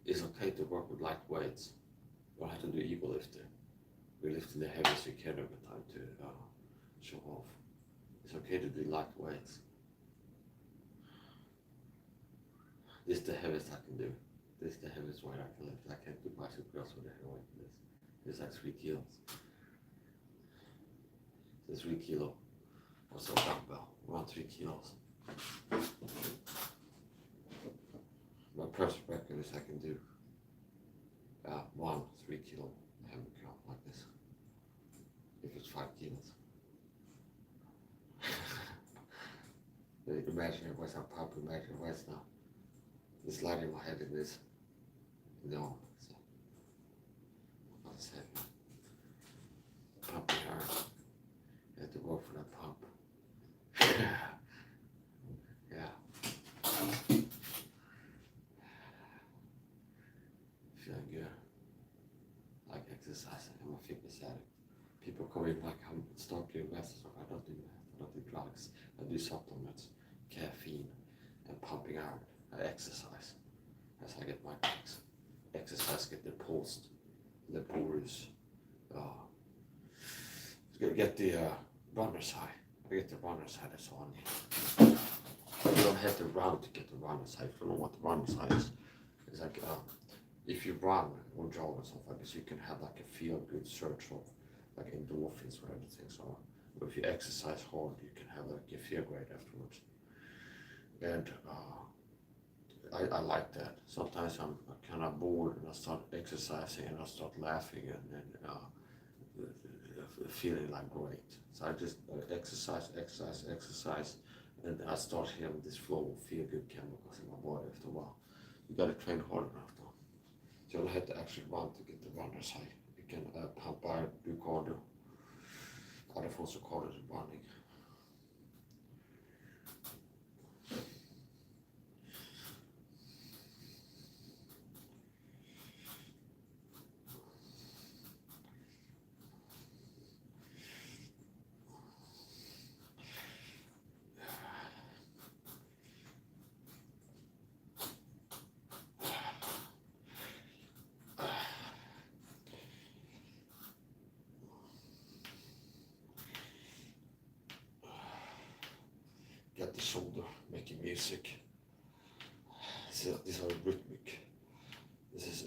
it's okay to work with light weights. You don't have to do ego lifting. We're lifting the heaviest you can over time to show off. It's okay to do light weights. This is the heaviest I can do. This is the heaviest weight I can lift. I can't do bicep curls with a heavy weight like this. It's like 3 kilos. It's 3 kilo. Also a dumbbell, around 3 kilos. My personal record is I can do 1 3 kilo hammer curl like this. If it's 5 kilos. You can imagine what's I'm pumping, imagine what's now. This light in my head in this. No, so not as heavy. Pumping hard. You have to work for that pump. Yeah. Feeling good. Like exercising. I'm a fitness addict. People come in like, I'm start doing meth. I don't do meth. I don't do drugs. I do supplements, caffeine, and pumping iron. I exercise as I get my kicks. Exercise, get the pulse, the pores. Get the runner's high. I get the runner's high, that's all I need. You don't have to run to get the runner's high. If you don't know what the runner's high is, it's like if you run or jog or something like this, you can have like a feel-good surge of like endorphins or everything. So if you exercise hard, you can have like you feel great afterwards. And I like that. Sometimes I'm kind of bored and I start exercising and I start laughing and feeling like great. So I just exercise, and I start hearing this flow of feel-good chemicals in my body after a while. You gotta train hard enough though. So you don't have to actually run to get the runner's high. You can pump iron, do cardio. Other forms of cardio is running. Get the shoulder making music. These are rhythmic. This is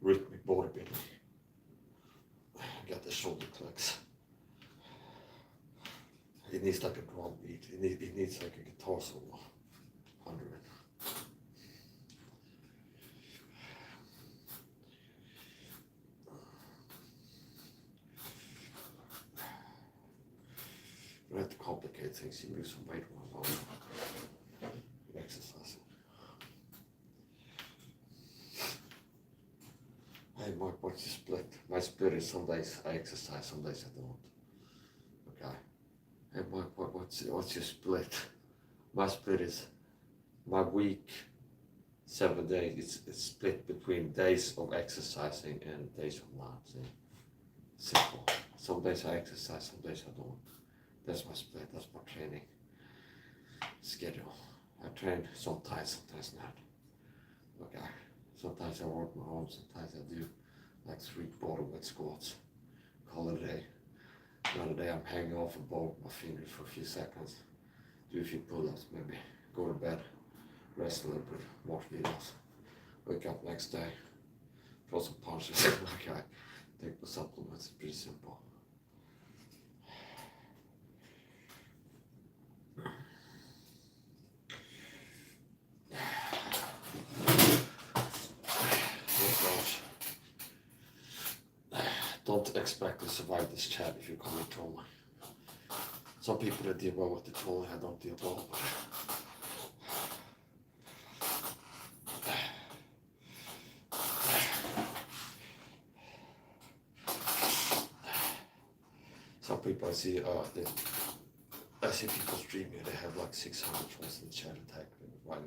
rhythmic bodybuilding. Get the shoulder clicks. It needs like a drum beat. It needs like a guitar solo under it. You don't have to complicate things. You lose some weight while you're exercising. Hey Mark, what's your split? My split is some days I exercise, some days I don't. Okay. Hey Mark, what's your split? My split is my week, 7 days. It's split between days of exercising and days of not. See? Simple. Some days I exercise, some days I don't. That's my split, that's my training schedule. I train sometimes not. Okay. Sometimes I work my arms, sometimes I do like 3 bodyweight squats. Call it a day. Another day I'm hanging off a bar with my fingers for a few seconds. Do a few pull-ups maybe. Go to bed. Rest a little bit. Watch videos. Wake up next day. Throw some punches. Okay. Take the supplements. It's pretty simple. Don't expect to survive this chat if you come in trauma. Some people that deal well with the trauma, I don't deal well with Some people I see people streaming, they have like 600 trolls in the chat attack, right?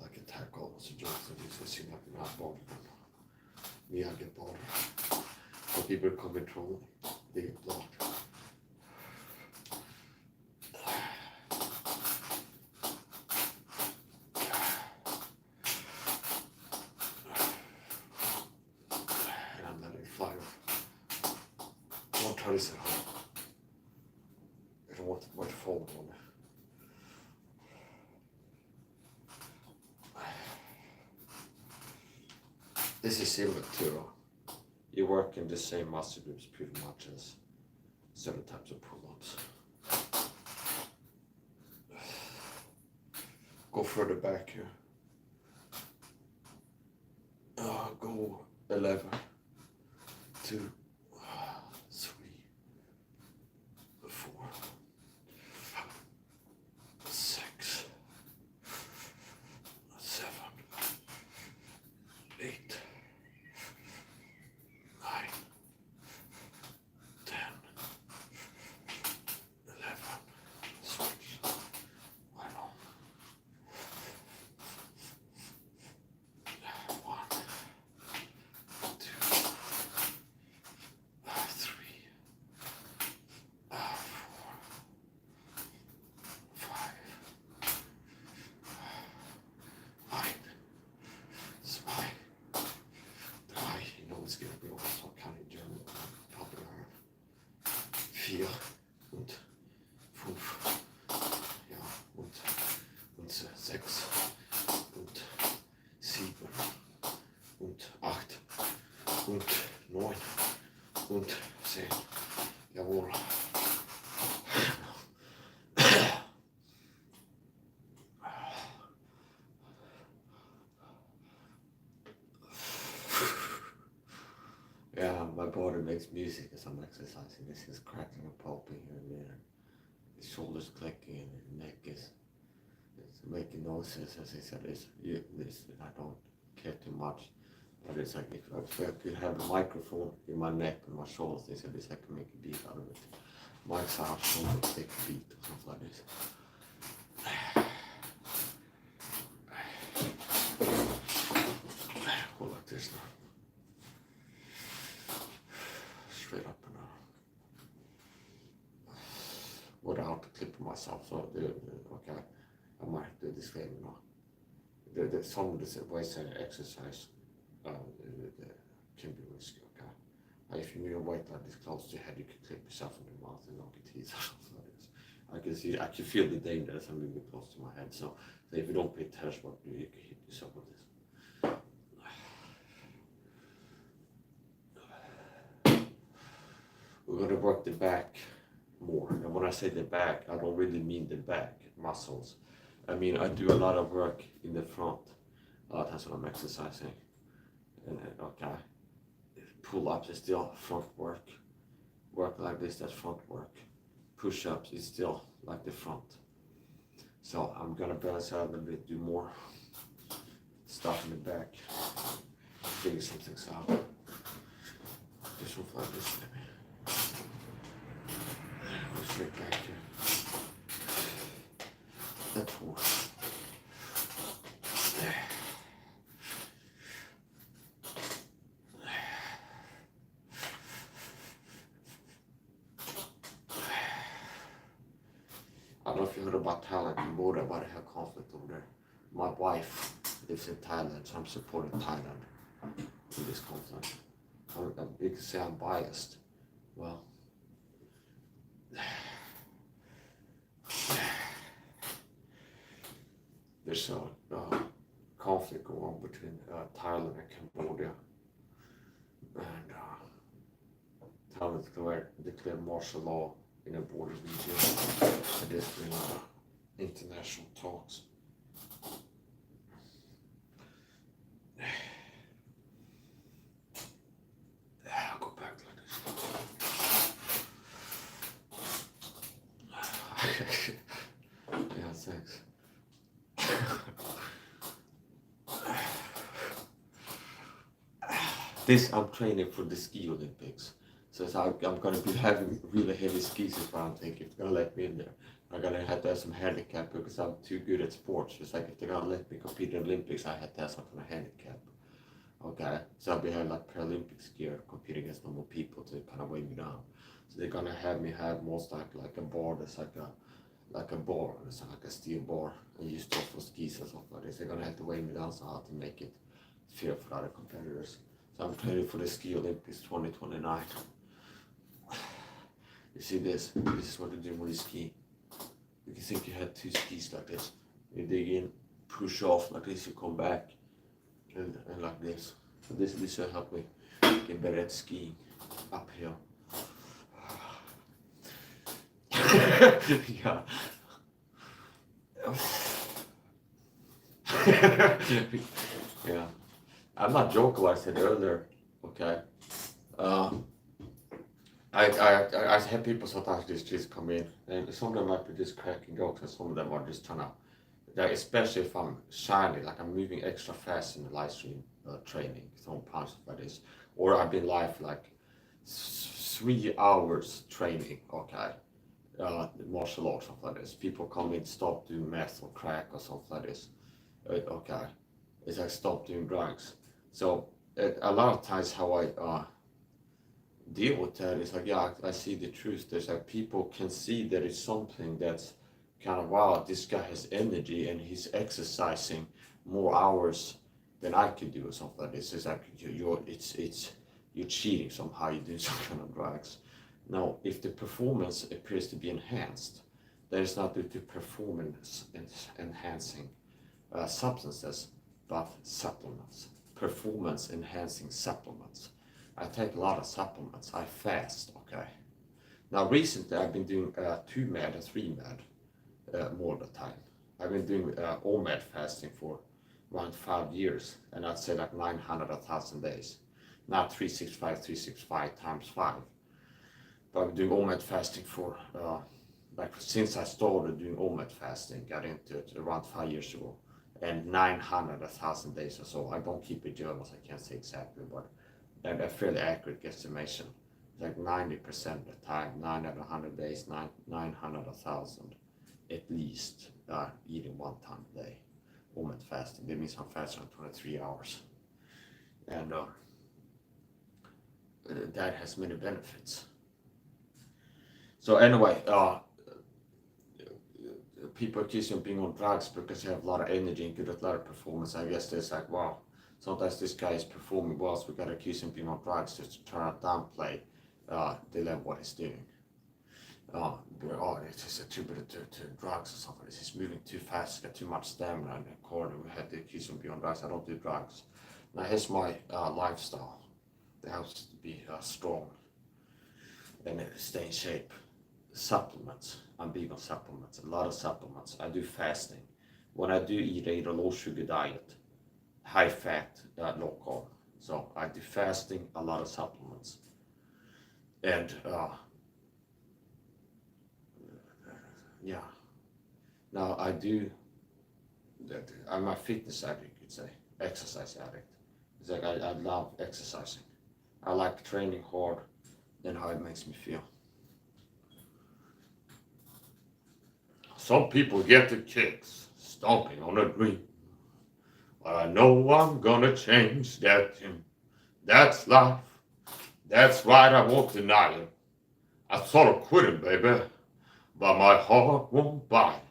Like attack almost a jokes and things. They seem like they're not bothered. Me, I get bothered. When people come in trouble, they get blocked. How is it? I don't want my phone on it. This is similar to you work in the same muscle groups pretty much as certain types of pull-ups. Go further back here. Go 11, 2, 3, 4, 6, 7, 8, 9, 10, 11, switch. Right on. 1, 2, 3, 4, 5, 9, 2, 3. You know it's gonna be also kind of German. Popular. 4 und 5. Ja, und 6 und 7 und 8 und 9 und 10. Jawohl. Yeah, my body makes music as I'm exercising. This is cracking and popping here and there. The shoulders clicking and the neck is making noises. As I said, this I don't care too much. But it's like if I could have a microphone in my neck and my shoulders, they said this I can make a beat out of it. Mike's out, shoulder, take a beat or something like this. Go like this now. Straight up and down. Without clipping myself, so okay, I might do this way now. Some of the ways I exercise can be risky, okay? If you need a weight like this close to your head, you can clip yourself in the mouth and knock your teeth out. I can feel the danger as I'm moving close to my head. So if you don't pay attention what you do, you can hit yourself with this. We're gonna work the back more. And when I say the back, I don't really mean the back muscles. I mean, I do a lot of work in the front. That's what I'm exercising. And okay, pull-ups is still front work. Work like this, that's front work. Push-ups is still like the front. So I'm gonna balance out a little bit, do more stuff in the back. Figure some things out. This one like this, maybe. Go straight back here. That's one. There. I don't know if you heard about Thailand and Cambodia, but I have conflict over there. My wife lives in Thailand, so I'm supporting Thailand in this conflict. You can say I'm biased. Well, there's a conflict going on between Thailand and Cambodia. And Thailand declared martial law in a border region, and there's been international talks. I'll go back like this. Yeah, thanks. This I'm training for the ski Olympics. So I'm gonna be having really heavy skis if I'm thinking if they're gonna let me in there. I'm gonna have to have some handicap because I'm too good at sports. It's like if they're gonna let me compete in the Olympics, I have to have some kind of handicap. Okay, so I'll be having like Paralympics gear competing against normal people to kind of weigh me down. So they're gonna have me have most like a bar that's like a bar, it's like a steel bar, and use stuff for skis and stuff like this. They're gonna have to weigh me down somehow to make it fair for other competitors. So I'm training for the Ski Olympics 2029. You see this? This is what you do when you ski. You can think you had two skis like this. You dig in, push off like this, you come back, and like this. So this will help me get better at skiing uphill. Yeah. Yeah. I'm not joking what I said earlier. Okay. I have people sometimes just come in, and some of them might be just cracking jokes, and some of them are just trying to, like, especially if I'm shiny, like I'm moving extra fast in the live stream training, throwing punches like this, or I've been live like 3 hours training, okay, martial arts, something like this. People come in, stop doing meth or crack or something like this, okay, it's like stop doing drugs. So a lot of times how I deal with that is like, yeah, I see the truth. There's like people can see that it's something that's kind of, wow, this guy has energy and he's exercising more hours than I could do or something like this. It's like you're cheating somehow, you're doing some kind of drugs. Now, if the performance appears to be enhanced, that is not due to performance enhancing substances, but supplements. Performance enhancing supplements. I take a lot of supplements. I fast, okay. Now recently I've been doing 2 med and 3 med more of the time. I've been doing OMAD fasting for around 5 years, and I'd say like 900, 1,000 days. Not 365 times 5. But I've been doing OMAD fasting for, like since I started doing OMAD fasting, got into it around 5 years ago. And 900, 1,000 days or so. I don't keep a journal, so I can't say exactly, but a fairly accurate guesstimation. It's like 90% of the time, 9 out of 100 days, 900, 1,000 at least, eating 1 time a day. OMAD fasting. That means I'm fasting on 23 hours. And that has many benefits. So anyway, people accuse me of being on drugs because they have a lot of energy and good athletic performance. I guess there's like, wow, sometimes this guy is performing well, so we gotta accuse him of being on drugs just to try to downplay the level what he's doing. It is attributed to drugs or something. He's moving too fast, got too much stamina in the corner. We had to accuse him of being on drugs. I don't do drugs. Now here's my lifestyle that helps to be strong and stay in shape. Supplements. I'm big on supplements, a lot of supplements. I do fasting. When I do eat, I eat a low sugar diet, high fat, low carb. So I do fasting, a lot of supplements. And yeah. Now I do, I'm a fitness addict, you could say, exercise addict. It's like I love exercising. I like training hard and how it makes me feel. Some people get the kicks stomping on a dream. But I know I'm gonna change that tune. That's life. That's right, I won't deny it. I thought of quitting, baby, but my heart won't buy it.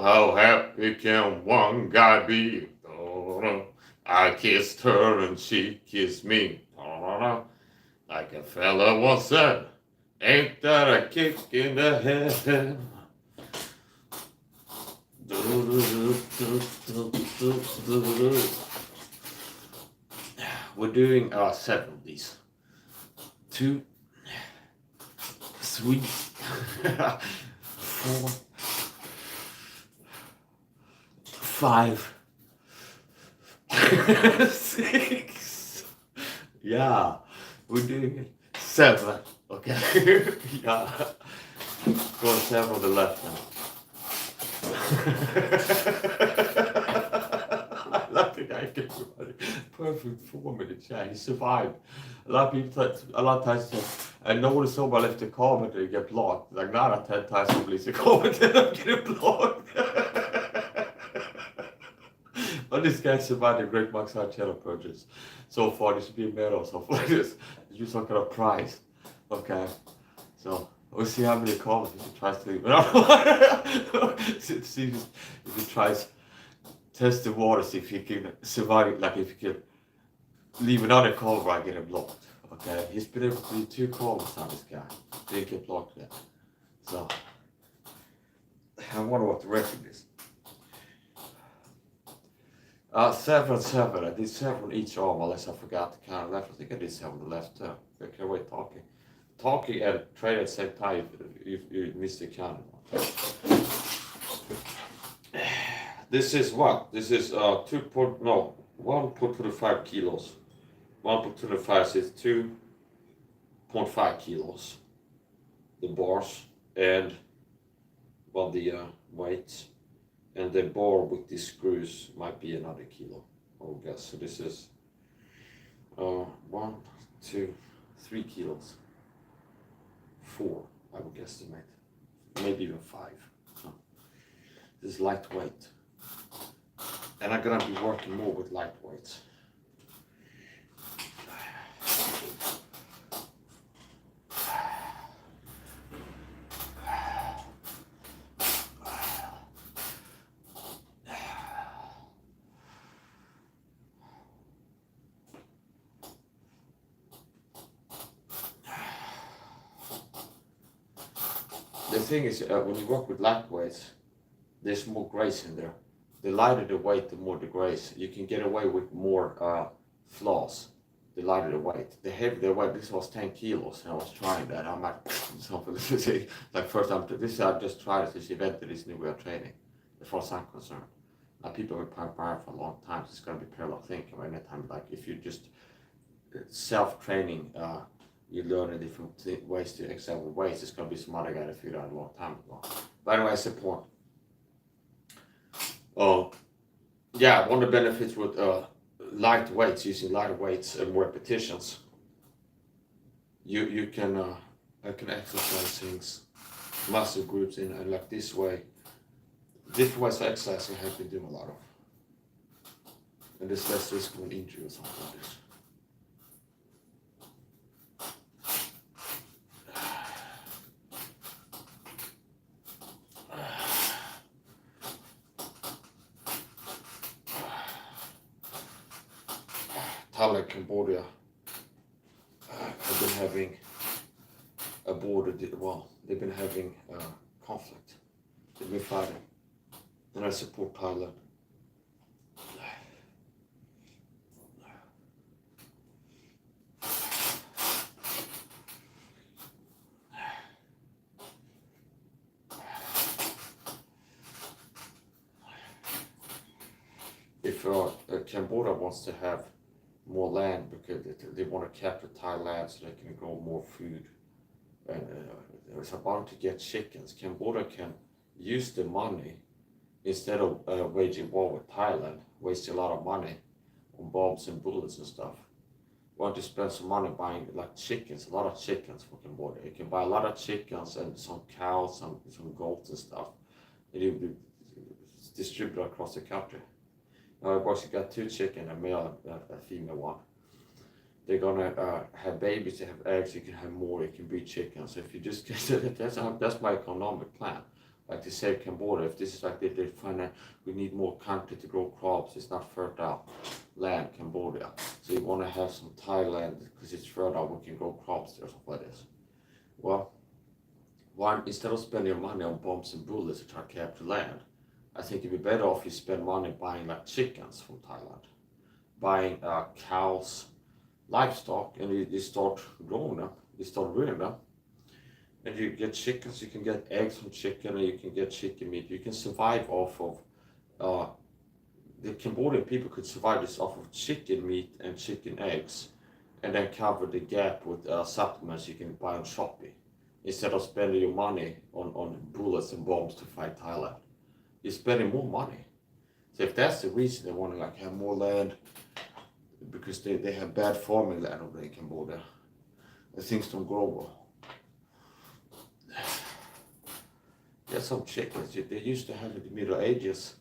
How happy can one guy be? I kissed her and she kissed me. Like a fella once said, ain't that a kick in the head? We're doing 7 of these. 2, 3, 4, 5, 6. Yeah, we're doing it. 7. Okay. Yeah. Go 7 on the left now. I love the guy gets perfect form in the chat. He survived. A lot of times say, I noticed somebody left a comment and you get blocked. Like 9 out of 10 times somebody leaves a comment and I'm getting blocked. But this guy survived a great Max Hard channel purchase. So far, this should be a medal or something like this. You some kind of prize. Okay. So we'll see how many comments if he tries to see if he tries test the water, see if he can survive it, like if he can leave another culver, I get him blocked. Okay, he's been able to do 2 culvers on this guy. Didn't get blocked yet. So, I wonder what the record is. 7 and 7. I did 7 on each arm, unless I forgot to count left. I think I did 7 on the left too. Okay, wait, talking and training at the same time if you miss the count. This is what? This is 1.25 kilos. 1.25 is 2.5 kilos. The bars and the weights, and the bar with the screws might be another kilo, I would guess. So this is 1, 2, 3 kilos. 4, I would guesstimate. Maybe even 5. So this is lightweight. And I'm gonna be working more with lightweights. The thing is, when you work with lightweights, there's more grace in there. The lighter the weight, the more the grace. You can get away with more flaws. The lighter the weight. The heavier the weight, this was 10 kilos, and I was trying that. I'm like, something like first time, I just tried this event, this new way of training, as far as I'm concerned. Now people have been preparing for a long time, so it's going to be parallel thinking. Right? Anytime, like if you just self-training, you learn the different ways to excel with weights. It's going to be some other guy that figured out a long time ago. But anyway, it's the point. Yeah, one of the benefits with light weights, using lighter weights and more repetitions, you can I can exercise things, muscle groups in like this way. Different ways of exercising I have been doing a lot of, and there's less risk of an injury or something like this. Thailand, Cambodia have been having a border, well, they've been having conflict. They've been fighting. And I support Thailand. If Cambodia wants to have more land because they want to capture Thailand so they can grow more food, and it's about to get chickens. Cambodia can use the money instead of waging war with Thailand, waste a lot of money on bombs and bullets and stuff. Want to spend some money buying like chickens, a lot of chickens for Cambodia. You can buy a lot of chickens and some cows, some goats and stuff, and you be distributed across the country. Now I've actually got 2 chickens, a male and a female one. They're gonna have babies, they have eggs, you can have more, you can breed chickens. So if you just get that's my economic plan. Like to save Cambodia, if this is like they find we need more country to grow crops, it's not fertile land, Cambodia. So you want to have some Thailand because it's fertile, we can grow crops there, something like this. Well, instead of spending your money on bombs and bullets to try to capture land, I think it'd be better off you spend money buying like chickens from Thailand, buying cows, livestock, and you start growing them, you start rearing them, and you get chickens, you can get eggs from chicken, and you can get chicken meat. You can survive off of, the Cambodian people could survive this off of chicken meat and chicken eggs, and then cover the gap with supplements you can buy on Shopee, instead of spending your money on bullets and bombs to fight Thailand. You're spending more money. So if that's the reason they want to like have more land, because they have bad farming land over in Cambodia, and things don't grow well. There's some chickens. They used to have in the Middle Ages,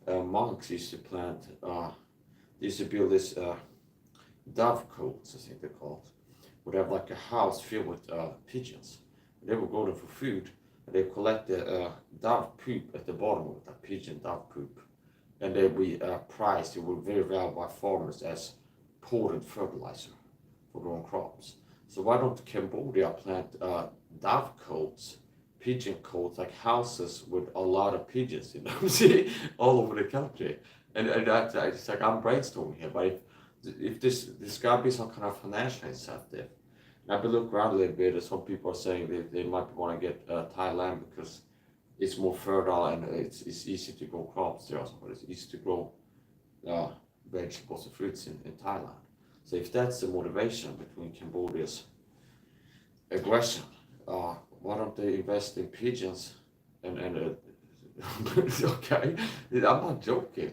monks used to plant, they used to build this dove cotes, I think they're called, would have like a house filled with pigeons. They would go there for food, and they collect the dove poop at the bottom of that pigeon dove poop, and they be prized. It were very valuable by farmers as important fertilizer for growing crops. So why don't Cambodia plant dove cotes, pigeon cotes, like houses with a lot of pigeons, see, all over the country? And that, it's like I'm brainstorming here, but if this got to be some kind of financial incentive. And I've been looking around a little bit, and some people are saying they might want to get Thailand because it's more fertile and it's easy to grow crops there, but it's easy to grow vegetables and fruits in Thailand. So if that's the motivation between Cambodia's aggression, why don't they invest in pigeons and okay, I'm not joking.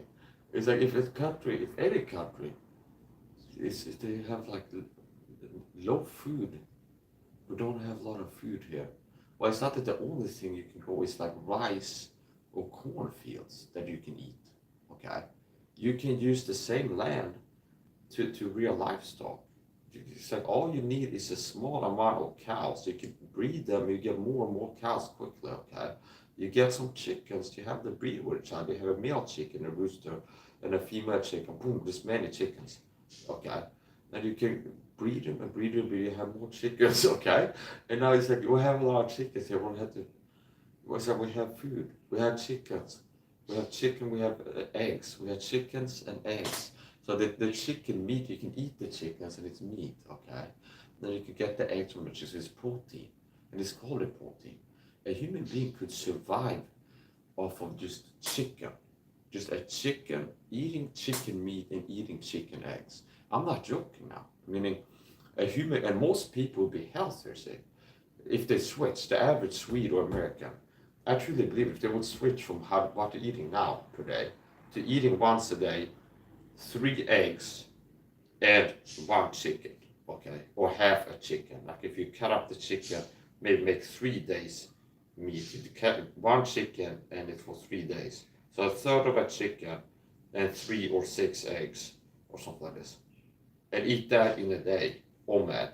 It's like if any country, if they have like low food, we don't have a lot of food here. Well, it's not that the only thing you can grow is like rice or cornfields that you can eat. Okay, you can use the same land to rear livestock. It's like all you need is a small amount of cows. You can breed them. You get more and more cows quickly. Okay, you get some chickens. You have the breed with each other. You have a male chicken, a rooster, and a female chicken. Boom, there's many chickens. Okay, and you can breed them and breed them. You have more chickens. Okay, and now it's like we have a lot of chickens here. We have to. We have food. We have chickens. We have chicken. We have eggs. We have chickens and eggs. So the chicken meat, you can eat the chickens and it's meat, okay? Then you can get the eggs from which is protein, and it's called a protein. A human being could survive off of just chicken. Just a chicken, eating chicken meat and eating chicken eggs. I'm not joking now. Meaning, a human, and most people would be healthier, say, if they switch, the average Swede or American. I truly believe if they would switch from what they're eating now per day to eating once a day, 3 eggs and 1 chicken, okay, or half a chicken. Like if you cut up the chicken, maybe make 3 days meat. You cut 1 chicken and it's for 3 days. So a third of a chicken and 3 or 6 eggs or something like this, and eat that in a day, OMAD.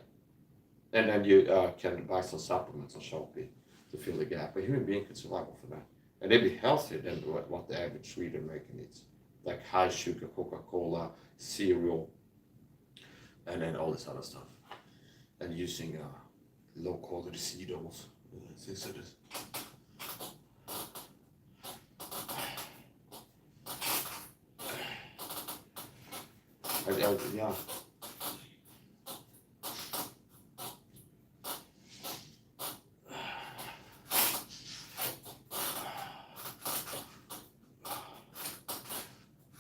And then you can buy some supplements on Shopee to fill the gap. A human being could survive off of that, and they'd be healthier than what the average Swede American eats. Like high sugar Coca-Cola, cereal, and then all this other stuff. And using low quality seed oils, things like this. Yeah.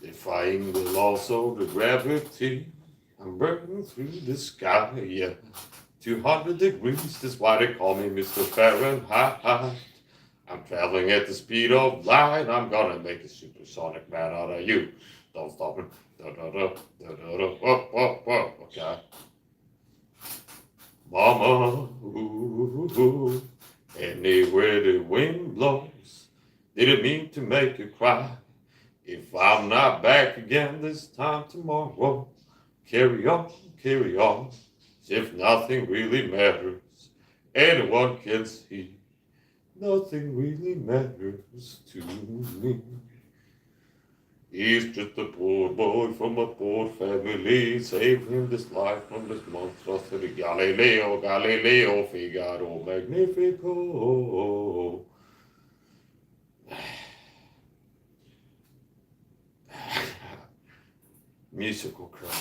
Defying the laws of the gravity, I'm burning through the sky, yeah. 200 degrees, that's why they call me Mr. Fahrenheit. I'm traveling at the speed of light, I'm gonna make a supersonic man out of you. Don't stop me. Okay. Mama, ooh, anywhere the wind blows, didn't mean to make you cry. If I'm not back again this time tomorrow, carry on, if nothing really matters, anyone can see, nothing really matters to me. He's just a poor boy from a poor family, saved him this life from this monstrosity. Galileo, Figaro, Magnifico. Musical crowd.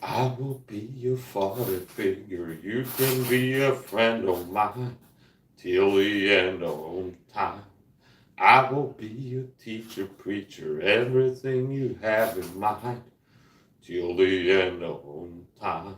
I will be your father figure, you can be a friend of mine, till the end of time. I will be your teacher, preacher, everything you have in mind, till the end of time.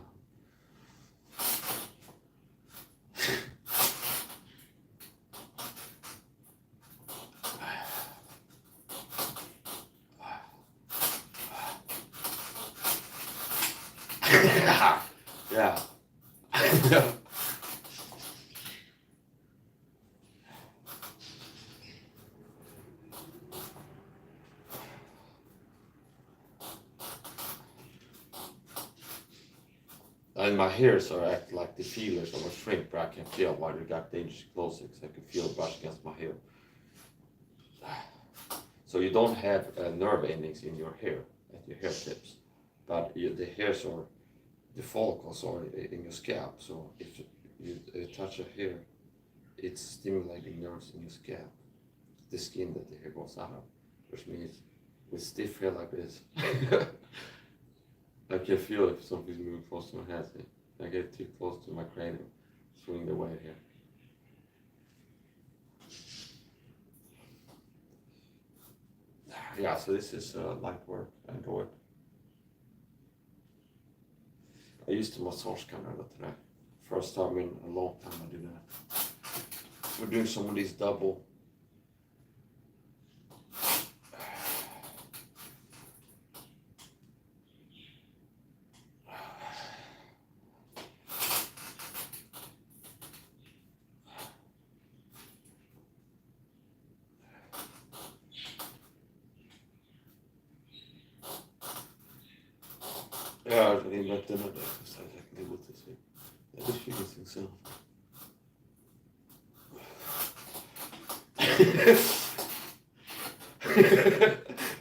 Yeah. And my hairs are acting like the feelers of a shrimp, where I can feel while you got dangerous close, because I can feel it brush against my hair. So you don't have nerve endings in your hair, at your hair tips, but the hairs or the follicles are in your scalp. So if you touch a hair, it's stimulating nerves in your scalp, the skin that the hair goes out of, which means with stiff hair like this, I can feel if something's moving close to my head. I get too close to my cranium, swing the weight here. Yeah, so this is light work. I enjoy it. I used the massage camera today. First time in a long time I do that. We're doing some of these double. Ja, det är inte något exercise I can able to see. That is figures himself.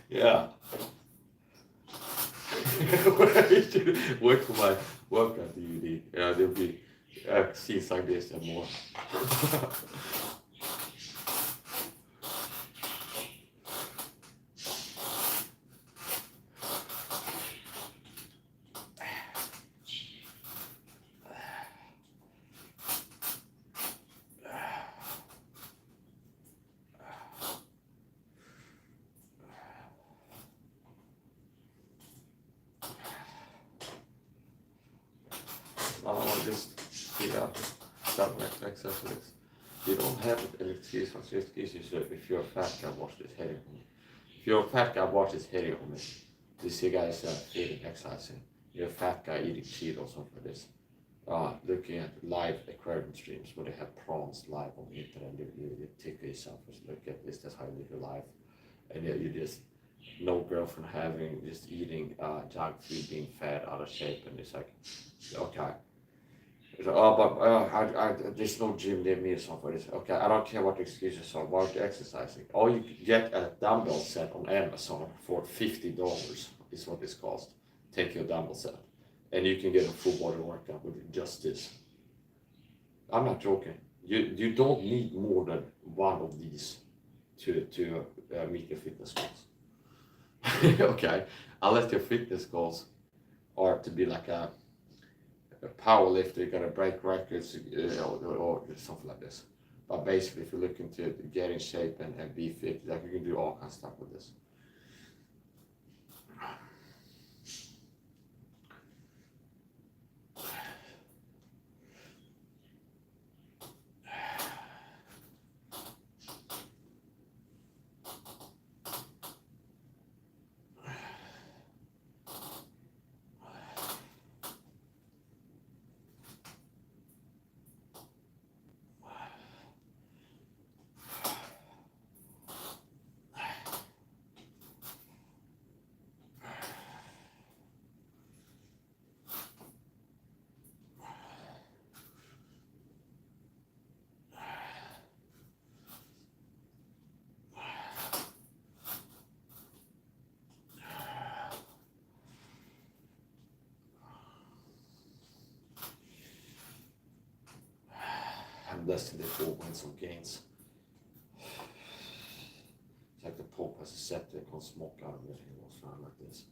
Yeah. Wait for my workout DVD. Yeah, there'll be scenes like this and more. I'll just figure out some accessories. You don't have electricity if you're a fat guy, watch this heading on me. If you're a fat guy, watch this heading on me. This guy is eating, exercising. You're a fat guy eating Cheetos or something like this. Looking at live aquarium streams where they have prawns live on the internet, and you tickle yourself and look at this, that's how you live your life. And you just, no girlfriend having, just eating junk food, being fat, out of shape, and it's like, okay. But there's no gym near me or something. Okay, I don't care what the excuses are. Why are you exercising? Or you can get a dumbbell set on Amazon for $50 is what this costs. Take your dumbbell set, and you can get a full body workout with just this. I'm not joking. You don't need more than one of these to meet your fitness goals. Okay, unless your fitness goals are to be like a power lifter, you're gonna break records or something like this. But basically, if you're looking to get in shape and be fit, like you can do all kinds of stuff with this. I'm blessed in the Pope and some gains. It's like the Pope has a scepter and can smoke out of it and he walks around like this.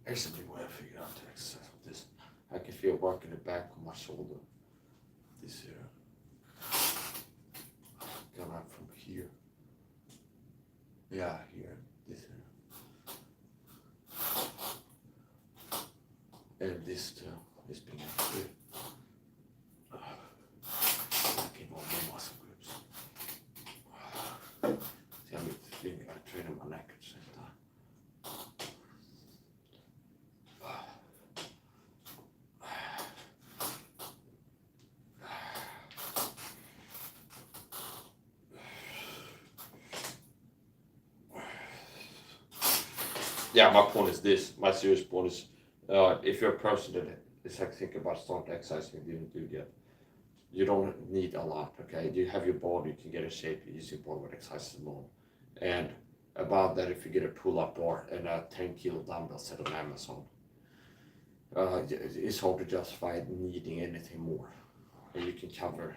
There's a new way I figured out to exercise with this. I can feel work in the back of my shoulder. This here. Coming up from here. Yeah, here. This here. And this too. This being here. Working on my muscle groups. See, I'm training my neck at the same time. yeah, my point is this. My serious point is, if you're a person that is like thinking about starting exercising and didn't do yet, you don't need a lot. Okay, you have your body, you can get in shape using body weight exercises alone. And about that, if you get a pull-up bar and a 10-kilo dumbbell set on Amazon, it's hard to justify needing anything more. And you can cover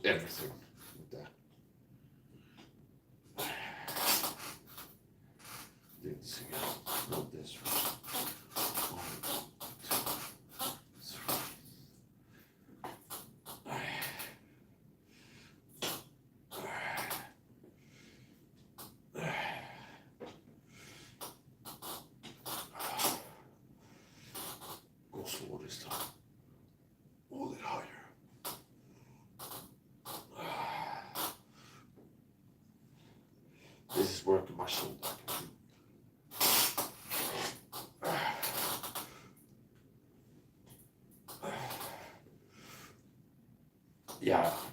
everything with that. Do this again. Not this one. 1, 2, 3. Go slow this time. Hold it higher. This is working my shoulder.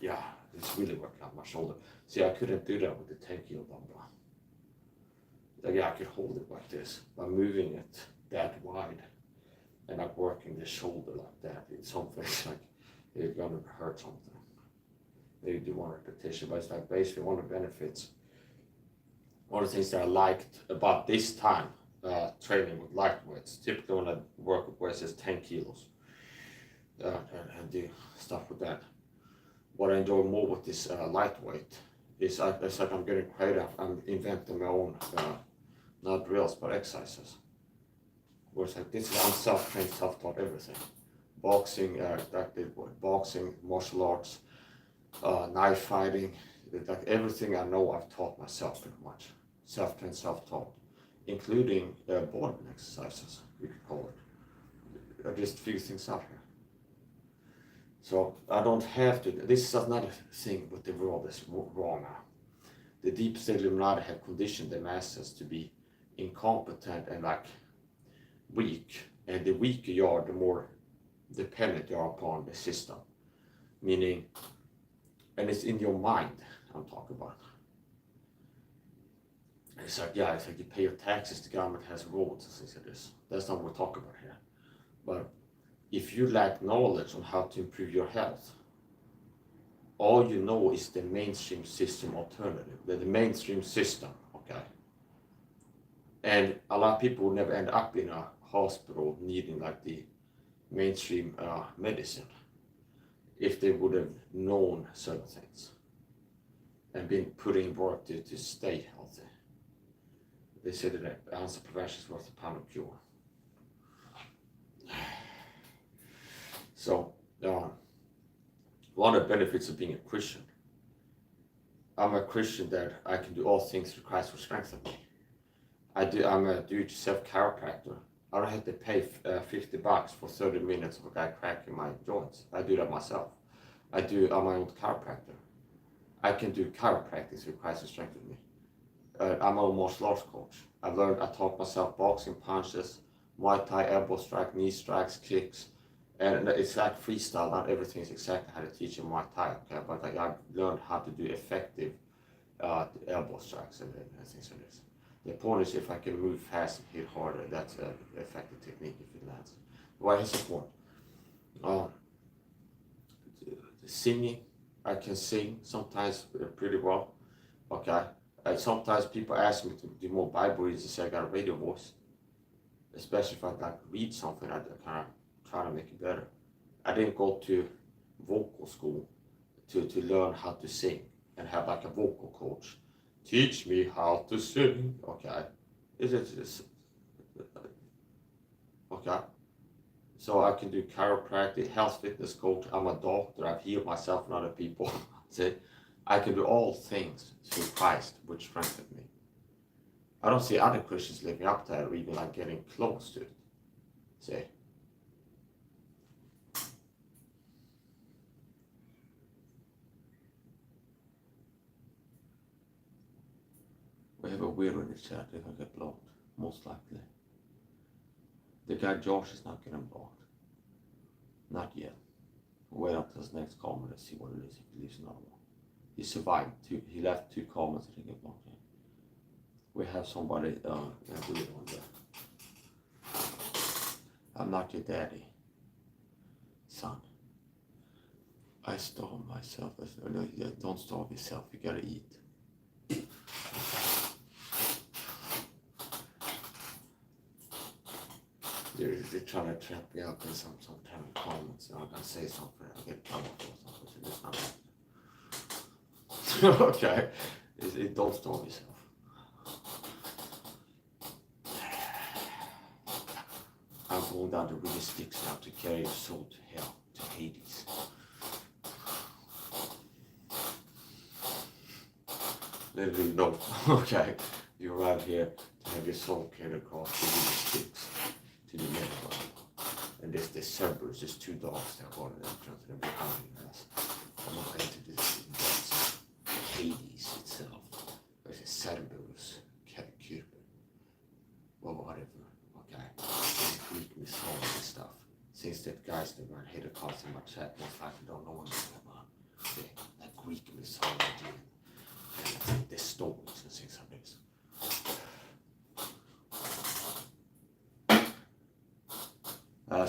Yeah, it's really working on my shoulder. See, I couldn't do that with the 10-kilo dumbbell. Like, yeah, I could hold it like this, by moving it that wide and like working the shoulder like that. It's something like you're gonna hurt something. Maybe do 1 repetition, but it's like basically one of the benefits. One of the things that I liked about this time training with light weights, typically when I work with weights is 10 kilos and do stuff with that. What I enjoy more with this lightweight is it's like I'm getting creative. I'm inventing my own, not drills, but exercises. Where it's like this is I'm self-trained, self-taught everything. Boxing, boxing, martial arts, knife fighting, like everything I know I've taught myself pretty much. Self-trained, self-taught, including body exercises, we could call it. I just figure things out here. So I don't have to, this is another thing with the world is wrong now. The deep state Illuminati have conditioned the masses to be incompetent and like weak. And the weaker you are, the more dependent you are upon the system. Meaning, and it's in your mind I'm talking about. It's like, yeah, it's like you pay your taxes, the government has roads and things like this. That's not what we're talking about here. But if you lack knowledge on how to improve your health, all you know is the mainstream system alternative, the mainstream system, okay? And a lot of people will never end up in a hospital needing like the mainstream medicine if they would have known certain things and been putting work to stay healthy. They say that an ounce of prevention is worth a pound of cure. So, one of the benefits of being a Christian, I'm a Christian that I can do all things through Christ who strengthens me. I'm a do-it-yourself chiropractor. I don't have to pay $50 for 30 minutes of a guy cracking my joints. I do that myself. I'm my own chiropractor. I can do chiropractic through Christ who strengthens me. I'm a martial arts coach. I taught myself boxing, punches, Muay Thai, elbow strike, knee strikes, kicks. And it's like freestyle, not everything is exactly how to teach in Muay Thai, okay? But like, I've learned how to do effective elbow strikes and things like this. The point is, if I can move fast and hit harder, that's an effective technique if it lands. Why is the point? Singing, I can sing sometimes pretty well, okay? Sometimes people ask me to do more Bible readings and say I got a radio voice. Especially if I like read something, I kind of try to make it better. I didn't go to vocal school to learn how to sing and have like a vocal coach. Teach me how to sing, okay? Okay? So I can do chiropractic, health fitness coach, I'm a doctor, I've healed myself and other people. See? I can do all things through Christ, which strengthens me. I don't see other Christians living up to that or even like getting close to it. See? We have a weirdo in the chat, if I get blocked, most likely. The guy Josh is not getting blocked. Not yet. Wait until his next comment and see what it is if he leaves another one. He survived. He left 2 comments and he get blocked. We have somebody do it on the. I'm not your daddy, son. I starve myself. No, don't starve yourself. You gotta eat. They're trying to trap me up in some kind of comments. I'm gonna say something. I get trouble for something. So it's not okay. Don't starve yourself. I'm going down the really sticks now to carry your soul to hell, to Hades. Literally, no. Okay. You arrive here to have your soul carried across the really sticks to the netherworld. And there's the Cerberus, there's two dogs that are on the entrance and they're behind us. I'm not into this Hades itself. There's a Cerberus, Cupid, or whatever. Okay. Greek mythology and stuff. Since that guys that were hit across in my chat, most likely don't know anything about the Greek mythology and the stories and things like this.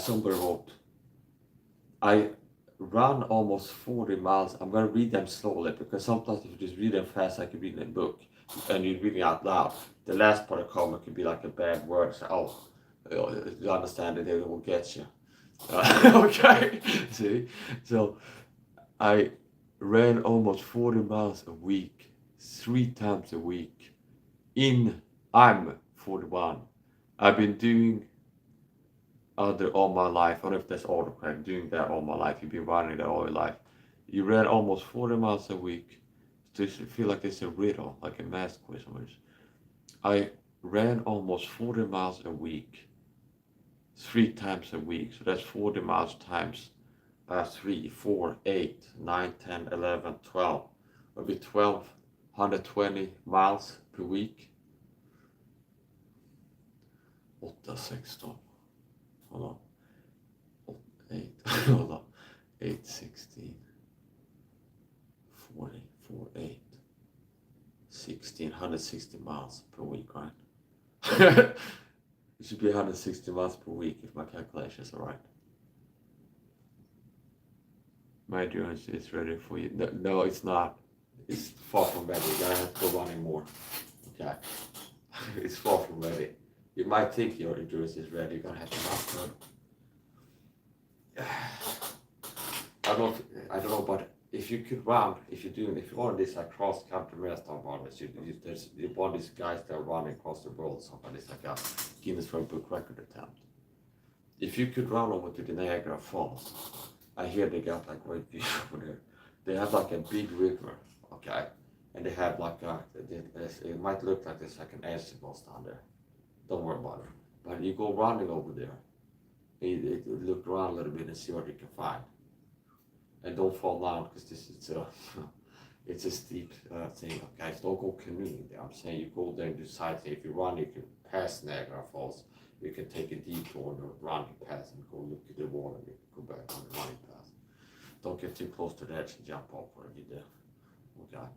Somebody wrote, I run almost 40 miles. I'm going to read them slowly because sometimes if you just read them fast, I can read in a book and you're reading out loud. The last part of the comment could be like a bad word. So, you understand it, they will get you. Okay, see? So, I ran almost 40 miles a week, 3 times a week. I'm 41. I've been doing all my life. I don't know if that's all correct. Doing that all my life. You've been running that all your life. You ran almost 40 miles a week. So you feel like it's a riddle, like a math quiz. I ran almost 40 miles a week, 3 times a week. So that's 40 miles times 3, 4, 8, 9, 10, 11, 12. It'll be 1,220 miles per week. 8, 16. Hold on. 8, hold on. 8, 16, 40, 4, 8, 16, 160 miles per week, right? It should be 160 miles per week if my calculations are right. My endurance is ready for you. No, it's not. It's far from ready. You're gonna have to go running more. Okay. It's far from ready. You might think your endurance is ready. You're gonna have to not run. I don't know, but if you could run, if you want this like cross country marathon runners, you want these guys that are running across the world, something it's like a Guinness World Book record attempt. If you could run over to the Niagara Falls, I hear they got like great view over there. They have like a big river, okay, and they have like it might look like there's like an acid down there. Don't worry about it. But you go running over there, you look around a little bit and see what you can find. And don't fall down because it's a steep thing. Okay, so don't go canoeing there. I'm saying you go there and do sightseeing. If you run, you can pass Niagara Falls. You can take a detour on the running path and go look at the water. You can go back on the running path. Don't get too close to the edge and jump off where you do. Okay.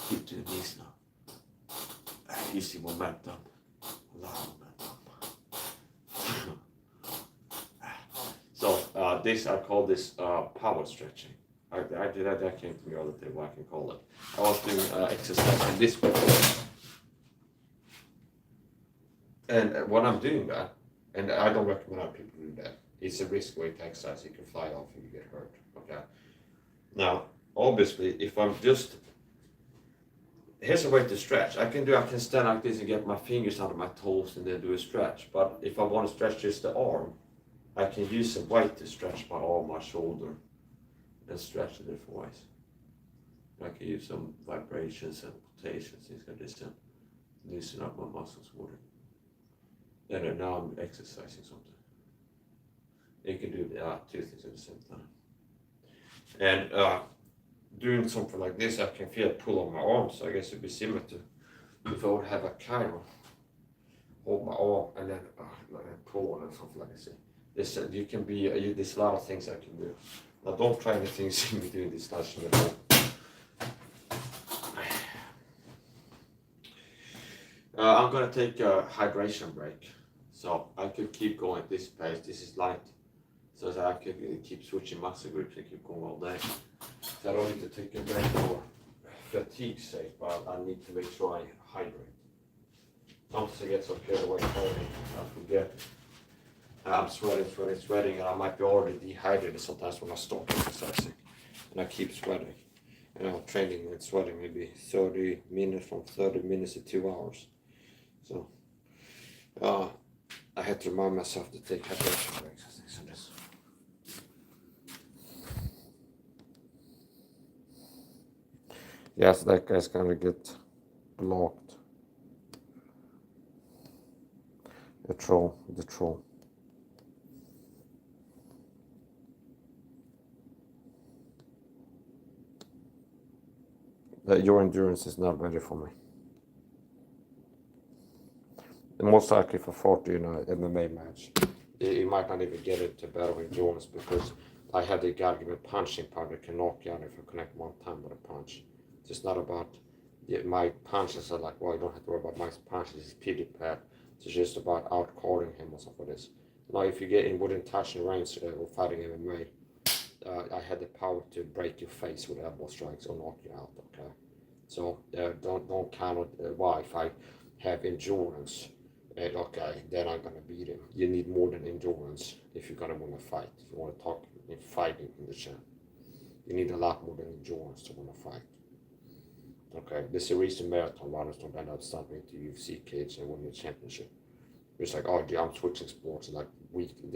Keep to the knees now. You see momentum. A lot of momentum. So this, I call this power stretching. That came to me the other day, what I can call it. I was doing exercise in this before. And when I'm doing that, and I don't recommend other people do that, it's a risk weight exercise, you can fly off and you get hurt, okay? Now, obviously, if I'm just, here's a way to stretch. I can stand like this and get my fingers under my toes and then do a stretch. But if I want to stretch just the arm, I can use some weight to stretch my arm, my shoulder, and stretch it different ways. I can use some vibrations and rotations, things like this, and loosen up my muscles with it. And now I'm exercising something. You can do 2 things at the same time. And doing something like this, I can feel a pull on my arm, so I guess it'd be similar to if I would have a chiron, hold my arm and then pull on it, something like this. You can be, there's a lot of things I can do. Now don't try anything you see me doing this, touching at home. I'm gonna take a hydration break, so I could keep going at this pace. This is light, so that I could keep switching muscle groups and keep going all day. So I don't need to take a break for fatigue's sake, but I need to make sure I hydrate. Sometimes I get so carried away training, I forget. I'm sweating, and I might be already dehydrated sometimes when I start exercising, and I keep sweating. Training and sweating maybe 30 minutes from 30 minutes to 2 hours. So I had to remind myself to take hydration breaks and things like this. Yes, that guy's gonna get blocked. The troll. Your endurance is not ready for me. Most likely for 40 in an MMA match, you might not even get into battle endurance because I have the guy give me punching power that can knock you out if I connect one time with a punch. So it's not about my punches are like, well, you don't have to worry about my punches, it's pity pat. It's just about out-calling him or something like this. Now, if you get in within touching range or fighting MMA, I had the power to break your face with elbow strikes or knock you out, okay? So don't count it. Why? If I have endurance, okay, then I'm gonna beat him. You need more than endurance if you're gonna win a fight. If you want to talk in fighting in the chat, you need a lot more than endurance to win a fight. Okay, there's a reason marathon runners don't end up stopping to UFC kids and winning a championship. It's like, oh, I'm switching sports, and like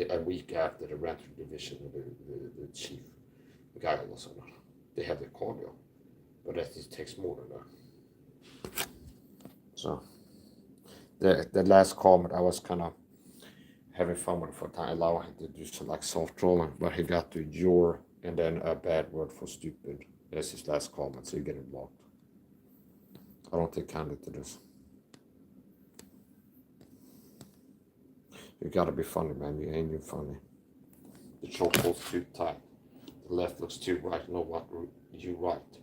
a week after they ran through division with the chief, the guy was on it. They have the cardio, but that just takes more than that. So the last comment, I was kind of having fun with it for a time, allowing him to do some like soft trolling, but he got to your and then a bad word for stupid. That's his last comment, so you're getting blocked. I don't take kindly to this. You gotta be funny, man. You ain't even funny. The chokehold's too tight. The left looks too right. You know what? You right.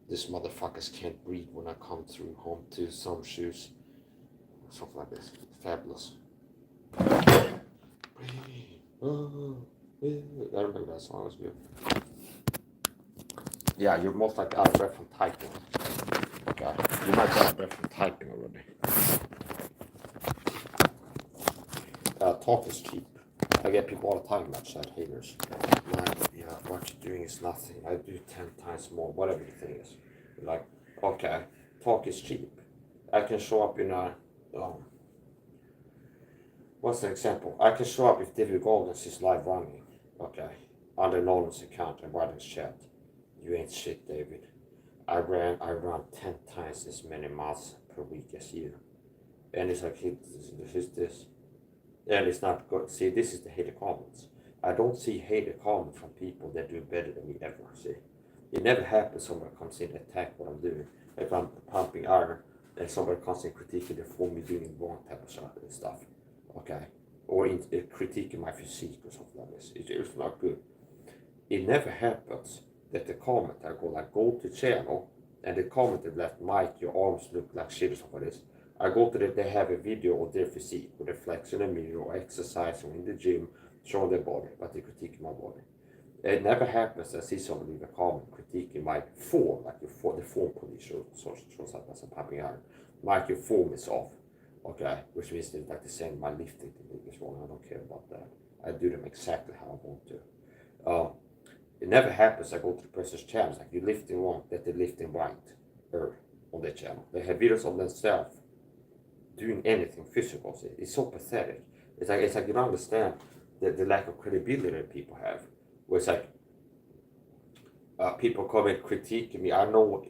This motherfuckers can't breathe when I come through home to some shoes. Something like this. Fabulous. I remember that song. It was good. Yeah, you're most likely out of breath from typing. Okay. You might be out of breath from typing already. Talk is cheap. I get people all the time that chat haters. Like, yeah, what you're doing is nothing. I do 10 times more, whatever the thing is. Like, okay, talk is cheap. I can show up in a, what's the example? I can show up if David Goggins is live running, okay, under Nolan's account and write his chat. You ain't shit, David. I run 10 times as many miles per week as you. And it's like, here's this. And it's not good. See, this is the hater comments. I don't see hater comments from people that do better than me ever. See, it never happens. Somebody comes in and attack what I'm doing. If I'm pumping iron, and somebody comes in critiquing the form me doing wrong type of stuff, okay, or critiquing my physique or something like this. It's not good. It never happens that the comment I go to channel, and the comment that left Mike, your arms look like shit or something like this. I go to that they have a video of their physique, or they flex in a mirror, or exercise, or in the gym, showing their body, but they critique my body. It never happens that I see somebody leave a comment critiquing my form, like the form police shows up as a pumping iron. Like your form is off, okay, which means that like the same, my lifting technique is wrong. I don't care about that. I do them exactly how I want to. It never happens. I go to the person's channel, like you're lifting wrong, that they're lifting right, on their channel. They have videos of themselves doing anything physical. See? It's so pathetic. It's like you don't understand the lack of credibility that people have. Where it's like people come and critiquing me. I know.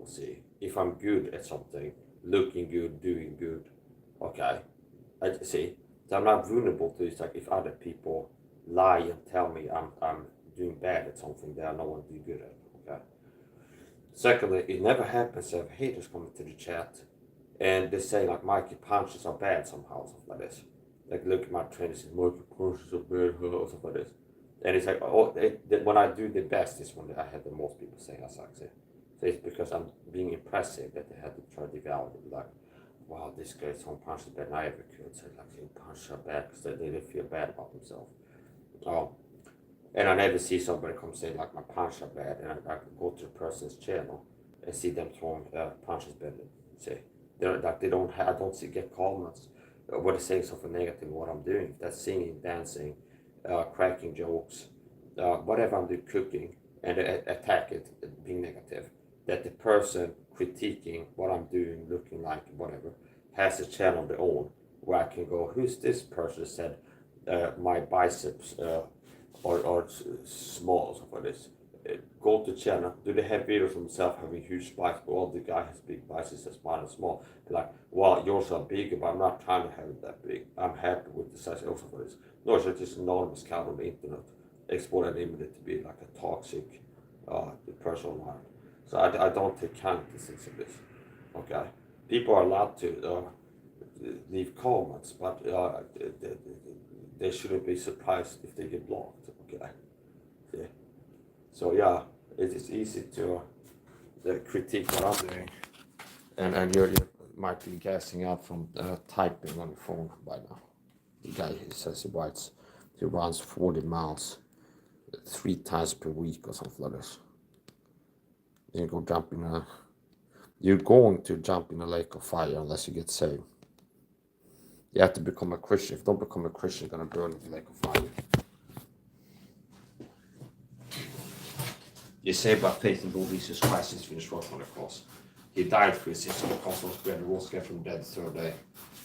See, if I'm good at something, looking good, doing good, okay. I see. So I'm not vulnerable to it. It's like if other people lie and tell me I'm doing bad at something that I know what to do good at. Okay. Secondly, it never happens to have haters coming to the chat and they say like Mikey punches are bad somehow, something like this. Like look at my trainers and Mikey punches are bad or something like this. And it's like when I do the best is when I had the most people saying I suck. So it's because I'm being impressive that they had to try to devalue. Like wow, this guy's home punches better than I ever could. So like he punched her back because they feel bad about themselves. And I never see somebody come say like my punch are bad, and I go to the person's channel and see them throwing punches better. Say they don't have, I don't see get comments what is saying something negative what I'm doing. If that's singing, dancing, cracking jokes, whatever I'm doing, cooking, and attack it being negative. That the person critiquing what I'm doing, looking like whatever, has a channel of their own where I can go, who's this person that said my biceps or small, something like this. Go to channel, do they have videos of themselves having huge biceps? Well, the guy has big biceps, that's mine is small. Be like, well, yours are bigger, but I'm not trying to have it that big. I'm happy with the size also for this. No, it's just anonymous account on the internet. Export and limit it to be like a toxic person online. So I don't take cognizance of this. Okay, people are allowed to leave comments, but they shouldn't be surprised if they get blocked. Okay, yeah. So yeah, it is easy to critique what I'm doing, and you might be gassing out from typing on your phone by now. The guy he says he runs 40 miles 3 times per week or something like this. You go jump in a. You're going to jump in a lake of fire unless you get saved. You have to become a Christian. If you don't become a Christian, you're gonna burn in the lake of fire. You say by faith in Lord Jesus Christ is finished work on the cross. He died for his sins on the cross, was buried, rose again from the dead the third day.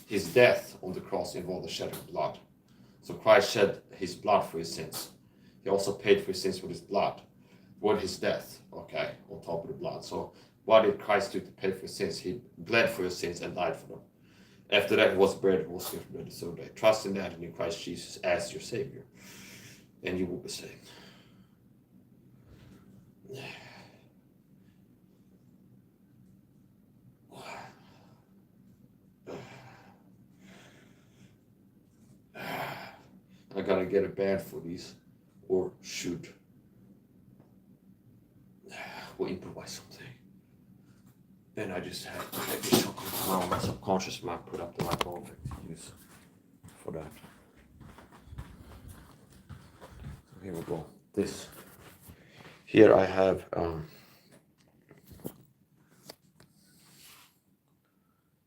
His death on the cross involved the shedding of blood. So Christ shed his blood for his sins. He also paid for his sins with his blood, with his death, okay, on top of the blood. So what did Christ do to pay for his sins? He bled for his sins and died for them. After that, he was buried, rose again from the dead the third day. Trust in that and in Christ Jesus as your Savior, and you will be saved. I gotta get a band for these, or should we'll improvise something. And I just have to maybe something around my subconscious mind, put up the right object to use for that. So here we go. This. Here I have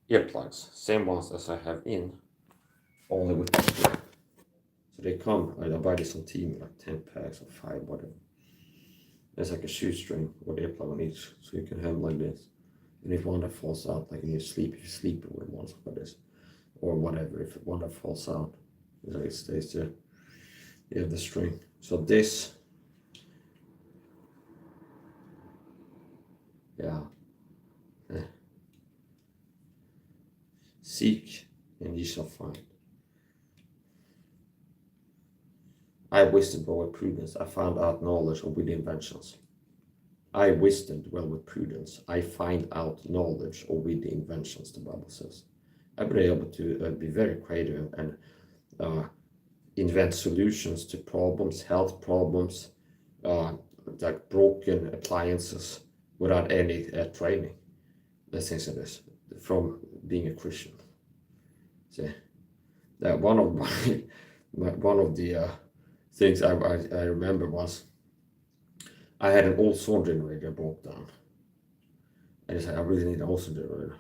earplugs, same ones as I have in, only with the string. So they come, I buy this on Team, like 10 packs or 5, whatever. There's like a shoestring with earplug on each, so you can have them like this. And if one that falls out, like in your sleep, if you sleep with one like this, or whatever, if one that falls out, it stays there. You have the string. So this, yeah. Seek and ye shall find. I have wisdom dwell with prudence. I found out knowledge of witty inventions. I have wisdom dwell with prudence. I find out knowledge of witty inventions, the Bible says. I've been able to be very creative and invent solutions to problems, health problems, like broken appliances without any training. Let's say this, from being a Christian. See, that one of the things I remember was I had an old saw generator broke down, and I said I really need an old saw generator.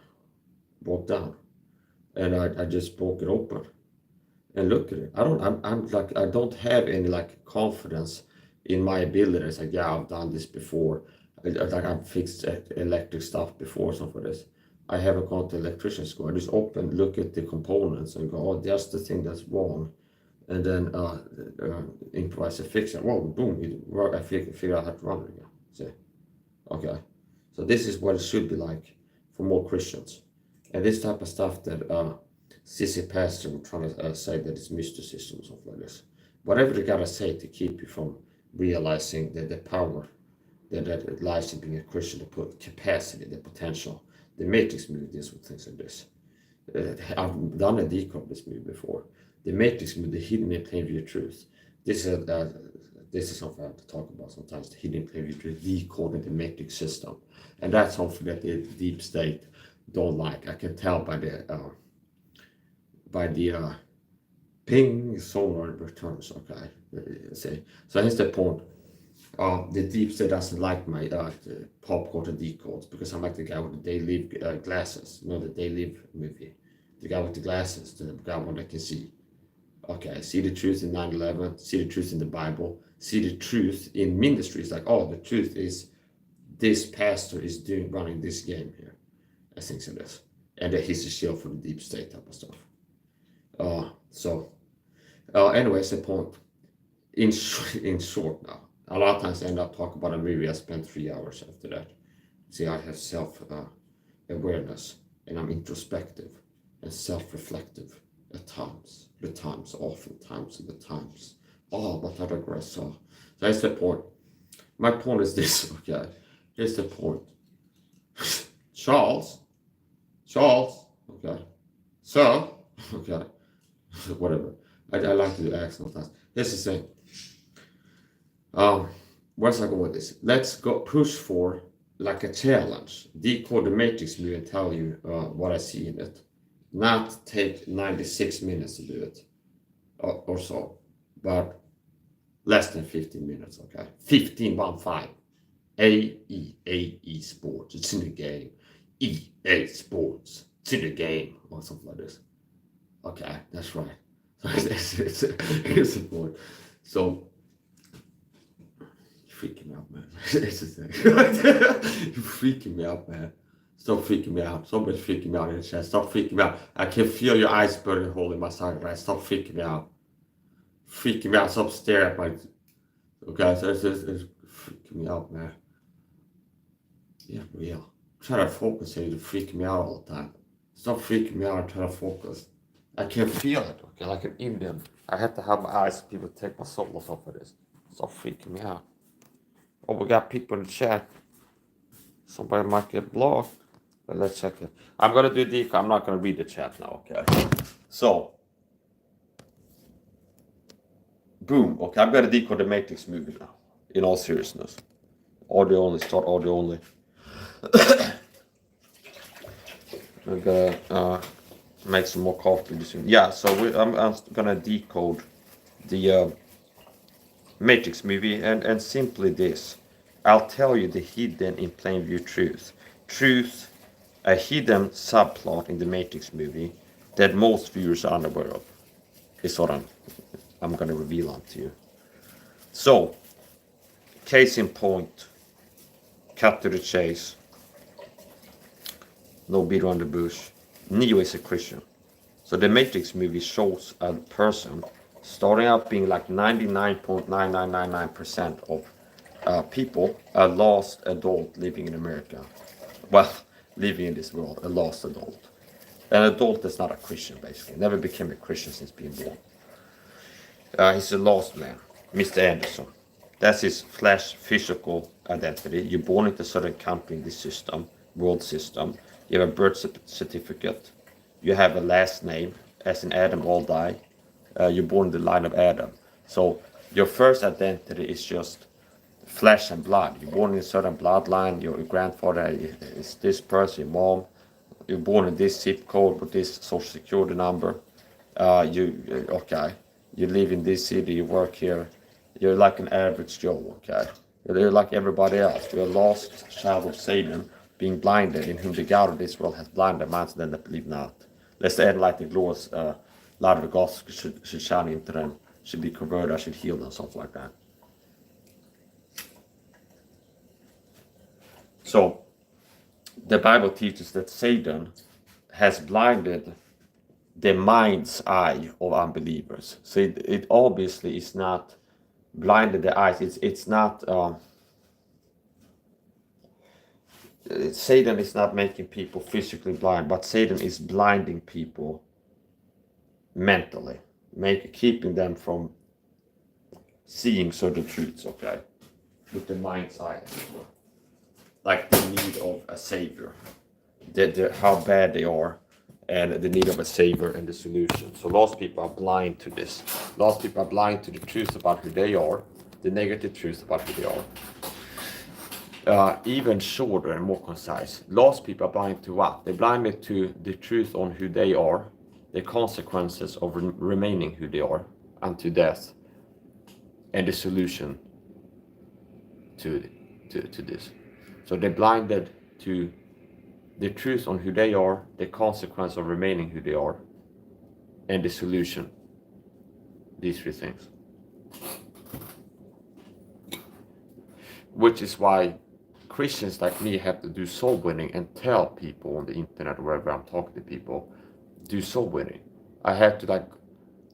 Broke down, and I just broke it open, and look at it. I'm like I don't have any like confidence in my abilities. Like yeah, I've done this before. Like I've fixed electric stuff before, something like this. I haven't gone to electrician school. I just open, look at the components and go, oh, that's the thing that's wrong. And then improvise and fix it. Well, boom, it worked. I figure out how to run it again. See? Okay. So this is what it should be like for more Christians. And this type of stuff that sissy pastor were trying to say that it's mysticism or something like this. Whatever they gotta say to keep you from realizing that the power that lies in being a Christian, the capacity, the potential. The Matrix movie deals with things like this. I've done a decode of this movie before. The Matrix movie, the hidden in plain view truth. This is something I have to talk about sometimes. The hidden in plain view truth, decoding the Matrix system, and that's something that the deep state don't like. I can tell by the ping sonar returns. Okay, say so. Here's the point. The deep state doesn't like my pop culture decodes because I'm like the guy with the They Live glasses. You know, the They Live movie. The guy with the glasses, the guy one that can see. Okay, see the truth in 9/11, see the truth in the Bible, see the truth in ministries. Like, oh, the truth is this pastor is running this game here. I think so this. And that he's a shield for the deep state type of stuff. Anyways, the point. In short now, a lot of times I end up talking about a movie. I spend 3 hours after that. See, I have self-awareness and I'm introspective and self-reflective at times. Oftentimes. Oh, but I digress. So that's the point. My point is this, okay? Here's the point. Charles, okay? So, okay, whatever. I like to do accent sometimes. Here's the thing. Where's I go with this? Let's go push for like a challenge. Decode the matrix movie and tell you what I see in it. Not take 96 minutes to do it or so, but less than 15 minutes, okay? 15. AE Sports, it's in the game. EA Sports, it's in the game, or something like this. Okay, that's right. Here's the point. So, you're freaking me out, man. It's the thing. You're freaking me out, man. Stop freaking me out. Somebody's freaking me out in the chat. Stop freaking me out. I can feel your eyes burning hole in my side, right? Stop freaking me out. Freaking me out. Stop staring at my... Okay, so it's freaking me out, man. Yeah, real. Try to focus here. You're freaking me out all the time. Stop freaking me out and try to focus. I can feel it, okay, like an Indian. I have to have my eyes so people take my solos off of this. Stop freaking me out. Oh, we got people in the chat. Somebody might get blocked. But let's check it. I'm gonna do decode. I'm not gonna read the chat now, okay? So, boom. Okay, I'm gonna decode the Matrix movie now. In all seriousness. Audio only, start audio only. I'm gonna make some more coffee soon. Yeah, so I'm gonna decode the Matrix movie and simply this. I'll tell you the hidden in plain view truth. A hidden subplot in the Matrix movie that most viewers are unaware of is what I'm gonna reveal onto you. So, case in point, cut to the chase, no beat around the bush. Neo is a Christian. So the Matrix movie shows a person starting out being like 99.9999% of people, a lost adult living in America. Well, living in this world, a lost adult. An adult that's not a Christian, basically. Never became a Christian since being born. He's a lost man, Mr. Anderson. That's his flesh physical identity. You're born into a certain country in this system, world system. You have a birth certificate. You have a last name, as in Adam, all die. You're born in the line of Adam. So your first identity is just flesh and blood. You're born in a certain bloodline. Your grandfather is this person, your mom. You're born in this zip code with this social security number. You live in this city, you work here. You're like an average Joe, okay? You're like everybody else. You're a lost child of Satan, being blinded, in whom the God of this world has blinded minds of them that believe not. Lest the light and glories, light of the gospel should shine into them, should be converted, should heal them, something like that. So, the Bible teaches that Satan has blinded the mind's eye of unbelievers. So it obviously is not blinded the eyes. It's not. Satan is not making people physically blind, but Satan is blinding people mentally, keeping them from seeing certain truths. Okay, with the mind's eye, like the need of a savior, how bad they are, and the need of a savior and the solution. So lost people are blind to this. Lost people are blind to the truth about who they are, the negative truth about who they are. even shorter and more concise. Lost people are blind to what? They're blinded to the truth on who they are, the consequences of remaining who they are unto death, and the solution to this. So they're blinded to the truth on who they are, the consequence of remaining who they are, and the solution. These three things. Which is why Christians like me have to do soul winning and tell people on the internet or wherever I'm talking to people, do soul winning. I have to like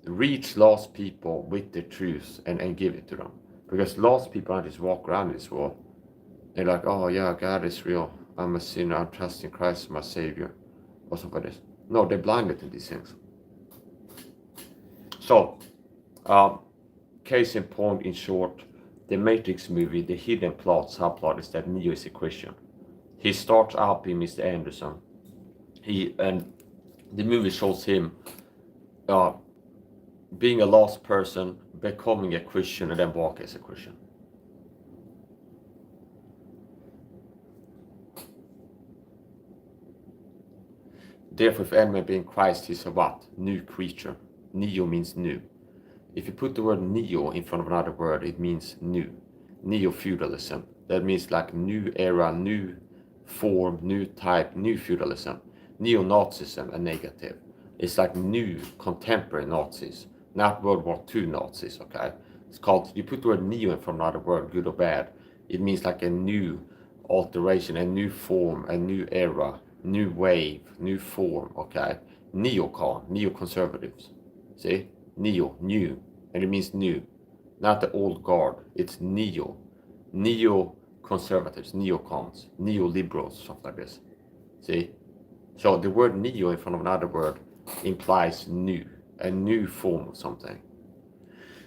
reach lost people with the truth and give it to them. Because lost people don't just walk around this world. They're like, oh yeah, God is real. I'm a sinner. I'm trusting Christ as my Savior. Or something like this. No, they're blinded to these things. So, case in point, in short, the Matrix movie, the hidden subplot is that Neo is a Christian. He starts out being Mr. Anderson. And the movie shows him being a lost person, becoming a Christian, and then walking as a Christian. Therefore, if any man be in Christ, he's a what? New creature. Neo means new. If you put the word neo in front of another word, it means new. Neo-feudalism. That means like new era, new form, new type, new feudalism. Neo-Nazism, a negative. It's like new contemporary Nazis, not World War II Nazis, okay? It's called, you put the word neo in front of another word, good or bad, it means like a new alteration, a new form, a new era, new wave, new form, okay? Neocon, neoconservatives. See? Neo, new, and it means new, not the old guard. It's neo, neo-conservatives, neocons, neoliberals, stuff like this. See? So the word neo in front of another word implies new, a new form of something.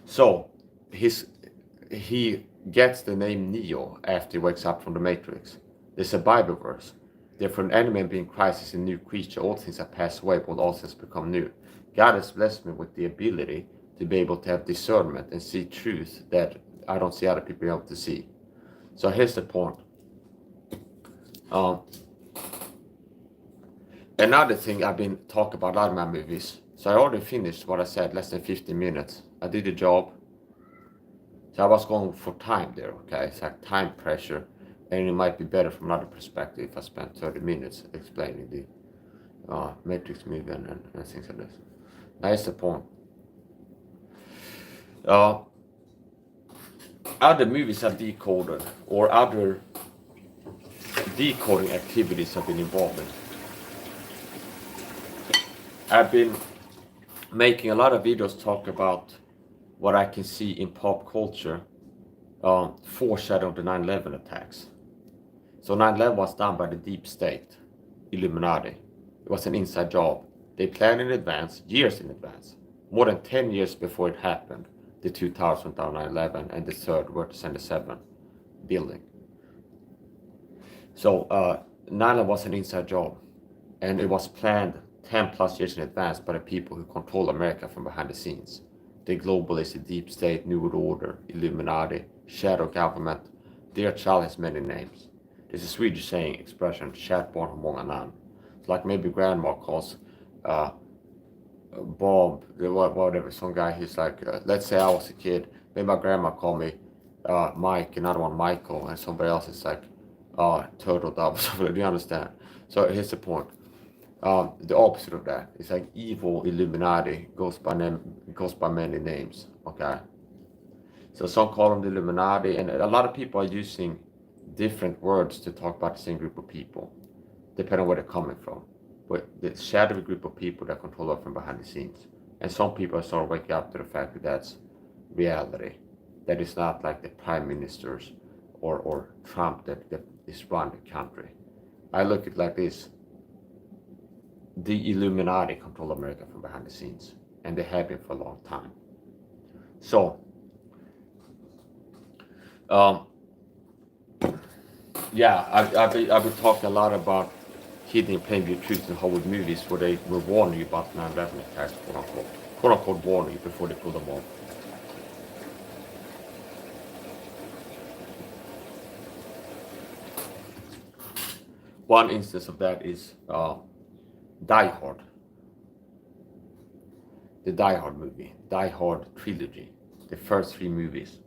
So he gets the name Neo after he wakes up from the Matrix. There's a Bible verse. Therefore, an enemy being Christ is a new creature. All things have passed away, but all things become new. God has blessed me with the ability to be able to have discernment and see truth that I don't see other people able to see. So here's the point. Another thing I've been talking about a lot of my movies. So I already finished what I said, less than 15 minutes. I did the job. So I was going for time there, okay? It's like time pressure. And it might be better from another perspective if I spent 30 minutes explaining the Matrix movie and things like this. That's the point. Other movies are decoded, or other decoding activities I've been involved in. I've been making a lot of videos talk about what I can see in pop culture foreshadowing the 9/11 attacks. So 9/11 was done by the deep state, Illuminati. It was an inside job. They planned in advance, years in advance, more than 10 years before it happened. The two towers went down 9/11 and the third were to send the 7 building. So 9/11 was an inside job, and it was planned 10 plus years in advance by the people who control America from behind the scenes. The globalists, the deep state, New World Order, Illuminati, shadow government. Their child has many names. There's a Swedish saying, expression, kärt barn har många namn. It's like maybe grandma calls Bob, whatever, some guy, he's like, let's say I was a kid, maybe my grandma called me Mike, another one Michael, and somebody else is like Turtle Dove, something. Do you understand? So here's the point. The opposite of that is like evil Illuminati goes by many names, okay? So some call them the Illuminati, and a lot of people are using different words to talk about the same group of people, depending on where they're coming from. But the shadowy group of people that control us from behind the scenes. And some people are sort of waking up to the fact that that's reality. That it's not like the prime ministers or Trump that is running the country. I look at it like this. The Illuminati control America from behind the scenes. And they have been for a long time. So, yeah, I've been talking a lot about hidden in plain view truth in Hollywood movies where they will warn you about 9/11 attacks, quote unquote warn you before they pull them off. one instance of that is Die Hard. The Die Hard movie, Die Hard trilogy, the first 3 movies.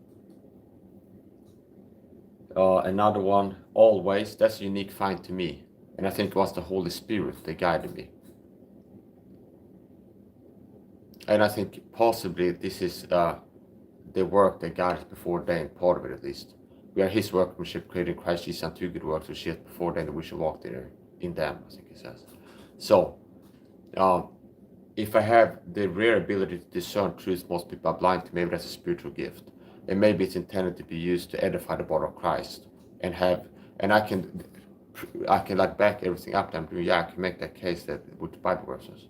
Another one, Always, that's a unique find to me. And I think it was the Holy Spirit that guided me. And I think possibly this is the work that God has before ordained, part of it at least. We are His workmanship, created in Christ Jesus unto good works, which He has before ordained that we should walk in them, I think He says. So, if I have the rare ability to discern truth most people are blind to, maybe that's a spiritual gift. And maybe it's intended to be used to edify the body of Christ. And I can like back everything up that I'm doing. Yeah, I can make that case that with Bible verses.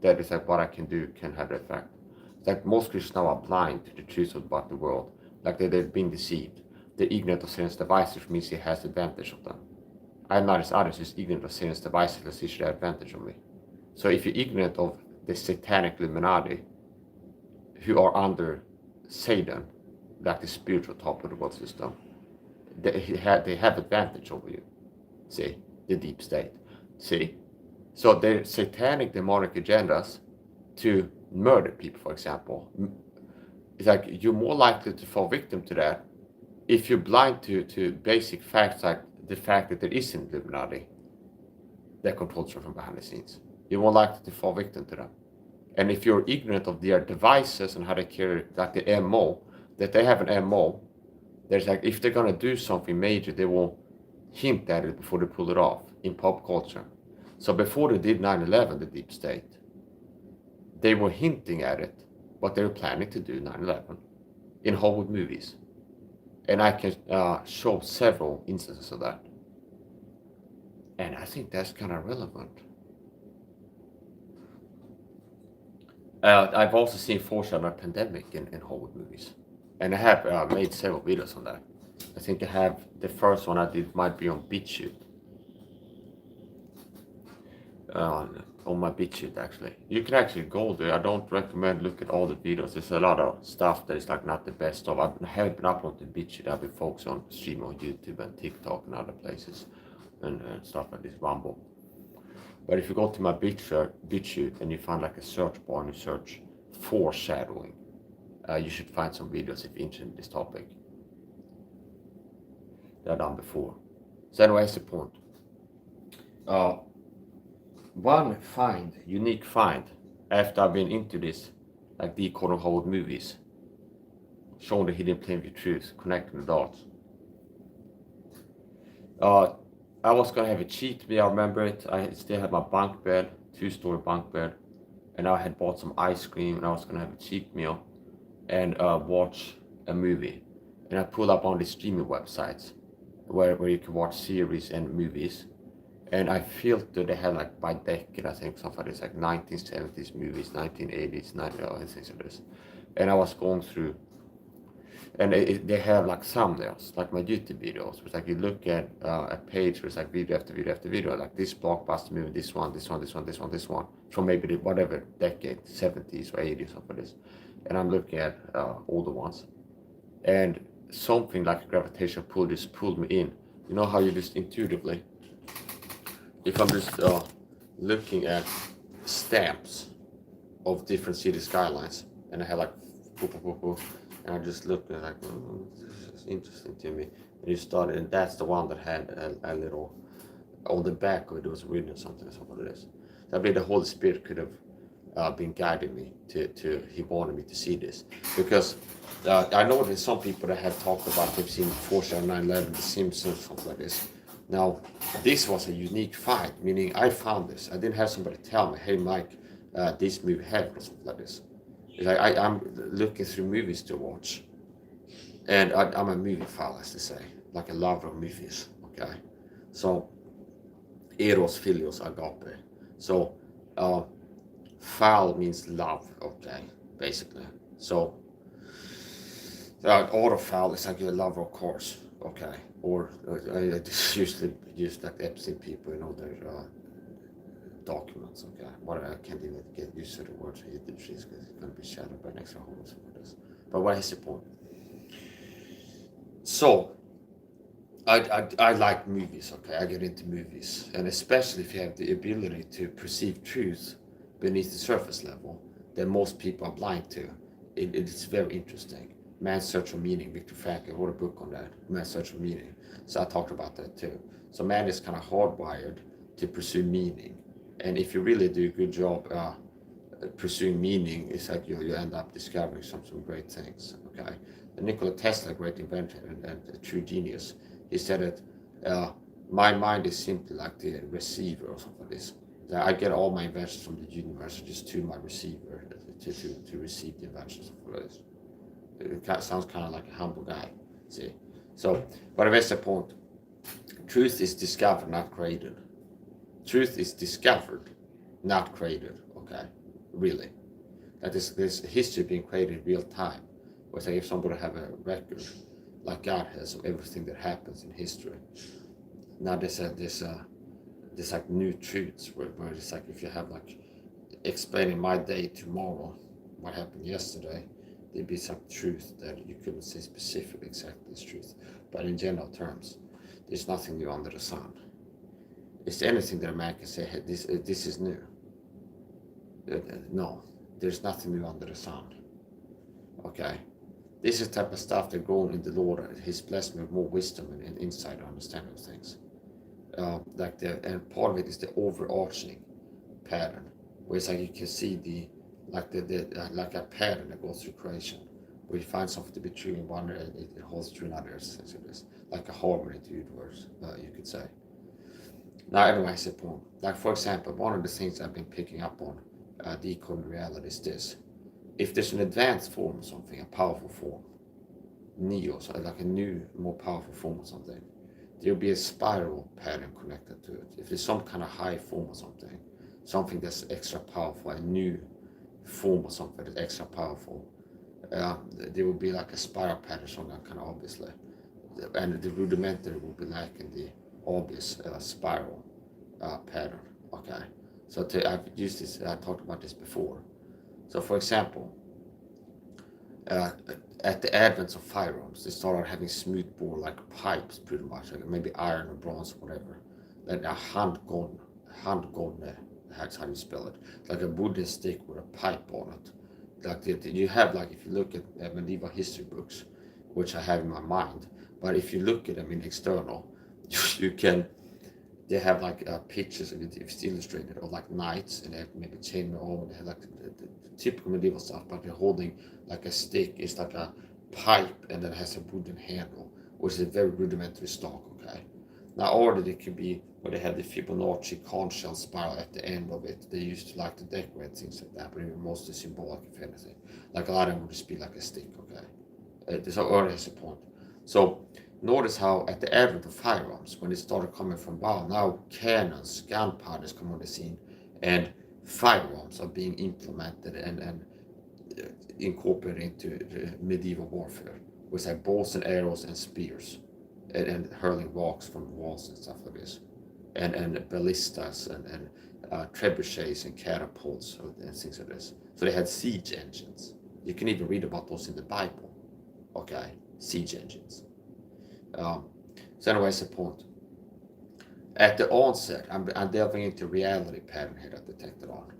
That is like what I can do can have that effect. It's like most Christians now are blind to the truth about the world. Like they've been deceived. They're ignorant of Satan's devices, which means he has advantage of them. I'm not as others who's ignorant of Satan's devices, as he should have advantage of me. So if you're ignorant of the satanic Illuminati, who are under Satan, like the spiritual top of the world system, they have advantage over you. See, the deep state. See, so the satanic demonic agendas to murder people, for example, it's like you're more likely to fall victim to that if you're blind to basic facts, like the fact that there is an Illuminati that controls you from behind the scenes. You're more likely to fall victim to them. And if you're ignorant of their devices and how they carry, like the MO, that they have an MO, there's like, if they're gonna do something major, they will hint at it before they pull it off in pop culture. So before they did 9/11, the deep state, they were hinting at it, but they were planning to do 9/11 in Hollywood movies. And I can show several instances of that. And I think that's kind of relevant. I've also seen foreshadowing a pandemic in Hollywood movies. And I have made several videos on that. I think I have, the first one I did might be on BitChute. On my BitChute actually. You can actually go there. I don't recommend look at all the videos. There's a lot of stuff that is like not the best of. I haven't been uploading to BitChute. I've been focused on streaming on YouTube and TikTok and other places and stuff like this, Rumble. But if you go to my BitChute and you find like a search bar and you search foreshadowing, you should find some videos if you're interested in this topic that I've done before. So anyway, that's the point. One unique find, after I've been into this, like decoding Hollywood movies, showing the hidden plain view truth, connecting the dots. I was gonna have a cheat meal, I remember it. I still had my bunk bed, 2-story bunk bed, and I had bought some ice cream and I was gonna have a cheat meal and watch a movie. And I pulled up on the streaming websites where you can watch series and movies. And I filtered, they had like by decade, I think, something like this, like 1970s movies, 1980s, things like this. And I was going through, and they have like thumbnails, like my YouTube videos. It's like you look at a page where it's like video after video after video, like this blockbuster movie, this one, from maybe whatever decade, 70s or 80s, something like this. And I'm looking at older ones. And something like a gravitational pull just pulled me in. You know how you just intuitively, if I'm just looking at stamps of different city skylines, and I have like, and I just looked at like, this is interesting to me. And you started, and that's the one that had a little, on the back of it, was written something like this. I believe the Holy Spirit could have been guiding me to, he wanted me to see this. Because I know there's some people that have talked about, they've seen foreshadowing 9/11, The Simpsons, something like this. Now, this was a unique find, meaning I found this. I didn't have somebody tell me, hey Mike, this movie had or something like this. It's like I'm looking through movies to watch. And I'm a movie file, as they say, like a lover of movies, okay? So, eros, philios, agape. So, phile means love, okay, basically. So, autophile is like a lover, of course, okay? Or I just usually use like Epstein people, you know, their documents, okay? What I can't even get used to the word for hidden trees because it's going to be shadowed by an extra homeless for this. But what is the point? So, I like movies, okay? I get into movies. And especially if you have the ability to perceive truth beneath the surface level that most people are blind to. It's very interesting. Man's Search for Meaning, Viktor Frankl wrote a book on that, Man's Search for Meaning. So I talked about that too. So man is kind of hardwired to pursue meaning. And if you really do a good job pursuing meaning, it's like you end up discovering some great things, okay? And Nikola Tesla, great inventor and a true genius, he said that my mind is simply like the receiver or something like this. I get all my inventions from the universe, just to my receiver to receive the inventions of this. It sounds kind of like a humble guy, see? So, but that's the point. Truth is discovered, not created. Truth is discovered, not created, okay? Really. That is, there's history being created in real time. Whereas like if somebody have a record, like God has, of everything that happens in history. Now there's like new truths where it's like if you have like explaining my day tomorrow, what happened yesterday, there'd be some truth that you couldn't say specifically exactly this truth. But in general terms, there's nothing new under the sun. Is there anything that a man can say, hey, this is new? No, there's nothing new under the sun. Okay? This is the type of stuff that growing in the Lord, He's blessed me with more wisdom and insight and understanding of things. And part of it is the overarching pattern, where it's like you can see like a pattern that goes through creation, where you find something to be true in one, and it holds true in others. Like a harmony to the universe, you could say. Now, everyone has a point. Like, for example, one of the things I've been picking up on decoding reality is this. If there's an advanced form of something, a powerful form, so like a new, more powerful form of something, there'll be a spiral pattern connected to it. If there's some kind of high form of something that's extra powerful, a new form of something that's extra powerful, there will be like a spiral pattern somewhere, kind of obviously. And the rudimentary will be lacking the obvious spiral pattern, okay? So I've used this, I talked about this before. So for example, at the advent of firearms, they started having smoothbore like pipes, pretty much, like maybe iron or bronze or whatever. Then a handgun, that's how you spell it, like a wooden stick with a pipe on it. Like you have, like if you look at medieval history books, which I have in my mind, but if you look at them in external, they have like pictures of it, if it's illustrated, of like knights, and they have maybe chainmail, and they have like the typical medieval stuff, but they're holding like a stick. It's like a pipe, and then it has a wooden handle, which is a very rudimentary stock, okay? Now, or it could be where they had the Fibonacci conch shell spiral at the end of it. They used to like to decorate things like that, but it was mostly symbolic, if anything. Like a lot of them would just be like a stick, okay? So early has a point. So notice how at the advent of firearms, when it started coming from now cannons, gunpowders come on the scene, and firearms are being implemented and incorporated into medieval warfare, with like bows and arrows and spears, and hurling rocks from walls and stuff like this, and ballistas and trebuchets and catapults and things like this. So they had siege engines. You can even read about those in the Bible, okay? Siege engines. So anyways, the point. At the onset, I'm delving into reality pattern here that detected on.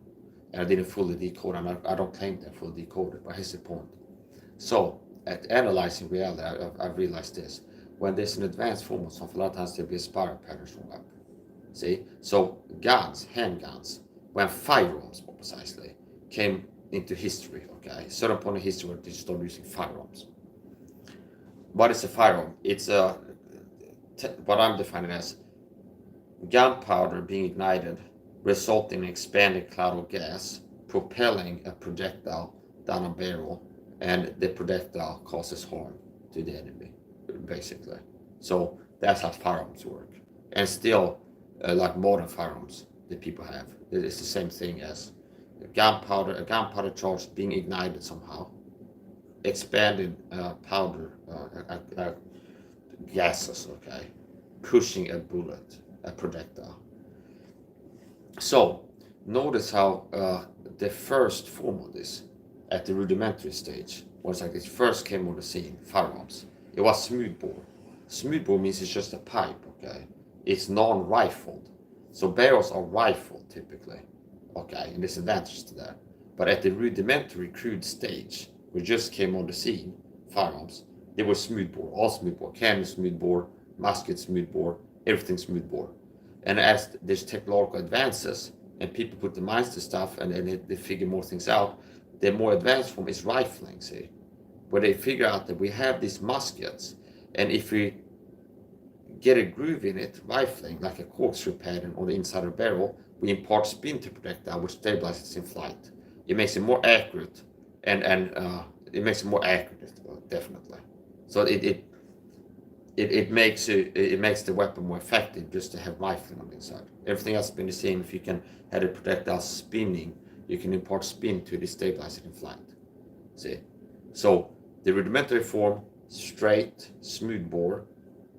And I didn't fully decode it. I don't claim that I fully decoded, but here's the point. So, at analyzing reality, I've realized this. When there's an advanced form of something, a lot of times there'll be a spiral pattern showing up. See? So, handguns, when firearms, more precisely, came into history, okay? Certain point in history where they started using firearms. What is a firearm? It's what I'm defining as gunpowder being ignited, resulting in an expanding cloud of gas, propelling a projectile down a barrel, and the projectile causes harm to the enemy, basically. So that's how firearms work. And still, like modern firearms that people have, it's the same thing as a gunpowder charge being ignited somehow, expanded powder gases, okay, pushing a bullet, a projectile. So notice how the first form of this, at the rudimentary stage, was like it first came on the scene, firearms. It was smoothbore. Smoothbore means it's just a pipe, okay? It's non-rifled. So barrels are rifled typically, okay? And there's advantage to that. But at the rudimentary crude stage, we just came on the scene, firearms, they were smoothbore, all smoothbore, cannon smoothbore, musket smoothbore, everything smoothbore. And as there's technological advances and people put the minds to stuff and they figure more things out, the more advanced form is rifling, see? Where they figure out that we have these muskets, and if we get a groove in it, rifling, like a corkscrew pattern on the inside of the barrel, we impart spin to projectile, which stabilizes in flight. It makes it more accurate, and it makes it more accurate, definitely. So it makes the weapon more effective just to have rifling on the inside. Everything else has been the same. If you can have the projectile spinning, you can impart spin to destabilize it in flight. See? So the rudimentary form, straight, smooth bore.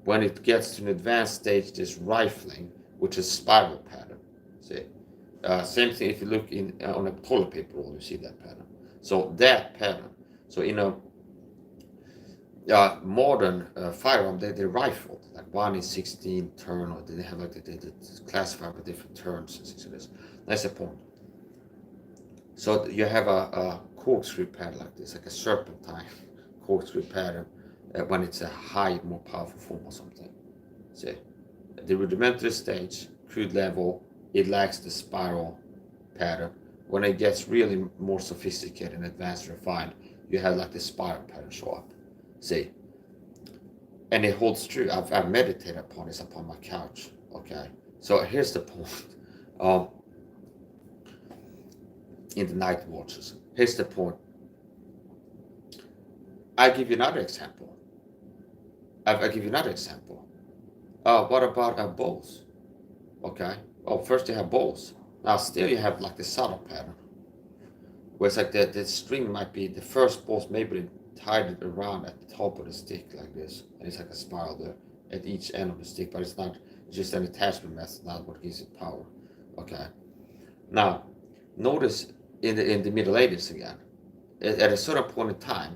When it gets to an advanced stage, there's rifling, which is spiral pattern. See? Same thing if you look on a toilet paper roll, you see that pattern. So that pattern. So in a modern firearm, they're rifled, like 1 in 16 turn, or they have like they classify by different terms and things like this. That's the point. So you have a corkscrew pattern like this, like a serpentine corkscrew pattern, when it's a high, more powerful form or something. See, the rudimentary stage, crude level, it lacks the spiral pattern. When it gets really more sophisticated and advanced, refined, you have like the spiral pattern show up. See, and it holds true. I've meditated upon this upon my couch. Okay, so here's the point. In the night watches, here's the point. I give you another example. I give you another example. What about bows? Okay. Well, first you have bows. Now still you have like the saddle pattern, where it's like the string might be the first bows, maybe tied it around at the top of the stick like this, and it's like a spiral there at each end of the stick, but it's not just an attachment method, not what gives it power. Okay. Now, notice in the Middle Ages again, at a certain point in time,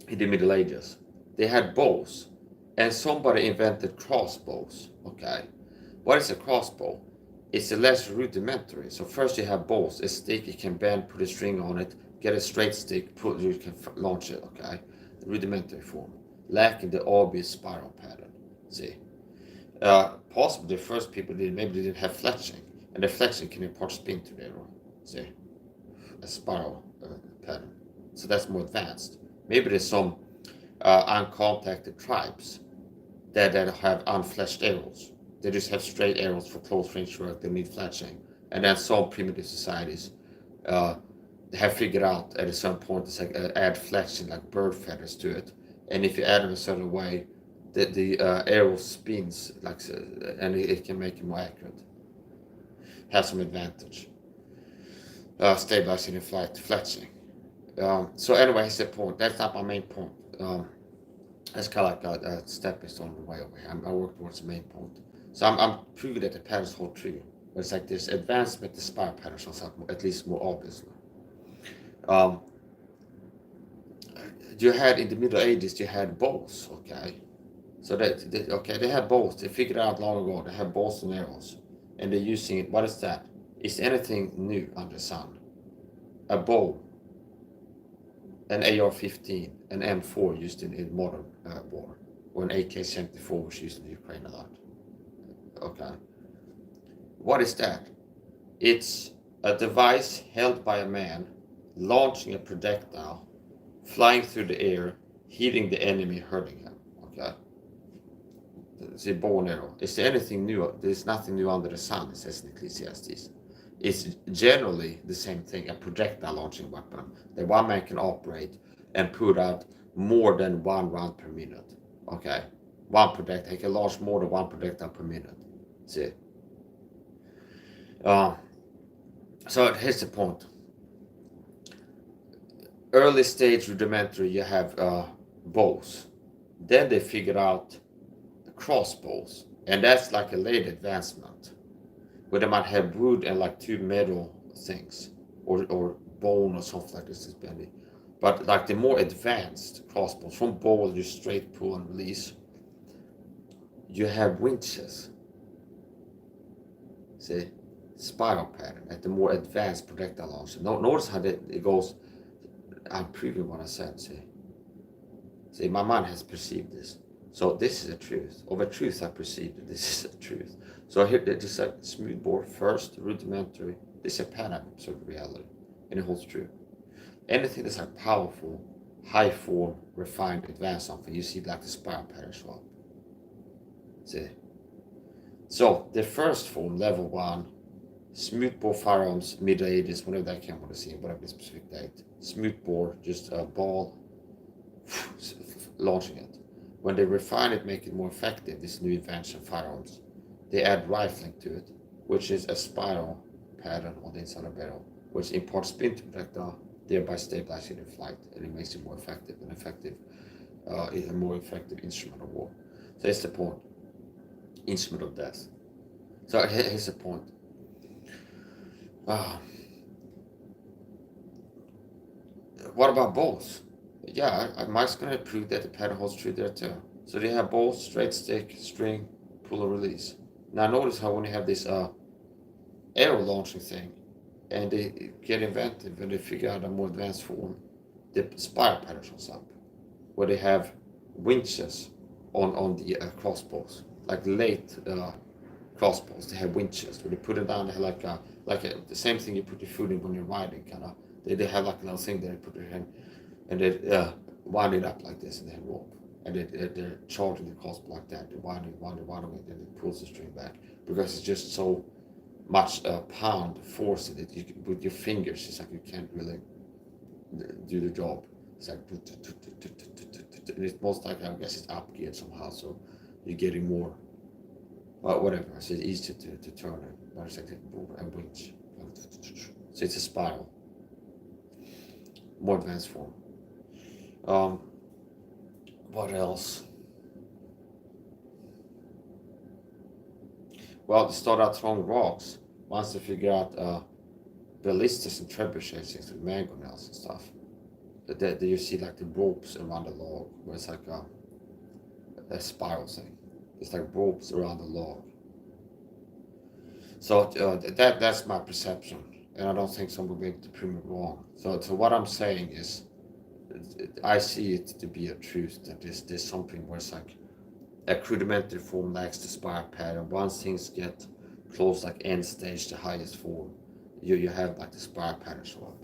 in the Middle Ages, they had bows, and somebody invented crossbows. Okay. What is a crossbow? It's a less rudimentary. So first you have bows, a stick you can bend, put a string on it, get a straight stick, you can launch it, okay? The rudimentary form, lacking the obvious spiral pattern, see? Possibly the first people maybe they didn't have fletching, and the fletching can impart spin to the arrow, see? A spiral pattern. So that's more advanced. Maybe there's some uncontacted tribes that have unfletched arrows. They just have straight arrows for close range work. They need fletching. And then some primitive societies have figured out at a certain point it's like add fletching, like bird feathers to it. And if you add them a certain way, the arrow spins like, and it can make it more accurate. Has some advantage. Stabilizing in flight, fletching. So anyway, that's the point. That's not my main point. That's kind of like a stepping stone on the way over here. I work towards the main point. So I'm proving that the patterns hold true. But it's like this advancement, the spiral pattern shows up at least more obviously. You had in the Middle Ages, you had bows, okay? So they had bows. They figured out long ago. They have bows and arrows, and they're using it. What is that? Is anything new under the sun? A bow, an AR-15, an M4 used in modern war, or an AK-74 was used in Ukraine a lot. Okay. What is that? It's a device held by a man launching a projectile, flying through the air, hitting the enemy, hurting him. Okay. It's a bow and arrow. Is there anything new? There's nothing new under the sun, it says in Ecclesiastes. It's generally the same thing, a projectile launching weapon that one man can operate and put out more than one round per minute. Okay. One projectile, he can launch more than one projectile per minute. See. So here's the point. Early stage rudimentary, you have bows. Then they figured out crossbows, and that's like a late advancement, where they might have wood and like two metal things, or bone or something like this is bendy. But like the more advanced crossbows, from bow you straight pull and release, you have winches. See, spiral pattern at the more advanced projectile launcher. Notice how it goes. I'm proving what I said. See, my mind has perceived this. So this is a truth. Of a truth I perceived it. This is a truth. So here, just a smooth bore first, rudimentary. This is a pattern of observed reality, and it holds true. Anything that's like powerful, high form, refined, advanced something, you see like the spiral pattern show up. See? So the first form, level 1, smoothbore firearms, Middle Ages, whenever that came on the scene, whatever the specific date. Smoothbore, just a ball, launching it. When they refine it, make it more effective, this new invention, firearms, they add rifling to it, which is a spiral pattern on the inside of the barrel, which imparts spin to projectile, thereby stabilizing the flight, and it makes it more effective, a more effective instrument of war. So here's the point. Instrument of death. So here's the point. What about bows? Yeah, Mike's gonna prove that the pattern holds true there too. So they have bows, straight stick, string, pull and release. Now notice how when you have this arrow launching thing, and they get inventive and they figure out a more advanced form, the spiral pattern shows up, where they have winches on the crossbows, like late crossbows. They have winches where they put it down. They have the same thing you put your foot in when you're riding, kind of. They have like a little thing that they put their hand, and they wind it up like this, and they have rope, and they're charging the crossbow like that. They wind it, and it pulls the string back because it's just so much pound force in it. With your fingers, it's like you can't really do the job. It's like it's most likely, I guess, it's up geared somehow, so you're getting more. Whatever. So it's easier to turn it, but it's like a winch. So it's a spiral. More advanced form. What else? Well, they start out throwing rocks. Once they figure out ballistas and trebuchets, things like mangonels and stuff, that you see like the ropes around the log, where it's like a spiral thing. It's like ropes around the log. So that's my perception, and I don't think someone will be able to prove me wrong. So what I'm saying is, I see it to be a truth that there's something where it's like a rudimentary form lacks the spiral pattern. Once things get close, like end stage, the highest form, you have like the spiral pattern show up.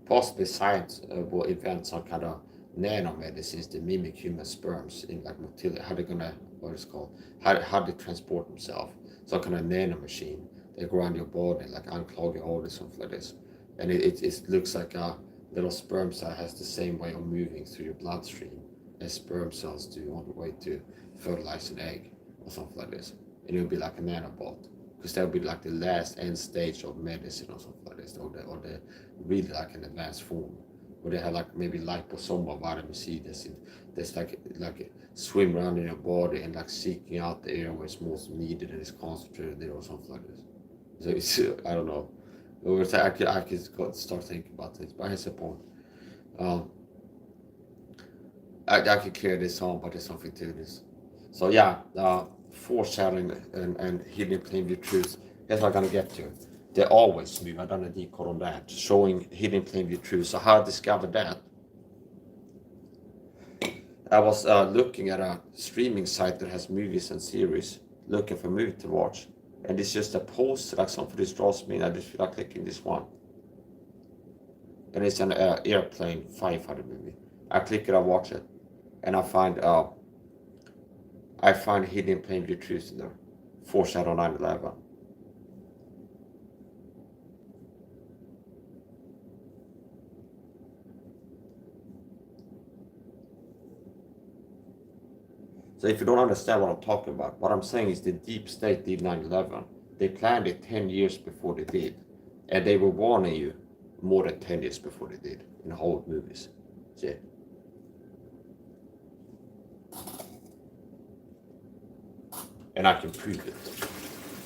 Possibly science will invent some kind of nanomedicines that mimic human sperms in like motility. How they're gonna, what it's called, how they transport themselves. Some kind of nanomachine. They go around your body, like unclog your organs, something like this. And it looks like a little sperm cell has the same way of moving through your bloodstream as sperm cells do on the way to fertilize an egg or something like this. And it'll be like a nanobot. Because that would be like the last end stage of medicine or something like this, or the really like an advanced form, where they have like maybe liposomal vitamin C that's like swim around in your body and like seeking out the area where it's most needed and it's concentrated there or something like this. So it's I don't know. I could start thinking about things, but here's the point. I could clear this on, but there's something to this. So yeah, foreshadowing and hidden plain view truths. That's what I'm gonna get to. They're always smooth. I've done a decode on that, showing hidden plain view truths. So how I discovered that? I was looking at a streaming site that has movies and series, looking for a movie to watch, and it's just a post, like something this draws me, and I just feel like clicking this one. And it's an airplane firefighter movie. I click it, I watch it, and I find hidden plain view truths in there. Foreshadow 9/11. So if you don't understand what I'm talking about, what I'm saying is the deep state did 9/11. They planned it 10 years before they did. And they were warning you more than 10 years before they did in Hollywood movies. See? And I can prove it.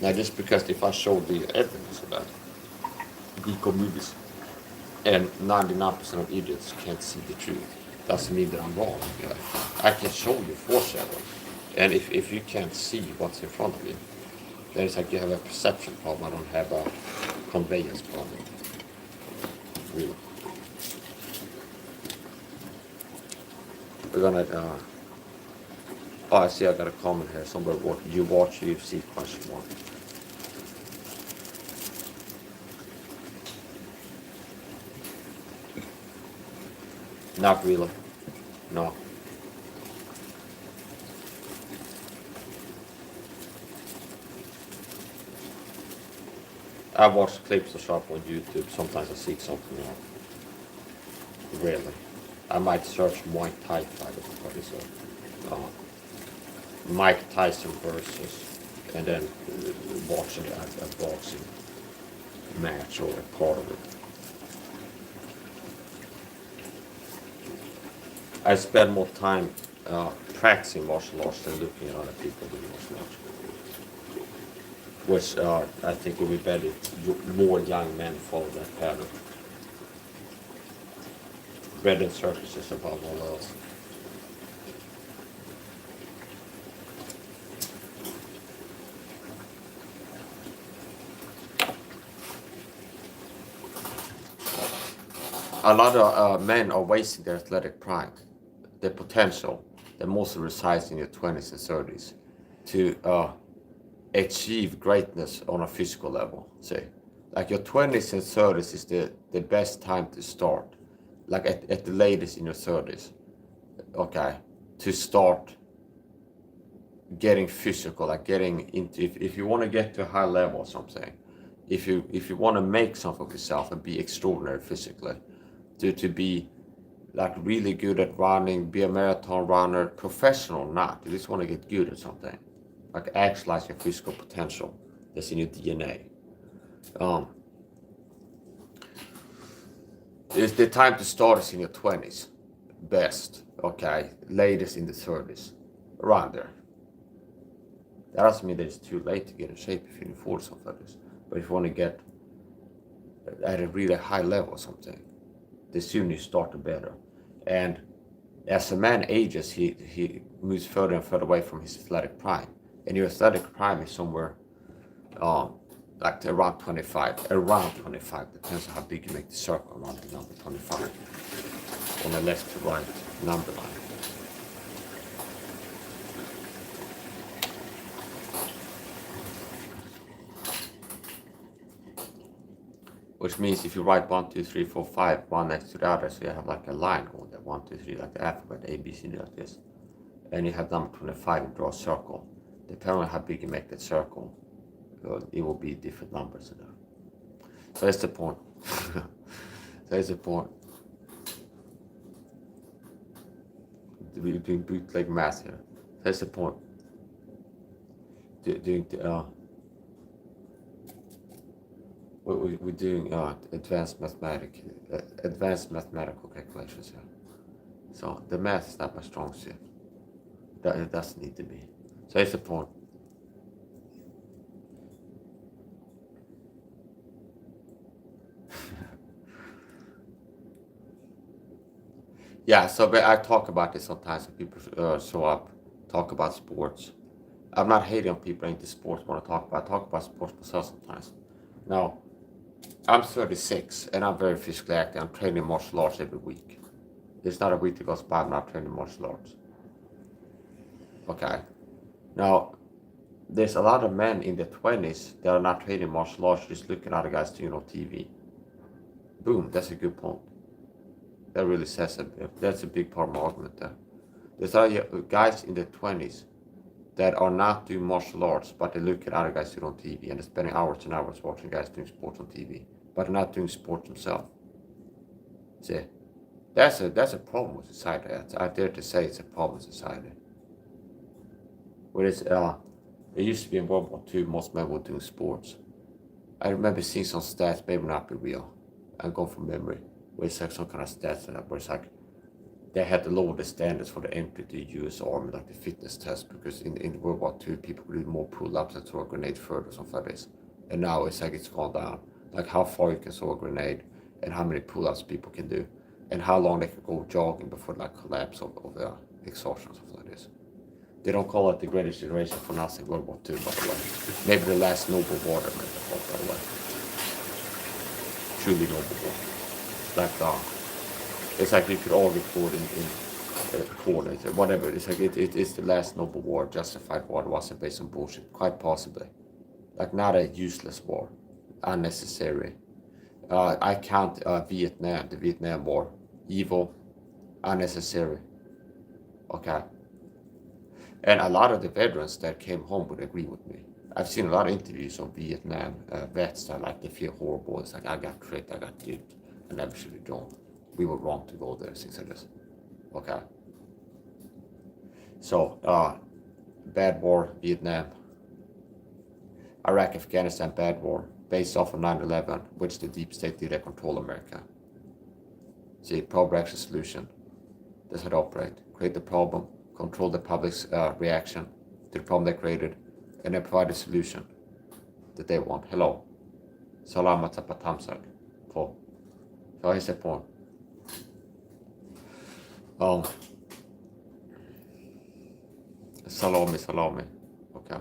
Now, just because if I show the evidence of that, deco movies, and 99% of idiots can't see the truth, doesn't mean that I'm wrong. Yeah. I can show you foreshadowing, and if you can't see what's in front of you, then it's like you have a perception problem. I don't have a conveyance problem. Really. We're gonna. Oh, I see. I got a comment here. Somebody wrote, "You watch UFC?" Question mark. Not really. No. I watch clips of stuff on YouTube. Sometimes I see something else. Really. I might search Muay Thai fighter, what is it? Mike Tyson versus, and then watching a boxing match or a part of it. I spend more time practicing martial arts than looking at other people doing martial arts. Which I think would be better if more young men follow that pattern. Bread and circuses above all else. A lot of men are wasting their athletic prime, their potential that mostly resides in your 20s and 30s to achieve greatness on a physical level. See, like your 20s and 30s is the best time to start, like at the latest in your 30s, okay, to start getting physical, like getting into, if you want to get to a high level or something, if you want to make something of yourself and be extraordinary physically, to be like really good at running, be a marathon runner, professional or not, you just want to get good at something, like actualize your physical potential that's in your DNA. It's the time to start is in your 20s, best, okay, latest in the 30s, around there. That doesn't mean that it's too late to get in shape if you're in 40s or 30s, but if you want to get at a really high level or something, the sooner you start, the better. And as a man ages, he moves further and further away from his athletic prime. And your athletic prime is somewhere like around 25. Around 25, depends on how big you make the circle, around the number 25. On the left to right number line. Which means if you write 1, 2, 3, 4, 5, one next to the other, so you have like a line going there, 1, 2, 3, like the alphabet, A, B, C, D, like this. And you have number 25 and draw a circle. Depending on how big you make that circle, it will be different numbers in there. So that's the point. That's the point. We're doing bootleg math here. That's the point. We're doing advanced mathematical calculations here. So the math is not my strong suit. It doesn't need to be. So that's the point. Yeah, so I talk about this sometimes when people show up, talk about sports. I'm not hating on people into sports when I talk about sports myself sometimes. Now, I'm 36 and I'm very physically active. I'm training martial arts every week. There's not a week that goes by I'm not training martial arts. Okay. Now, there's a lot of men in their 20s that are not training martial arts, just looking at other guys doing on TV. Boom, that's a good point. That really says that's a big part of my argument there. There's a lot of guys in their 20s that are not doing martial arts, but they look at other guys doing on TV and they're spending hours and hours watching guys doing sports on TV, but they're not doing sports themselves. See, that's a problem with society. I dare to say it's a problem with society. Whereas it used to be in World War II, most men were doing sports. I remember seeing some stats, maybe not be real, I'm going from memory, where it's like some kind of stats where it's like they had to lower the standards for the entry to the US Army, like the fitness test, because in World War II, people could do more pull-ups and throw a grenade further, something like this. And now it's like it's gone down, like how far you can throw a grenade and how many pull-ups people can do and how long they can go jogging before like collapse of exhaustion, something like this. They don't call it the greatest generation for nothing, World War II, by the way. Maybe the last noble war they meant to call, by the way. Truly noble war. Like, it's like you could argue for it in court, whatever. It's like it's the last noble war, justified war. It wasn't based on bullshit, quite possibly. Like not a useless war, unnecessary. I count Vietnam, the Vietnam War, evil, unnecessary. Okay. And a lot of the veterans that came home would agree with me. I've seen a lot of interviews of Vietnam vets that like they feel horrible. It's like I got tricked, I got duped, I never should have gone. We were wrong to go there, things like this. Okay. So, bad war, Vietnam. Iraq, Afghanistan, bad war, based off of 9/11, which the deep state did to control America. See, problem action solution. That's how they operate. Create the problem, control the public's reaction to the problem they created, and then provide a solution that they want. Hello. Salamat sa patamsak. På. Jag har sett på. Salami. Okay.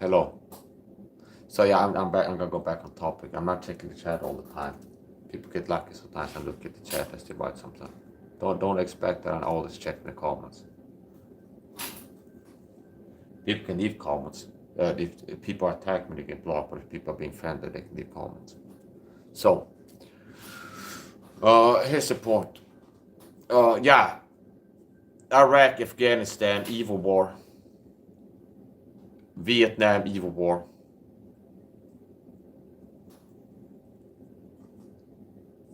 Hello. So yeah, I'm back. I'm gonna go back on topic. I'm not checking the chat all the time. People get lucky sometimes and look at the chat as they write something. Don't expect that I'm always checking the comments. People can leave comments. If people attack me, they get blocked. But if people are being friendly, they can leave comments. So, here's the point. Yeah, Iraq, Afghanistan, evil war. Vietnam, evil war.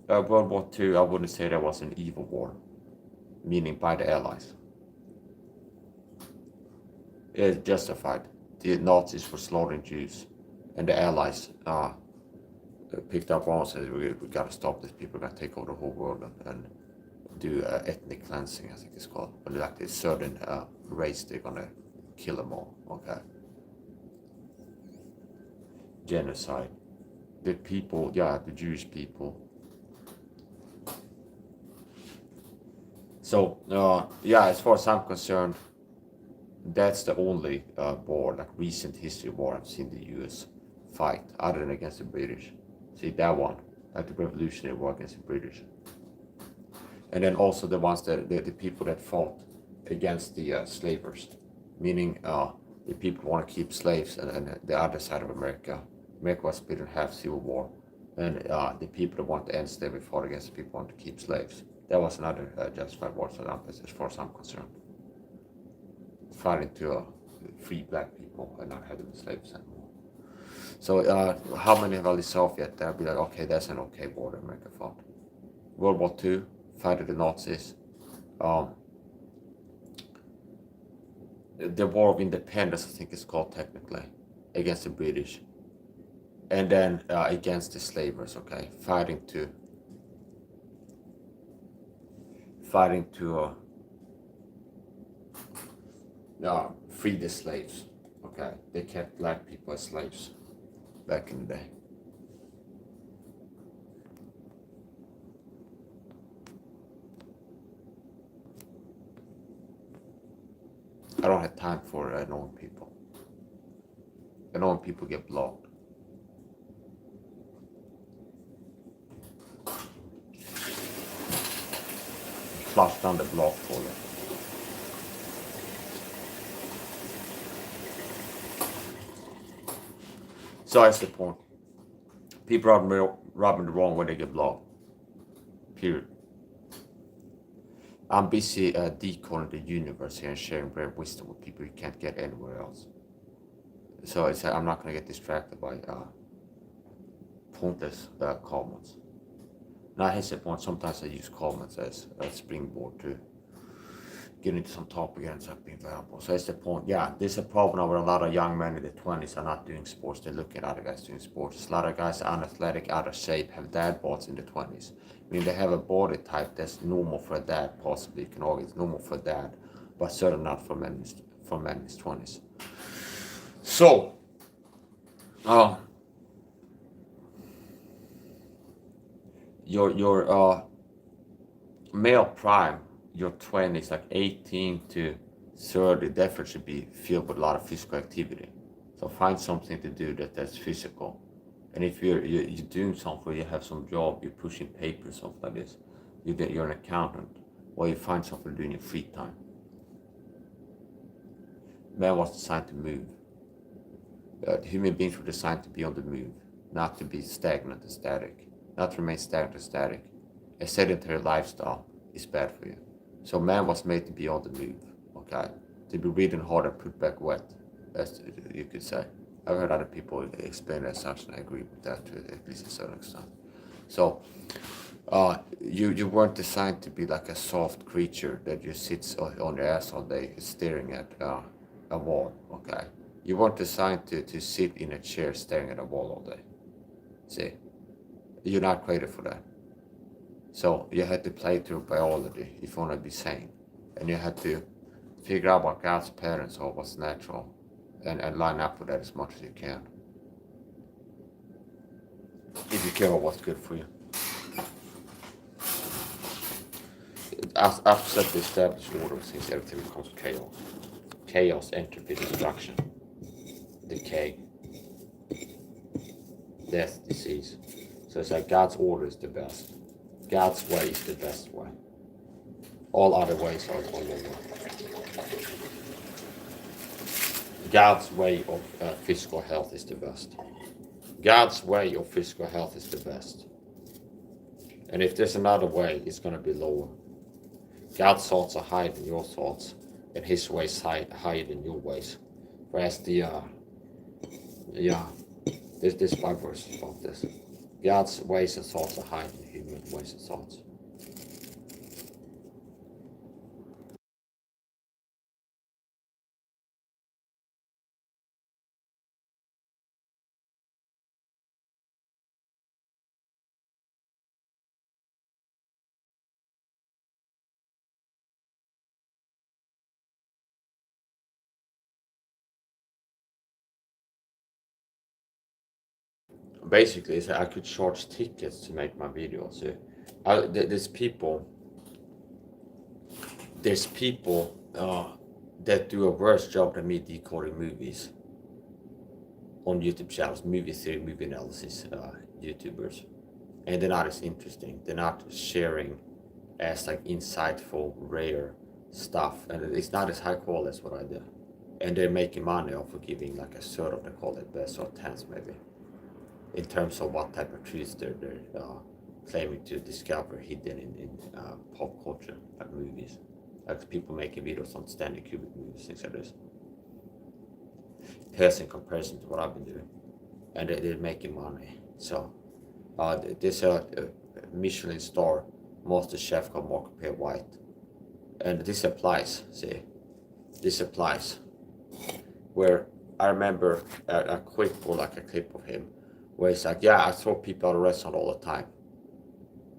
World War II, I wouldn't say that was an evil war, meaning by the Allies. It's justified. The Nazis were slaughtering Jews, and the Allies picked up arms and said, we gotta stop this. People are gonna take over the whole world and do ethnic cleansing, I think it's called. But like this certain race, they're gonna kill them all. Okay. Genocide. The people, yeah, the Jewish people. So, yeah, as far as I'm concerned, that's the only war, like recent history war I've seen the US fight, other than against the British. See, that one, like the Revolutionary War against the British. And then also the ones that, the people that fought against the slavers, meaning the people who want to keep slaves and the other side of America. America was split in half, Civil War. And the people that want to end slavery fought against the people who want to keep slaves. That was another justified war, so as far as I'm concerned. Fighting to free black people and not have them as slaves anymore. So how many have I listed off yet? They'll be like, okay, that's an okay war that America fought. World War II, fighting the Nazis. The War of Independence, I think it's called technically, against the British. And then against the slavers, okay, fighting to free the slaves. Okay, they kept black people as slaves back in the day. I don't have time for annoying people. Annoying people get blocked. Flush down the block for you. So that's the point. People rub me the wrong way, they get blocked. Period. I'm busy decoding the universe here and sharing rare wisdom with people you can't get anywhere else. So it's, I'm not going to get distracted by pointless comments. Now here's the point, sometimes I use comments as a springboard to get into some topic and ends up being valuable. So that's the point. Yeah, there's a problem where a lot of young men in the 20s are not doing sports. They're looking at other guys doing sports. A lot of guys are unathletic, out of shape, have dad bods in the 20s. I mean, they have a body type that's normal for a dad, possibly. You can argue it's normal for a dad, but certainly not for men in his 20s. So, your male prime, your 20s, like 18 to 30, definitely should be filled with a lot of physical activity. So find something to do that's physical. And if you're doing something, you have some job, you're pushing papers, something like this, you're an accountant, or you find something to do in your free time. Man was designed to move. Human beings were designed to be on the move, not to be stagnant and static, not to remain stagnant and static. A sedentary lifestyle is bad for you. So man was made to be on the move, okay? To be reading hard and put back wet, as you could say. I've heard other people explain it as such, and I agree with that to at least a certain extent. So you weren't designed to be like a soft creature that just sits on your ass all day staring at a wall, okay? You weren't designed to sit in a chair staring at a wall all day. See, you're not created for that. So you had to play through biology if you want to be sane. And you had to figure out what God's parents are, what's natural, and line up with that as much as you can. If you care about what's good for you. After such the established order, since everything becomes chaos. Chaos, entropy, destruction, decay, death, disease. So it's like God's order is the best. God's way is the best way. All other ways are lower. God's way of physical health is the best. God's way of physical health is the best. And if there's another way, it's going to be lower. God's thoughts are higher than your thoughts, and His ways higher than your ways. Whereas this Bible verse is about this. God's ways and thoughts are higher than human ways and thoughts. Basically, I could charge tickets to make my videos. There's people that do a worse job than me decoding movies on YouTube channels, movie theory, movie analysis YouTubers, and they're not as interesting. They're not sharing as like insightful, rare stuff, and it's not as high quality as what I do. And they're making money off of giving like a third of the quality, best or tenth maybe, in terms of what type of truths they're claiming to discover hidden in pop culture, like movies. Like people making videos on Stanley Kubrick movies, things like this. Pales in comparison to what I've been doing. And they're making money. So there's a Michelin star master chef called Mark P. White. And this applies, see. This applies. Where I remember a clip of him where he's like, yeah, I throw people out of the restaurant all the time.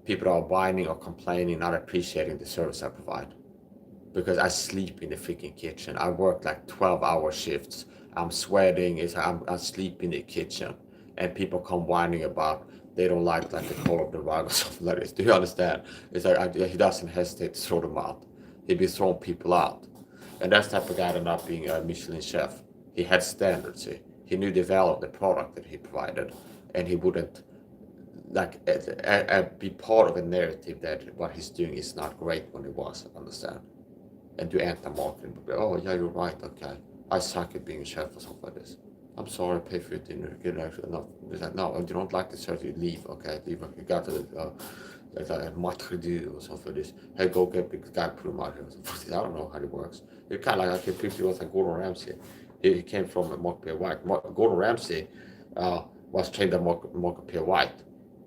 People are whining or complaining, not appreciating the service I provide. Because I sleep in the freaking kitchen. I work like 12-hour shifts. I'm sweating, I sleep in the kitchen. And people come whining about they don't like the color of the rug or something like this. Do you understand? It's like he doesn't hesitate to throw them out. He'd be throwing people out. And that's the type of guy that not being a Michelin chef. He had standards. He knew the value of the product that he provided. And he wouldn't be part of a narrative that what he's doing is not great when it was, understand? And do anti-marketing. Oh, yeah, you're right, okay. I suck at being a chef or something like this. I'm sorry, I pay for your dinner. No, if you don't like the service, you leave, okay? You got a match-redo or something like this. Hey, go get the guy, put him out here. I don't know how it works. It's kind of like people was like Gordon Ramsay. He came from Mark P. White. Gordon Ramsay was trained by Mark P. White.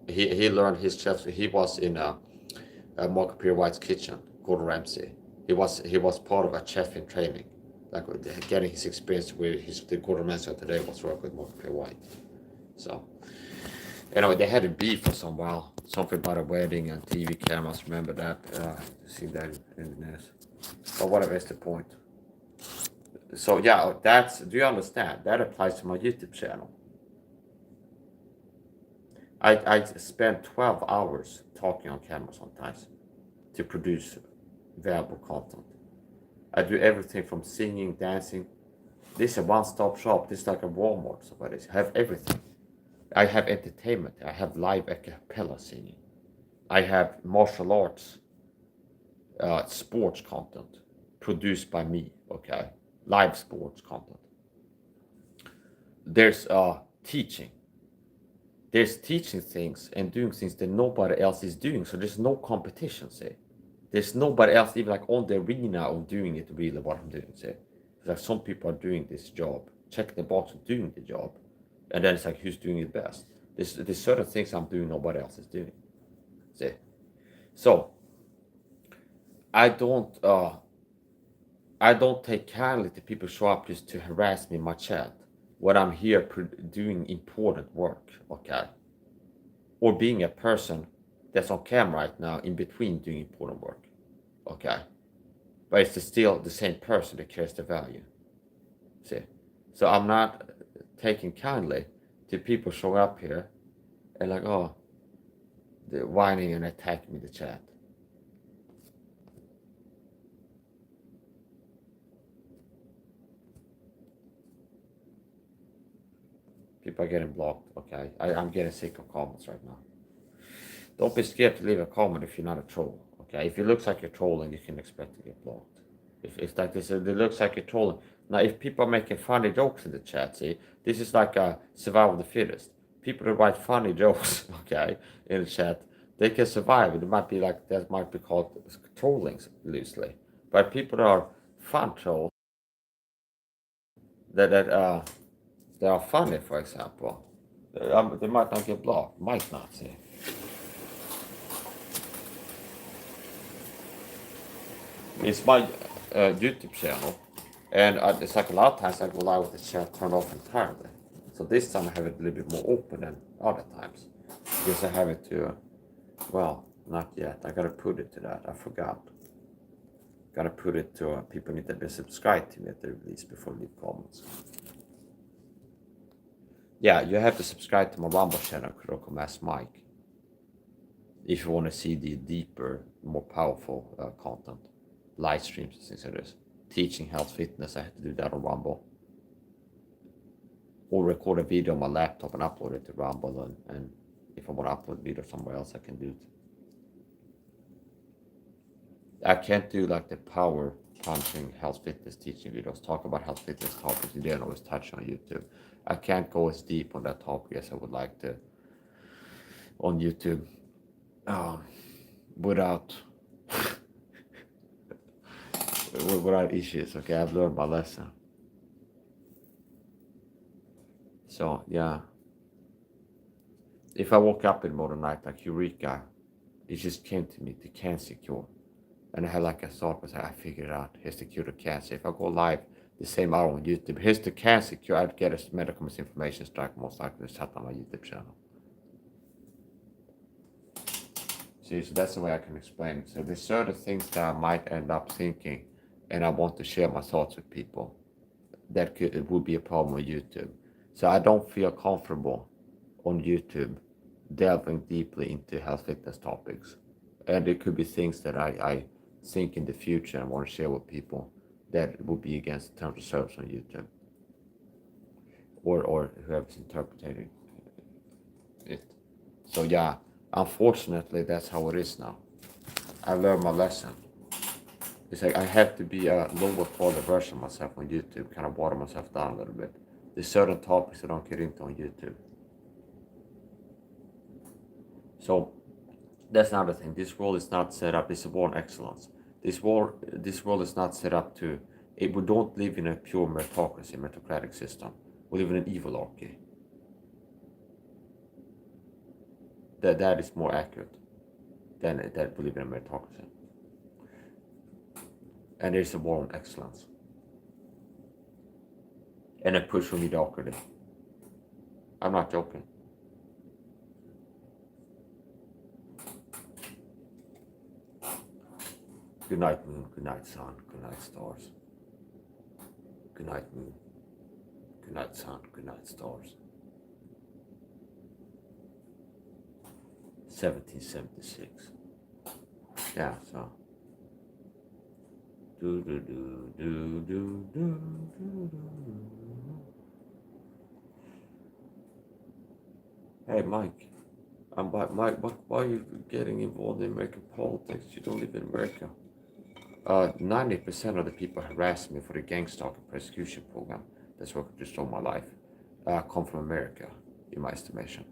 He learned his chefs. He was in Mark P. White's kitchen, Gordon Ramsay. He was part of a chef in training, like getting his experience with the Gordon Ramsay today was work with Morgan K. White. So anyway, they had a beef for some while, something about a wedding and TV cameras. Remember that? See that in the news. But whatever is the point. So yeah, do you understand? That applies to my YouTube channel. I spend 12 hours talking on camera sometimes to produce valuable content. I do everything from singing, dancing. This is a one-stop shop. This is like a Walmart. So I have everything. I have entertainment. I have live a cappella singing. I have martial arts, sports content produced by me. Okay, live sports content. There's teaching. There's teaching things and doing things that nobody else is doing. So there's no competition. Say, there's nobody else even like on the arena of doing it really what I'm doing. Say, it's like some people are doing this job, checking the box of doing the job, and then it's like who's doing it best. There's certain things I'm doing nobody else is doing. See, so I don't take kindly to people show up just to harass me in my chat when I'm here doing important work, okay? Or being a person that's on camera right now in between doing important work, okay? But it's still the same person that cares the value, see? So I'm not taking kindly to people showing up here and like, oh, they're whining and attacking me in the chat. People are getting blocked, okay? I'm getting sick of comments right now. Don't be scared to leave a comment if you're not a troll, okay? If it looks like you're trolling, you can expect to get blocked. If like this, it looks like you're trolling. Now, if people are making funny jokes in the chat, see, this is like a survival of the fittest. People that write funny jokes, okay, in the chat, they can survive. It might be like, that might be called trolling loosely. But people that are fun trolls, that are funny, for example, they might not get blocked, might not, see. It's my YouTube channel, and it's like a lot of times I go live with the chat turned off entirely. So this time I have it a little bit more open than other times, because I have it to, well, not yet. I gotta put it to that. I forgot. Gotta put it to people need to be subscribed to me at the release before leave comments. Yeah, you have to subscribe to my Rumble channel, Kuroko Mass Mike, if you want to see the deeper, more powerful content. Live streams and things like this. Teaching health fitness, I had to do that on Rumble. Or record a video on my laptop and upload it to Rumble, and if I want to upload video somewhere else, I can do it. I can't do like the power punching health fitness teaching videos, talk about health fitness topics you didn't always touch on YouTube. I can't go as deep on that topic as I would like to on YouTube without issues. Okay, I've learned my lesson. So yeah, if I woke up in the middle of the night like Eureka, it just came to me, the cancer cure. And I had like a thought, was I figured out, here's the cure to cancer. If I go live the same hour on YouTube, here's the cancer cure, I'd get a medical misinformation strike, most likely to shut down my YouTube channel. See, so that's the way I can explain it. So there's certain things that I might end up thinking, and I want to share my thoughts with people. It would be a problem with YouTube. So I don't feel comfortable on YouTube delving deeply into health fitness topics. And it could be things that I think in the future and want to share with people that would be against the terms of service on YouTube. Or whoever's interpreting it. So yeah, unfortunately that's how it is now. I learned my lesson. It's like I have to be a lower quality version of myself on YouTube, kind of water myself down a little bit. There's certain topics I don't get into on YouTube. So that's another thing. This world is not set up. It's a war on excellence. This world is not set up to. We don't live in a pure meritocracy, meritocratic system. We live in an evilarchy. That is more accurate than that we live in a meritocracy. And there's a war on excellence. And a push for mediocrity. I'm not joking. Good night, moon. Good night, sun. Good night, stars. Good night, moon. Good night, sun. Good night, stars. 1776. Yeah, so. Hey, Mike. Mike, why are you getting involved in American politics? You don't live in America. 90% of the people harassing me for the gang stalking persecution program that's working to destroy my life come from America, in my estimation.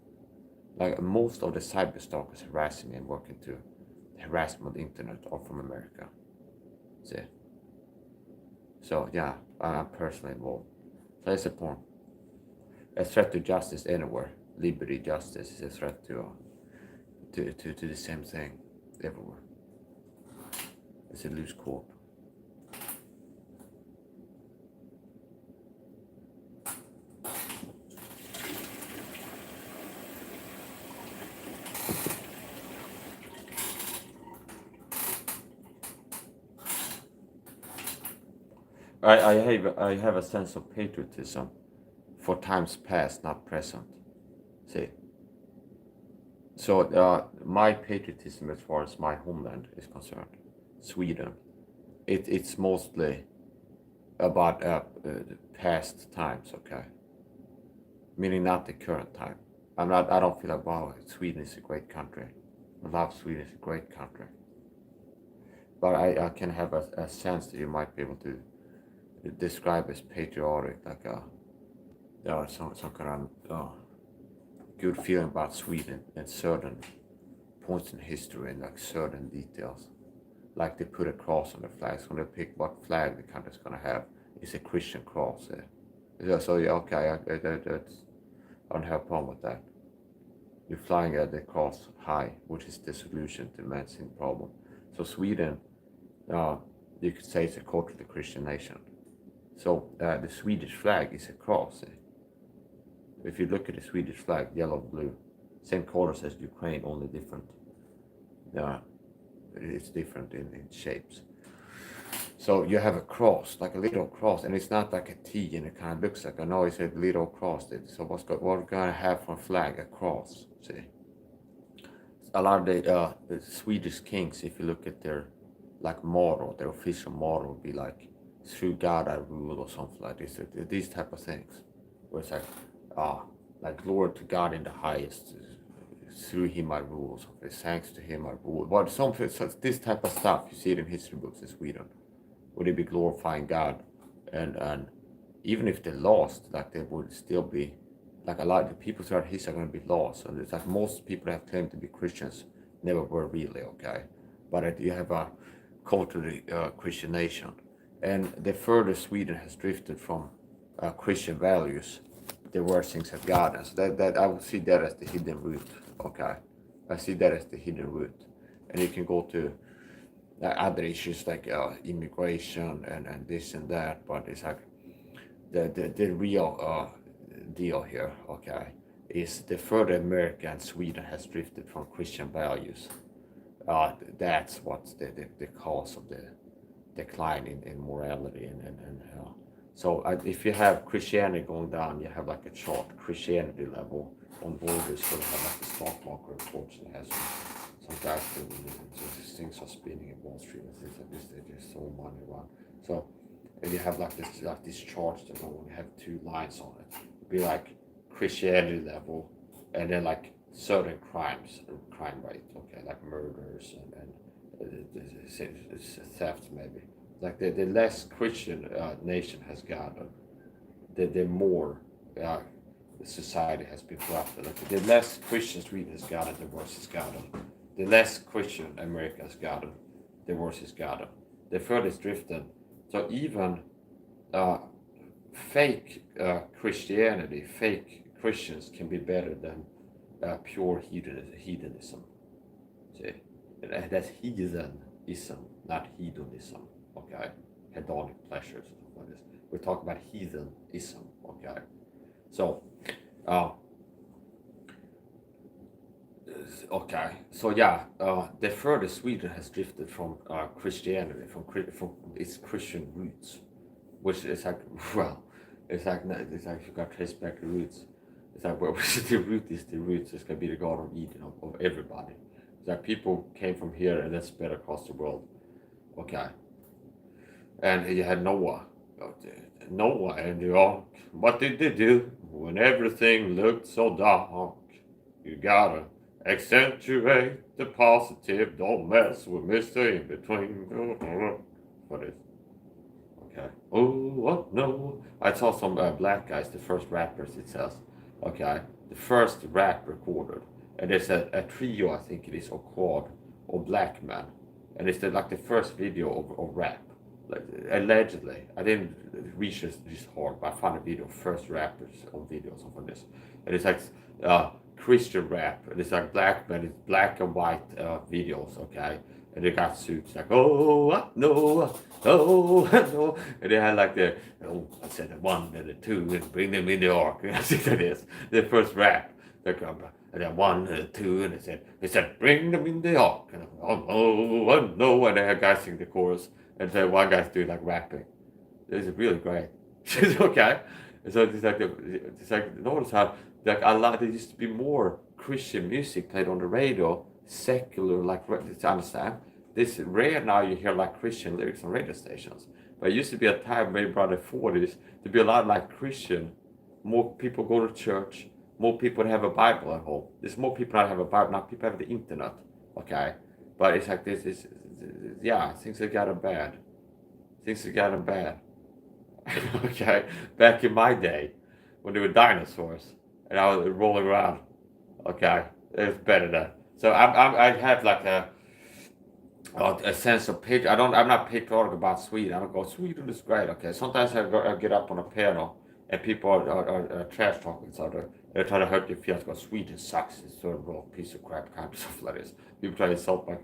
Like most of the cyber stalkers harassing me and working to harass me on the internet are from America. See? So yeah, I'm personally involved. So that's the point. A threat to justice anywhere, liberty, justice is a threat to the same thing everywhere. It's a loose quote. I have a sense of patriotism for times past, not present. See? So my patriotism as far as my homeland is concerned, Sweden, it's mostly about past times, okay? Meaning not the current time. I don't feel like, wow, Sweden is a great country. I love Sweden, it's a great country. But I can have a sense that you might be able to describe as patriotic, like some kind of good feeling about Sweden and certain points in history and like certain details. Like they put a cross on the flags. When they pick what flag the country's gonna have, it's a Christian cross. So yeah, okay, I don't have a problem with that. You're flying at the cross high, which is the solution to man's sin problem. So Sweden, you could say it's a culturally Christian nation. So the Swedish flag is a cross. If you look at the Swedish flag, yellow, blue, same colors as Ukraine, only different. It's different in shapes. So you have a cross, like a little cross, and it's not like a T, and it kind of looks like a no. It's a little cross. So what we're gonna have for a flag? A cross. See, a lot of the Swedish kings, if you look at their like motto, their official motto would be like "Through God I rule" or something like this. These type of things, where it's like glory to God in the highest. Through him I rule, something. Thanks to him I rule. But something, so this type of stuff you see it in history books in Sweden. Would they be glorifying God, and even if they lost, like they would still be, like a lot of the people throughout history are going to be lost. And it's like most people that have claimed to be Christians never were really, okay. But you have a culturally Christian nation, and the further Sweden has drifted from Christian values, the worse things have gotten. So that I would see that as the hidden root. Okay, I see that as the hidden root, and you can go to other issues like immigration and this and that, but it's like the real deal here, okay, is the further America and Sweden has drifted from Christian values. That's what's the cause of the decline in morality and so if you have Christianity going down, you have like a chart, Christianity level on borders, so you have like the stock market reports that has some guys doing it, so these things are spinning in Wall Street and things like this, they just throw money around. So and you have like these charts that only have two lines on it. It'd be like Christianity level and then like certain crimes, crime rate, okay, like murders and theft maybe. Like the less Christian nation has gotten, the more the society has been corrupted. Like the less Christian Sweden has gotten, the worse it's gotten. The less Christian America has gotten, the worse it's gotten. The further it's drifted. So even fake Christianity, fake Christians can be better than pure hedonism. See, that's heathenism, not hedonism. okay, hedonic pleasures and stuff like this. We're talking about heathenism, okay. So, the further Sweden has drifted from Christianity, from its Christian roots, which is like, well, it's like if you got trace back the roots, it's like, well, the root is the roots. It's gonna be the Garden of Eden of everybody. It's like people came from here and then spread across the world, okay. And you had Noah and the ark. What did they do when everything looked so dark? You gotta accentuate the positive. Don't mess with Mr. In Between. What is? Okay. Oh, what? No. I saw some black guys, the first rappers, it says. Okay. The first rap recorded. And there's a trio, I think it is, or quad, or black man. And it's like the first video of rap. Like, allegedly. I didn't research this hard, but I found a video of first rappers on video or something like this. And it's like Christian rap. And it's like black men, it's black and white videos, okay? And they got suits like, oh, what? No, oh, no. And they had like I said the 1 and the 2 and bring them in the ark. I think that is the first rap. And then 1 and the 2, and they said, bring them in the ark. And oh, no. And they had guys sing the chorus. And then one guy's doing like rapping. It's really great. Okay. So it's like notice how like there used to be more Christian music played on the radio, secular, like to understand. This rare now you hear like Christian lyrics on radio stations. But it used to be a time maybe around the 40s to be a lot like Christian. More people go to church. More people have a Bible at home. There's more people that have a Bible now. People have the internet. Okay. But it's like this is, yeah, things have gotten bad. Okay, back in my day, when there were dinosaurs, and I was rolling around. Okay, it's better then. So I have like a sense of I'm not patriotic about Sweden. I don't go, Sweden is great. Okay, sometimes I get up on a panel and people are trash talking, so they're trying to hurt your feelings. Go, Sweden sucks. It's sort of raw piece of crap kind of stuff like this. People try to insult my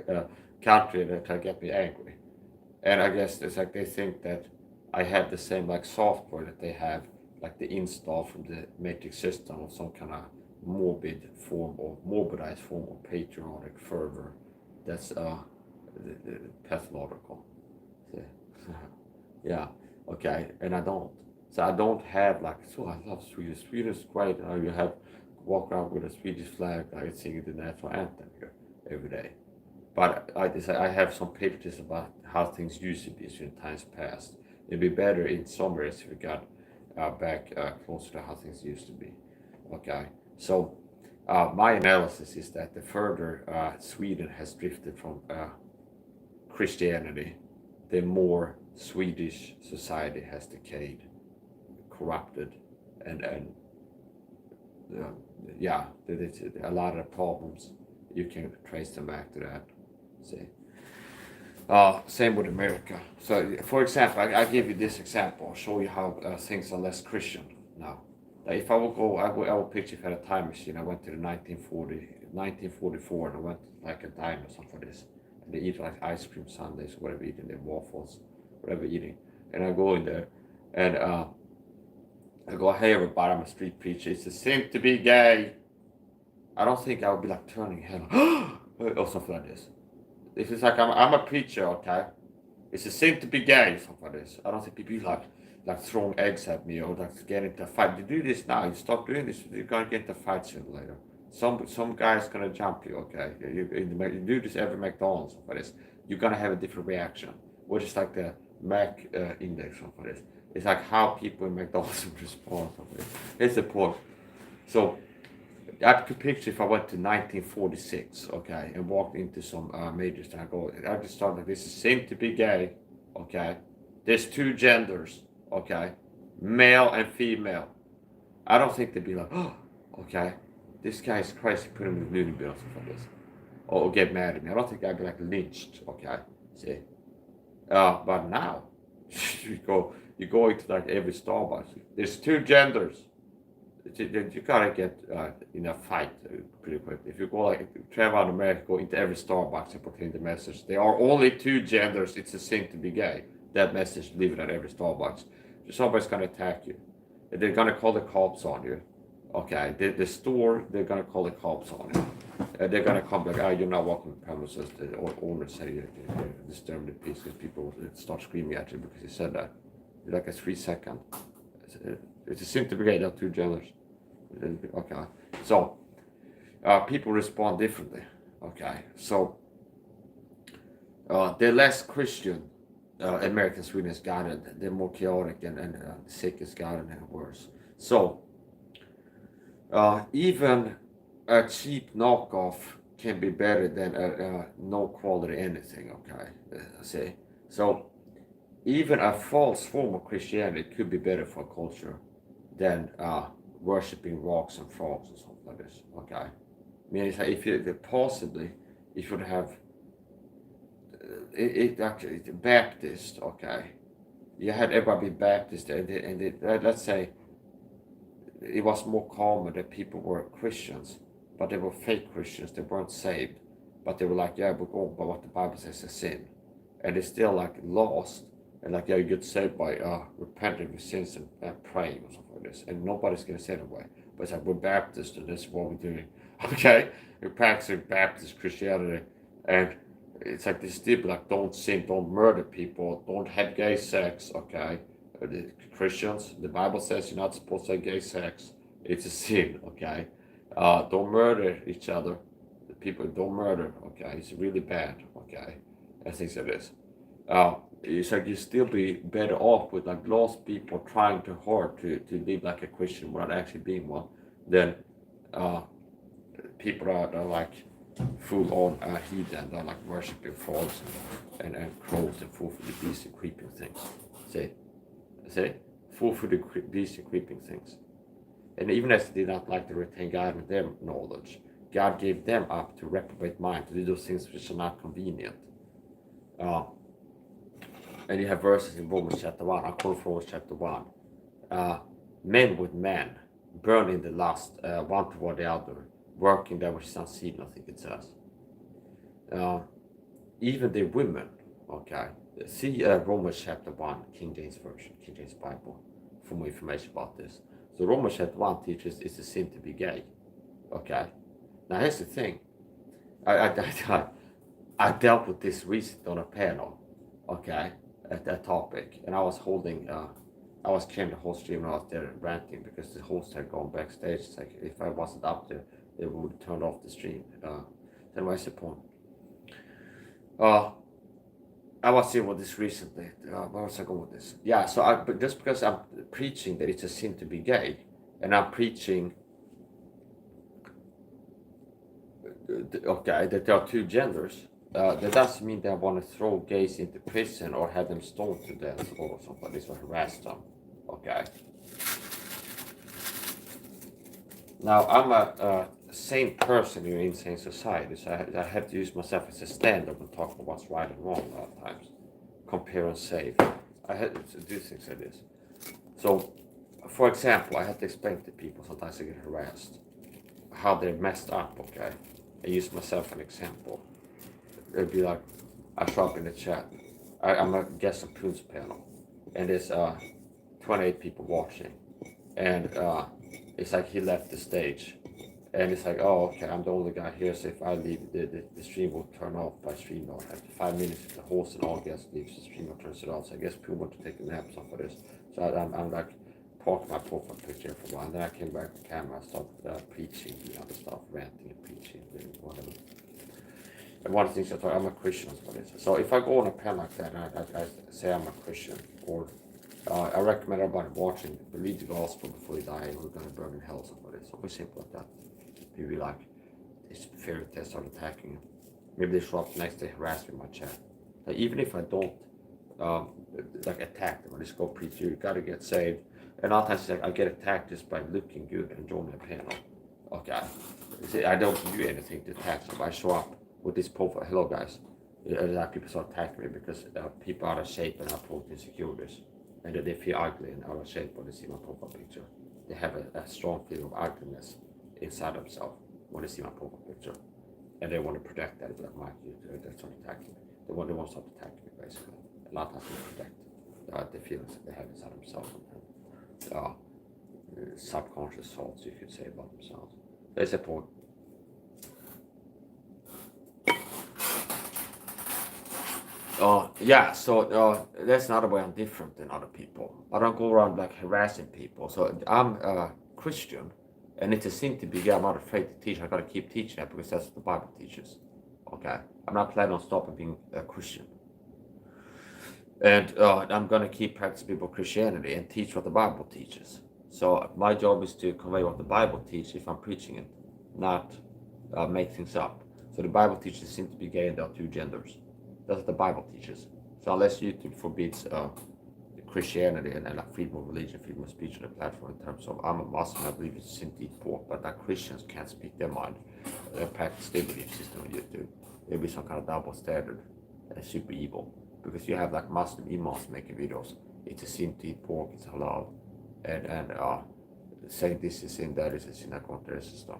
country and they try to get me angry. And I guess it's like they think that I have the same like software that they have, like the install from the matrix system of some kind of morbidized form of patriotic fervor. That's pathological. Yeah, okay, and I don't. So I don't have like, so I love Sweden. Sweden is great. You have walk around with a Swedish flag. I sing the national anthem here every day. But I have some patriotism about how things used to be in times past. It'd be better in some ways if we got back closer to how things used to be. Okay, so my analysis is that the further Sweden has drifted from Christianity, the more Swedish society has decayed, corrupted, and a lot of the problems you can trace them back to that. See, same with America. So, for example, I give you this example. I'll show you how things are less Christian now. Like if I will go, I will picture if I had a time machine. I went to the 1944, and I went like a diner or something for this. And they eat like ice cream sundaes, whatever, eating their waffles, whatever eating. And I go in there, and I go, hey everybody, I'm a street preacher. It's a sin to be gay. I don't think I would be like turning head or something like this. If it's like I'm a preacher, okay? It's a sin to be gay, something like this. I don't think people like throwing eggs at me or like get into a fight. You do this now, you stop doing this, you're gonna get into a fight sooner or later. Some guy's gonna jump you, okay? You do this every McDonald's, something like this. You're gonna have a different reaction. Which is like the Mac index, something like this. It's like how people in McDonald's respond, something like this. It's important. So I could picture if I went to 1946, okay, and walked into some major town. I just started like, this is sin to be gay, okay. There's two genders, okay, male and female. I don't think they'd be like, oh, okay, this guy's crazy, put him in the loony bin or something like this, or get mad at me. I don't think I'd be like lynched, okay. See, but now you go into like every Starbucks. There's two genders. You gotta get in a fight pretty quick. If you go like travel around America, go into every Starbucks and put in the message, there are only two genders. It's a sin to be gay. that message, leave it at every Starbucks. Somebody's gonna attack you. They're gonna call the cops on you. Okay, the store, they're gonna call the cops on you. They're gonna come like, oh, you're not walking the premises. The owner said you're disturbing the peace, because people start screaming at you because you said that. You're like a 3 second. It's a sin to be gay, there are two genders. Okay, so people respond differently. Okay, so the less Christian American Sweden is gotten, the more chaotic and sick is gotten and worse. So even a cheap knockoff can be better than a no quality anything. Okay, see. So even a false form of Christianity could be better for culture than worshipping rocks and frogs and something like this. Okay, I mean, if you possibly, if you would have it actually Baptist. Okay, you had everybody Baptist, and let's say it was more common that people were Christians, but they were fake Christians. They weren't saved, but they were like, yeah, we're going by what the Bible says is sin, and they still like lost. And like, yeah, you get saved by repenting of your sins and praying or something like this. And nobody's going to say it that way. But it's like, we're Baptists and this is what we're doing. Okay? We're practicing Baptist Christianity. And it's like this still like, don't sin, don't murder people, don't have gay sex. Okay? The Christians, the Bible says you're not supposed to have gay sex. It's a sin. Okay? Don't murder each other. The people don't murder. Okay? It's really bad. Okay? I think it is. It's like you still be better off with like lost people trying too hard to live like a Christian without actually being one than people that are like full on heathen, that are like worshipping frogs and crows and full for the beasts and creeping things. See? Full for the beasts and creeping things. And even as they did not like to retain God with their knowledge, God gave them up to reprobate mind, to do those things which are not convenient. And you have verses in Romans chapter 1. I'll quote from Romans chapter 1. Men with men, burn in the lust, one toward the other, working that which is unseen, I think it says. Even the women, okay. See Romans chapter 1, King James Version, King James Bible, for more information about this. So Romans chapter 1 teaches it's a sin to be gay. Okay. Now here's the thing. I dealt with this recently on a panel. Okay. At that topic, and I was carrying the whole stream, and I was there ranting because the host had gone backstage. It's like, if I wasn't up there, they would turn off the stream. Then what's the point? I was here with this recently. Where was I going with this? Yeah, so but just because I'm preaching that it's a sin to be gay, and I'm preaching okay, that there are two genders, that doesn't mean that I want to throw gays into prison or have them stoned to death or something like this or harass them. Okay. Now, I'm a sane person in an insane society, so I have to use myself as a stand-up and talk about what's right and wrong a lot of times. Compare and save. I had to do things like this. So, for example, I had to explain to people, sometimes I get harassed, how they're messed up, okay? I use myself as an example. It'd be like, I show up in the chat. I'm a guest on Poon's panel, and there's 28 people watching, and it's like he left the stage, and it's like, oh, okay, I'm the only guy here, so if I leave, the stream will turn off by StreamYard. After 5 minutes, if the host and all guests leave, the StreamYard turns it off. So I guess Poon went to take a nap or something for this. So I'm like, parked my profile picture for a while, and then I came back to camera, started preaching, the other stuff, ranting and preaching, and whatever. And one of the things I thought, I'm a Christian for this. So if I go on a panel like that, and I say I'm a Christian, or I recommend everybody watching, believe the gospel before you die, and we're going to burn in hell, something like this. Something simple like that. Maybe like, it's fairy tale start attacking you. Maybe they show up the next day, harass me in my chat. Like, even if I don't like attack them, I just go preach you gotta get saved. And a lot of times like, I get attacked just by looking good and joining a panel. Okay. See, I don't do anything to attack them. I show up with this profile. Hello guys. Like people start attacking me because people are out of shape and have protein insecurities. And they feel ugly and out of shape when they see my profile picture. They have a strong feeling of ugliness inside themselves when they see my profile picture. And they want to protect that. Like, Mike, they start attacking me. They want to start attacking me, basically. a lot has to protect the feelings that they have inside themselves and subconscious thoughts, you could say, about themselves. There's a point. Yeah, so that's another way I'm different than other people. I don't go around like harassing people. So I'm a Christian, and it's a sin to be gay. I'm not afraid to teach. I gotta keep teaching that because that's what the Bible teaches. Okay, I'm not planning on stopping being a Christian, and I'm gonna keep practicing biblical Christianity and teach what the Bible teaches. So my job is to convey what the Bible teaches if I'm preaching it, not make things up. So the Bible teaches sin to be gay and there are two genders. That's what the Bible teaches. So unless YouTube forbids Christianity and like freedom of religion, freedom of speech on the platform in terms of I'm a Muslim, I believe it's sin to eat pork, but like Christians can't speak their mind. They practice their belief system on YouTube. There'll be some kind of double standard and super evil. Because you have like Muslim imams making videos. It's a sin to eat pork, it's halal. And saying this is sin, that is a sin according to their system.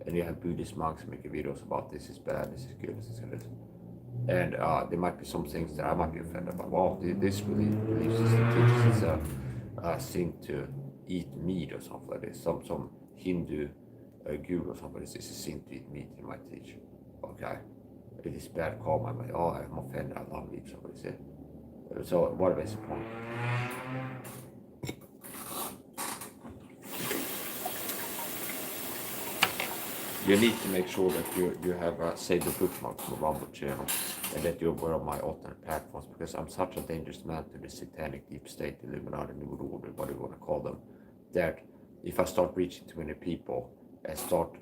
And you have Buddhist monks making videos about this is bad, this is good, this is good. And there might be some things that I might be offended by. Well, this belief system teaches it's a sin to eat meat or something like this. Some Hindu guru or something, it's a sin to eat meat, he might teach. Okay, it is bad karma. I'm like, oh, I'm offended, I love meat, somebody said. So what is the point? You need to make sure that you have saved the bookmark from the Rumble channel and that you're aware of my alternate platforms, because I'm such a dangerous man to the satanic deep state, Illuminati, New World Order, whatever you want to call them, that if I start reaching too many people and start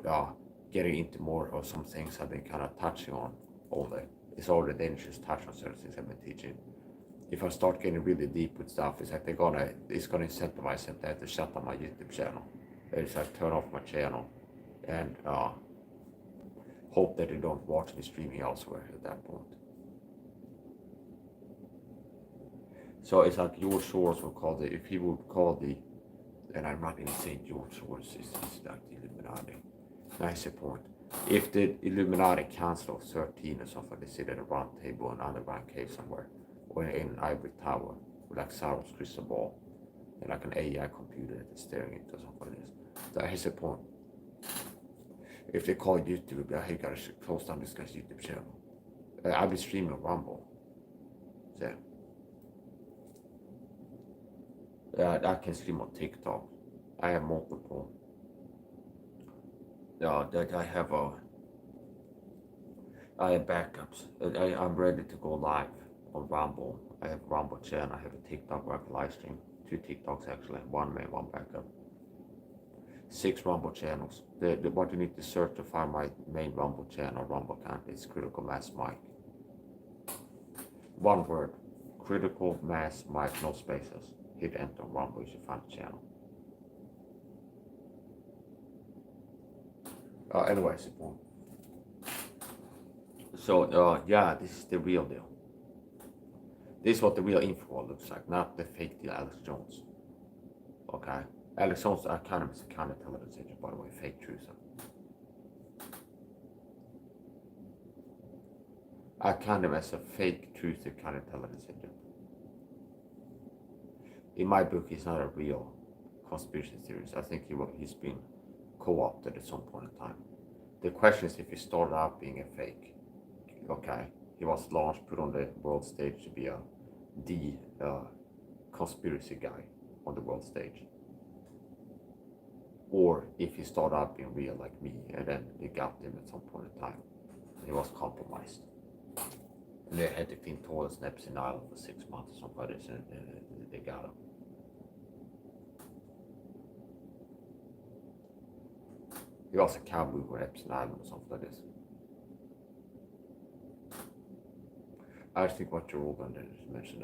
getting into more of some things I've been kind of touching on only, it's already dangerous to touch on certain things I've been teaching. If I start getting really deep with stuff, it's like it's gonna incentivize them to shut down my YouTube channel. It's like turn off my channel and hope that they don't watch me streaming elsewhere at that point. So it's like George Soros would call if he would call and I'm not even saying George Soros is like the Illuminati. That's the point. If the Illuminati Council of 13 or something, they sit at a round table in an underground cave somewhere, or in an ivory tower, with like Sauron's crystal ball, and like an AI computer that is staring into something like this. That's the point. If they call YouTube, hey guys, close down this guy's YouTube channel. I've been streaming on Rumble. So, I can stream on TikTok. I have multiple. That I have backups. I'm ready to go live on Rumble. I have a Rumble channel. I have a TikTok where I can live stream. 2 TikToks actually, 1 main, 1 backup. 6 Rumble channels. What you need to search to find my main Rumble channel, Rumble account, is Critical Mass Mike. 1 word, Critical Mass Mike, no spaces. Hit enter on Rumble, you should find the channel. Anyways, the point. So, yeah, this is the real deal. This is what the real info looks like, not the fake deal Alex Jones. Okay? Alex Jones' account is a counter-intelligence agent, by the way, fake truth. I count him as a fake truth counter-intelligence agent. In my book, he's not a real conspiracy theorist. I think he's been co-opted at some point in time. The question is if he started out being a fake. Okay, he was launched, put on the world stage to be the conspiracy guy on the world stage. Or if he started out being real like me, and then they got him at some point in time. He was compromised. And they had to clean toilets in Epstein Island for 6 months or something like this, and they got him. He was a cowboy on Epstein Island or something like this. I just think what Joe Rogan did is mention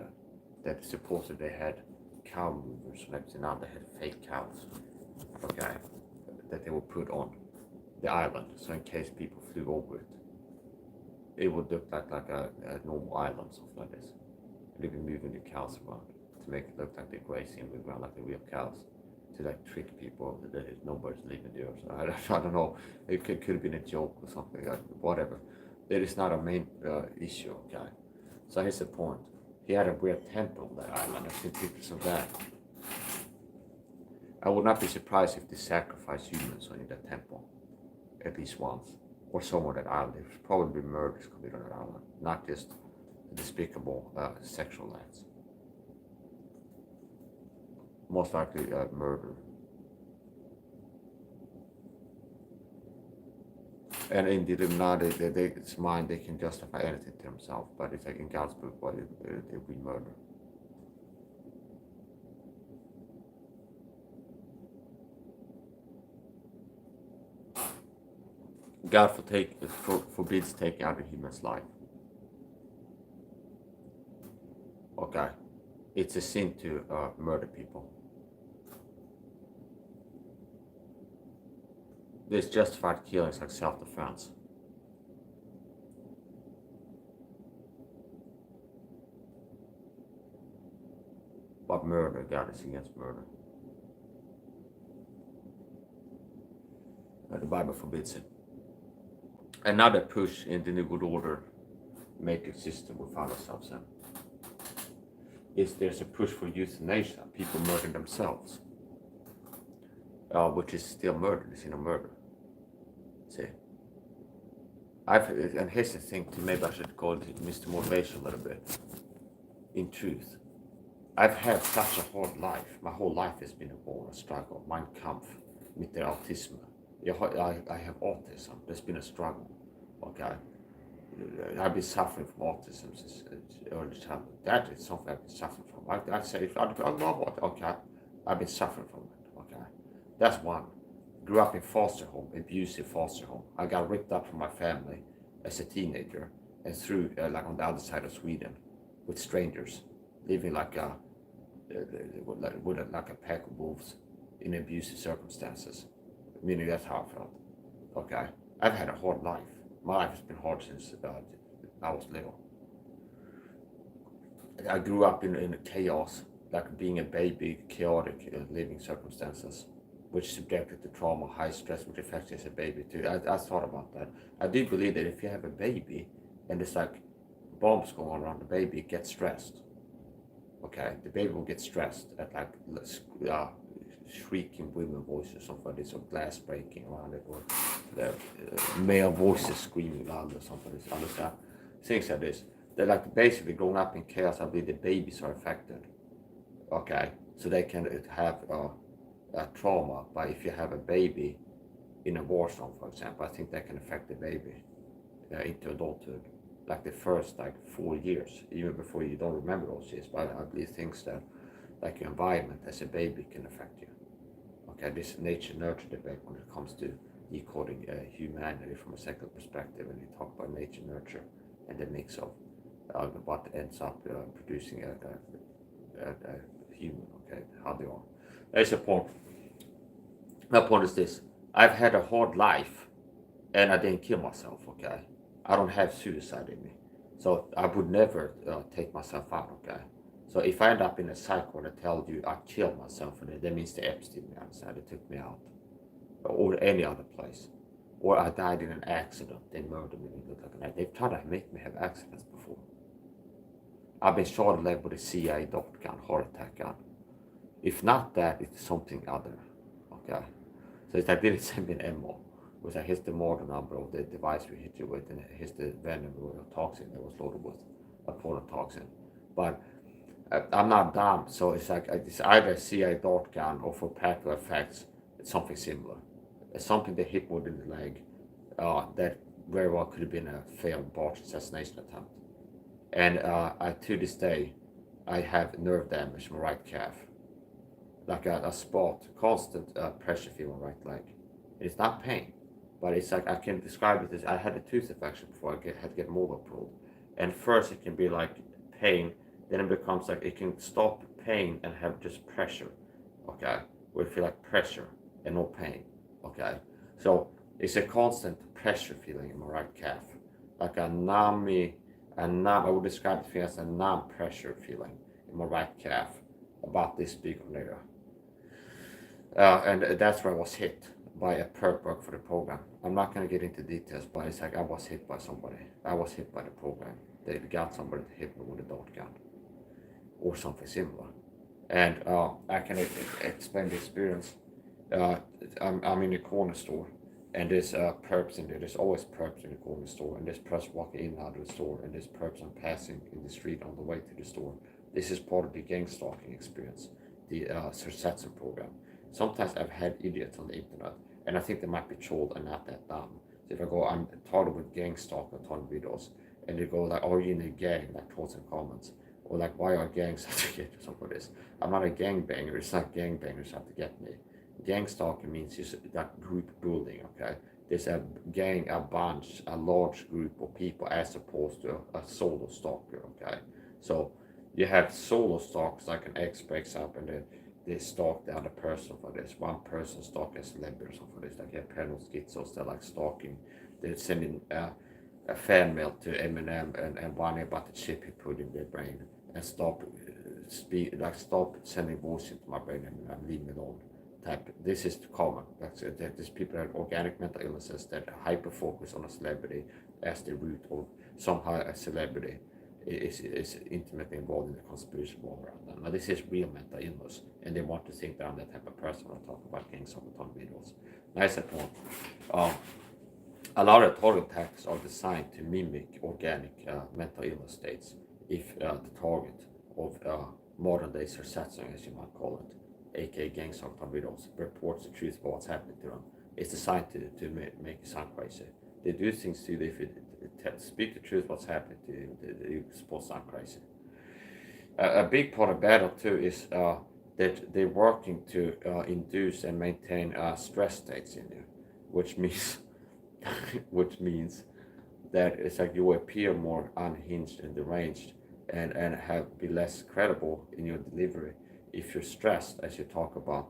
that supposedly they had cow movers on Epstein Island. They had fake cows, okay, that they would put on the island, so in case people flew over it, it would look like a normal island, something like this. They've been moving the cows around to make it look like they're grazing on the ground like the real cows, to like trick people that nobody's leaving the earth. I don't know. It could have been a joke or something, whatever. That is not a main issue, okay? So here's the point. He had a weird temple on that island. I've seen pictures of that. I would not be surprised if they sacrificed humans in that temple at least once, or somewhere on that island. There's probably murders committed on that island, not just despicable sexual acts. Most likely murder. And in the Illuminati, it's mind, they can justify anything to themselves, but it's like in God's book, well, it will be murder. God forbids taking out a human's life. Okay, it's a sin to murder people. There's justified killings like self-defense. But murder, God is against murder. The Bible forbids it. Another push in the New World Order matrix system we find ourselves in is there's a push for euthanasia, people murdering themselves, which is still murder, it's murder. See, and here's the thing, maybe I should call it Mr. Motivation a little bit. In truth, I've had such a hard life. My whole life has been a war, a struggle. Mein Kampf mit der Autism. I have autism. There's been a struggle. Okay, I've been suffering from autism since early childhood. That is something I've been suffering from. I say, okay, I've been suffering from it. Okay, that's one. Grew up in foster home, abusive foster home. I got ripped up from my family as a teenager and threw like on the other side of Sweden with strangers, living like with a pack of wolves in abusive circumstances. Meaning that's how I felt. Okay, I've had a hard life. My life has been hard since I was little. I grew up in chaos, like being a baby, chaotic living circumstances, which subjected to trauma, high stress, which affects you as a baby too. I thought about that. I do believe that if you have a baby and there's like bombs going on around the baby, it gets stressed. Okay, the baby will get stressed at like shrieking women voices, something like this, or glass breaking around it, or the male voices screaming loud or something. Understand? Things like this. They're like basically growing up in chaos. I believe the babies are affected. Okay, so they can have a trauma. But if you have a baby in a war zone, for example, I think that can affect the baby into adulthood. Like the first 4 years, even before you don't remember those years. But I believe things that like your environment as a baby can affect you. Okay, this nature-nurture debate when it comes to decoding humanity from a secular perspective, and you talk about nature-nurture and the mix of what ends up producing a human, okay, how they are. There's a point. My point is this: I've had a hard life, and I didn't kill myself, okay? I don't have suicide in me, so I would never take myself out, okay? So if I end up in a psych ward that tells you I killed myself, and that means the Epstein man said it took me out, or any other place, or I died in an accident, they murdered me. They've tried to make me have accidents before. I've been shot in the leg with a CIA dot gun, heart attack gun. If not that, it's something other, okay? So it's like, did it send me an MO? It was like, here's the model number of the device we hit you with, and here's the venom or toxin that was loaded with, a pollen toxin. But I'm not dumb, so it's like it's either a CIA dart gun or for practical effects, it's something similar. It's something they hit with in the leg that very well could have been a failed botched assassination attempt. And to this day, I have nerve damage in my right calf, like a spot, constant pressure feel in my right leg. It's not pain, but it's like I can describe it as I had a tooth infection before I had to get molar pulled. And first it can be like pain. Then it becomes like it can stop pain and have just pressure, okay? Where you feel like pressure and no pain, okay? So it's a constant pressure feeling in my right calf, like I would describe it as a numb pressure feeling in my right calf, about this big of an area. And that's where I was hit by a perp work for the program. I'm not going to get into details, but it's like I was hit by somebody. I was hit by the program. They got somebody to hit me with a dart gun. or something similar. And I can explain the experience. I'm in a corner store, and there's perps in there. There's always perps in the corner store, and there's perps walking in and out of the store, and there's perps I'm passing in the street on the way to the store. This is part of the gang stalking experience, the Symbolism program. Sometimes I've had idiots on the internet, and I think they might be trolled and not that dumb. So if I go, I'm tired with gang stalking on videos, and they go like, "Are you in a gang?" Like thoughts and comments, or like, "Why are gangs out to get you?" Something like this. I'm not a gangbanger. It's not gangbangers out to get me. Gang stalking means just that group bullying. Okay, there's a gang, a bunch, a large group of people as opposed to a solo stalker. Okay, so you have solo stalks like an ex breaks up and then they stalk the other person for this. One person stalking a celebrity or something for this. Like you have paranoid schizos, they're like stalking. They're sending a fan mail to Eminem and whining about the chip he put in their brain and stop sending voice into my brain and leave me alone. Type. This is common. These people have organic mental illnesses that hyper focus on a celebrity as the root of somehow a celebrity is intimately involved in the conspiracy war around them. Now this is real mental illness, and they want to think that I'm that type of person when I talk about gangs on the ton videos. Nice point. A lot of target attacks are designed to mimic organic mental illness states if the target of modern day Symbolism, as you might call it, aka gangs on ton videos, reports the truth about what's happening to them. It's designed to make you sound crazy. They do things to you if you speak the truth what's happening to you, you're supposed to sound crazy. A big part of battle too is that they're working to induce and maintain stress states in you, which means that it's like you appear more unhinged and deranged and be less credible in your delivery if you're stressed as you talk about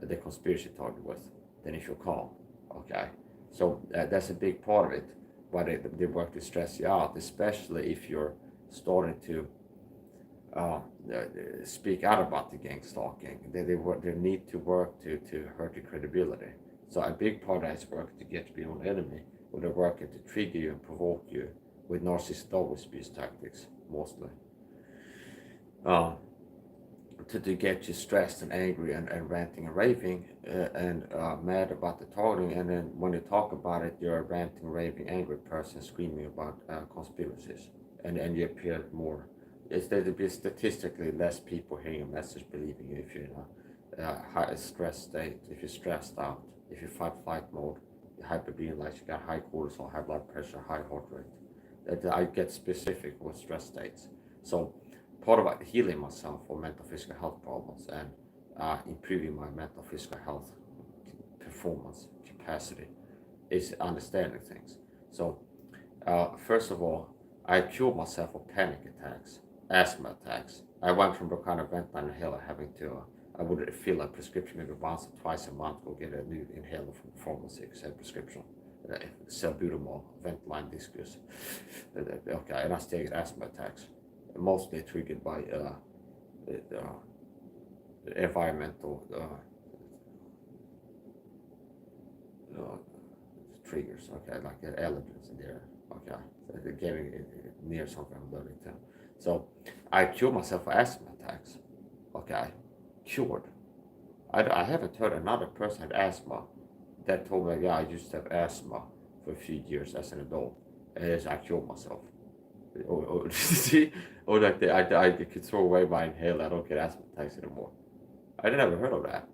the conspiracy target with than if you're calm. Okay, so that's a big part of it. Why they work to stress you out, especially if you're starting to speak out about the gang stalking. They need to work to hurt your credibility. So a big part of that is work to get to be your own enemy, or they're working to trigger you and provoke you with narcissistic dog abuse tactics, mostly. To get you stressed and angry and ranting and raving and mad about the targeting, and then when you talk about it, you're a ranting, raving, angry person screaming about conspiracies, and you appear more. There'll be statistically less people hearing a message believing you if you're in a high stress state, if you're stressed out, if you're fight mode, hyperventilation, you got high cortisol, high blood pressure, high heart rate. I get specific with stress states. So part of healing myself for mental physical health problems and improving my mental physical health performance capacity is understanding things. So first of all, I cured myself of panic attacks, asthma attacks. I went from the kind of vent down the hill having to I would fill a prescription maybe once or twice a month, go get a new inhaler from the pharmacy, said prescription. Salbutamol, Ventline discus. Okay, and I still get asthma attacks, mostly triggered by environmental triggers. Okay, like allergens in there. Okay, so they're getting near something I'm learning to. So I cured myself of asthma attacks. Okay, cured. I haven't heard another person had asthma that told me, yeah, I used to have asthma for a few years as an adult, and I cured myself. See, or like I could throw away my inhaler. I don't get asthma attacks anymore. I never heard of that.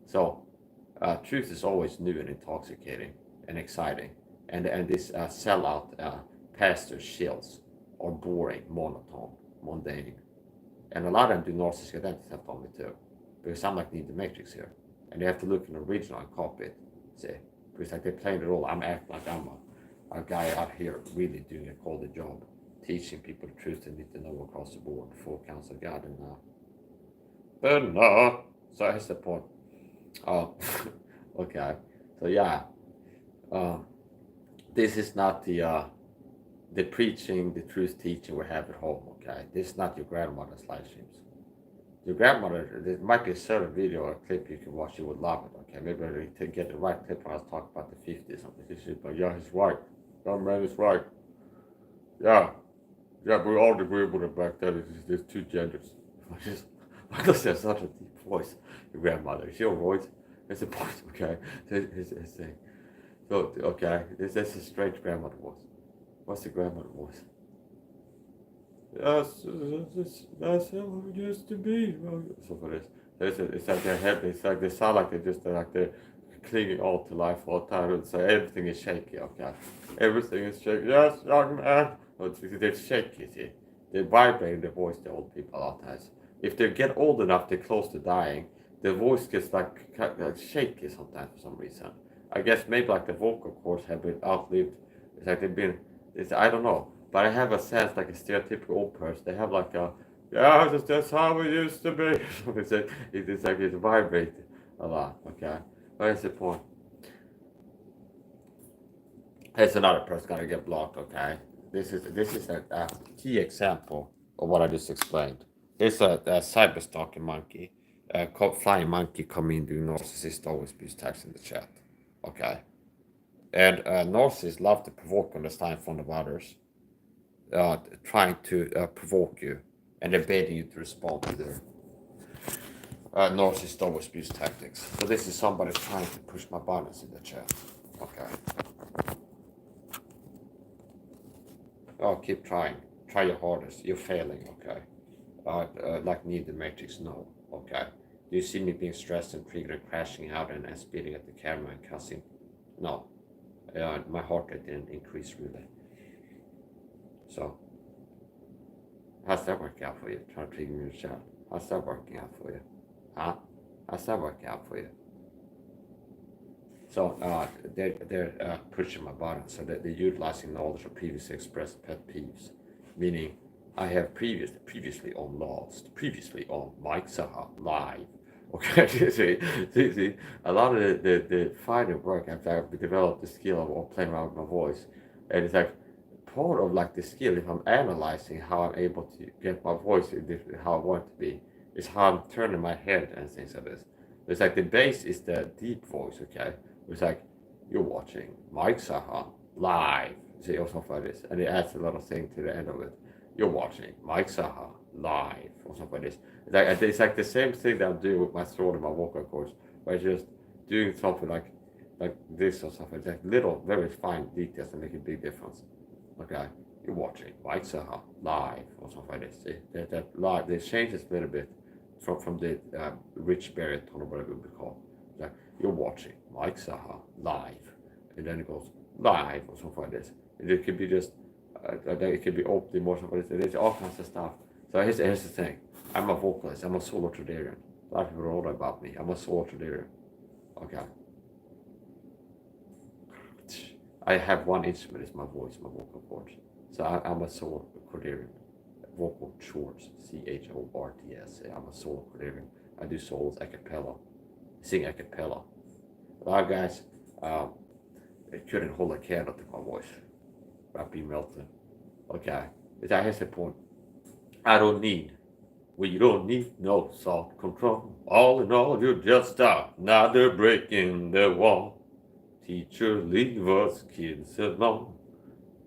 So, truth is always new and intoxicating and exciting, and this sellout pastor shills are boring, monotone, mundane, and a lot of them do narcissistic identity theft on me too, because I'm like the Matrix here, and they have to look in the original and copy it. See, because like they're playing the role. I'm acting like I'm a guy out here really doing a quality job, teaching people the truth they need to know across the board, full counsel of God, and so here's the point. Okay, so yeah, this is not the preaching, the truth teaching we have at home. Okay, this is not your grandmother's live streams. Your grandmother, there might be a certain video or clip you can watch, you would love it. Okay, maybe to get the right clip when I was talking about the 50s or something. She's like, yeah, he's right. Young man is right. Yeah, Yeah, we all agree with it back then. There's two genders. Why does he have such a deep voice? Your grandmother, is your voice? It's a voice, okay? It's a, so, okay, that's a strange grandmother voice. What's the grandmother voice? Yes, that's how it used to be. So for this, it's like their head. It's like they sound like they're clinging all to life all the time. It's like everything is shaky. Okay, everything is shaky. Yes, young man. They're shaky. See, they vibrate their voice. The old people a lot of times. If they get old enough, they're close to dying. Their voice gets like shaky sometimes for some reason. I guess maybe like the vocal cords have been outlived. It's like they've been. I don't know. But I have a sense like a stereotypical old person. They have like a, yeah, that's how it used to be. It's like it's vibrating a lot. Okay, what is the point? Here's another person gonna get blocked. Okay, this is a key example of what I just explained. It's a cyber stalking monkey, flying monkey coming in doing narcissist always abuse tags in the chat. Okay, and narcissists love to provoke understand in front of others. Trying to provoke you and then baiting you to respond to their narcissist always abuse tactics. So this is somebody trying to push my buttons in the chat. Okay. Oh, keep trying. Try your hardest. You're failing. Okay. Like need the matrix. No. Okay. Do you see me being stressed and triggered and crashing out and spitting at the camera and cussing? No. My heart rate didn't increase really. So, how's that working out for you? Trying to trigger me in the chat. How's that working out for you? Huh? How's that working out for you? So, they're pushing my buttons. So they're utilizing knowledge of previously expressed pet peeves. Meaning, I have previously on Lost, previously on Mike SAHA live. Okay, see, a lot of the finer work after I've developed the skill of playing around with my voice. And it's like, part of like the skill, if I'm analyzing how I'm able to get my voice how I want it to be, is how I'm turning my head and things like this. It's like the bass is the deep voice, okay? It's like you're watching Mike SAHA live, see, or something like this, and it adds a lot of things to the end of it. You're watching Mike SAHA live, or something like this. It's like the same thing that I'm doing with my throat and my vocal cords, by just doing something like this or something, like little, very fine details that make a big difference. Okay, you're watching Mike SAHA live or something like this. That live, they change it a little bit from the rich baritone or whatever it would be called. Like you're watching Mike SAHA live, and then it goes live or something like this. And it could be just, it could be opening more something like this. There's all kinds of stuff. So here's the thing. I'm a vocalist. I'm a solo Tradarian. A lot of people know that about me. I'm a solo Tradarian. Okay. I have one instrument, it's my voice, my vocal cords. So I'm a solo Cordarian. Vocal chords, CHORTS. I'm a solo Cordarian. I do solos a cappella, sing a cappella. A lot of guys couldn't hold a candle to my voice. I'd be melting. Okay, here's the point. We don't need no soft control. All in all, you're just another break in the wall. Teacher, leave us kids alone.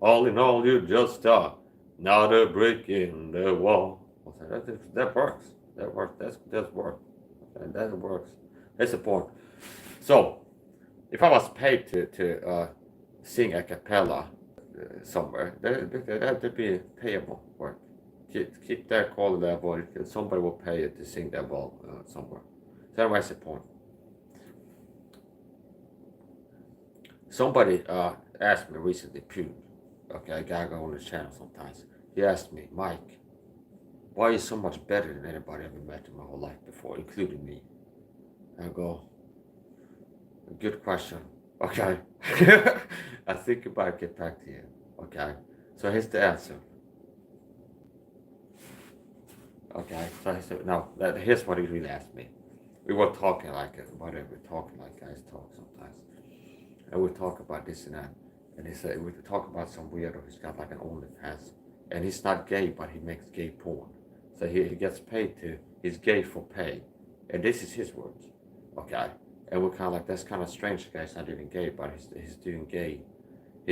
All in all, you're just another break in the wall. That works. That works. That's work. And that works. That's the point. So, if I was paid to sing a cappella somewhere, that'd be payable work. Keep that quality level. Somebody will pay you to sing that ball somewhere. So that's the point. Somebody asked me recently, Pew, okay, a guy go on his channel sometimes. He asked me, Mike, why are you so much better than anybody I've ever met in my whole life before, including me? I go, good question. Okay. I think about it, get back to you. Okay. So here's the answer. Okay. So here's what he really asked me. We were talking like whatever, talking like guys talk sometimes. And we talk about this and that. And he said, we talk about some weirdo who's got like an OnlyFans. And he's not gay, but he makes gay porn. So he gets paid he's gay for pay. And this is his words. Okay. And we're kind of like, that's kind of strange. The guy's not even gay, but he's doing gay.